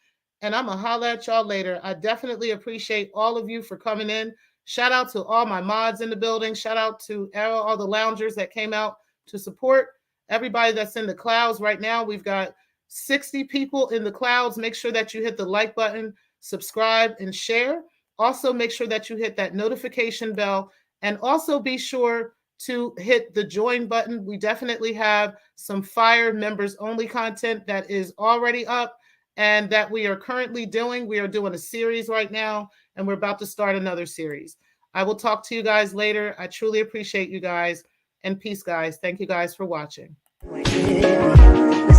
And I'm going to holler at y'all later. I definitely appreciate all of you for coming in. Shout out to all my mods in the building. Shout out to all the loungers that came out to support. Everybody that's in the clouds right now. We've got 60 people in the clouds. Make sure that you hit the like button, subscribe, and share. Also, make sure that you hit that notification bell. And also be sure to hit the join button. We definitely have some fire members only content that is already up and that we are currently doing. We are doing a series right now, and we're about to start another series. I will talk to you guys later. I truly appreciate you guys, and peace, guys. Thank you guys for watching. Let's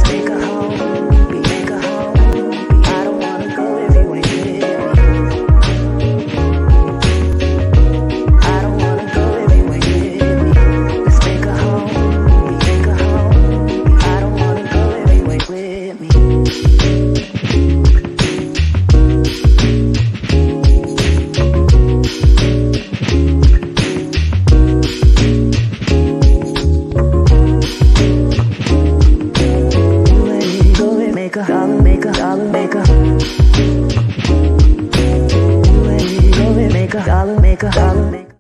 make a home. We make a home. I don't wanna go if you ain't with me. I don't wanna go if you ain't with me. Let's make a home. We make a home. I don't wanna go if you ain't with me. Dollar maker, dollar maker. You ain't go and make a dollar maker, dollar maker.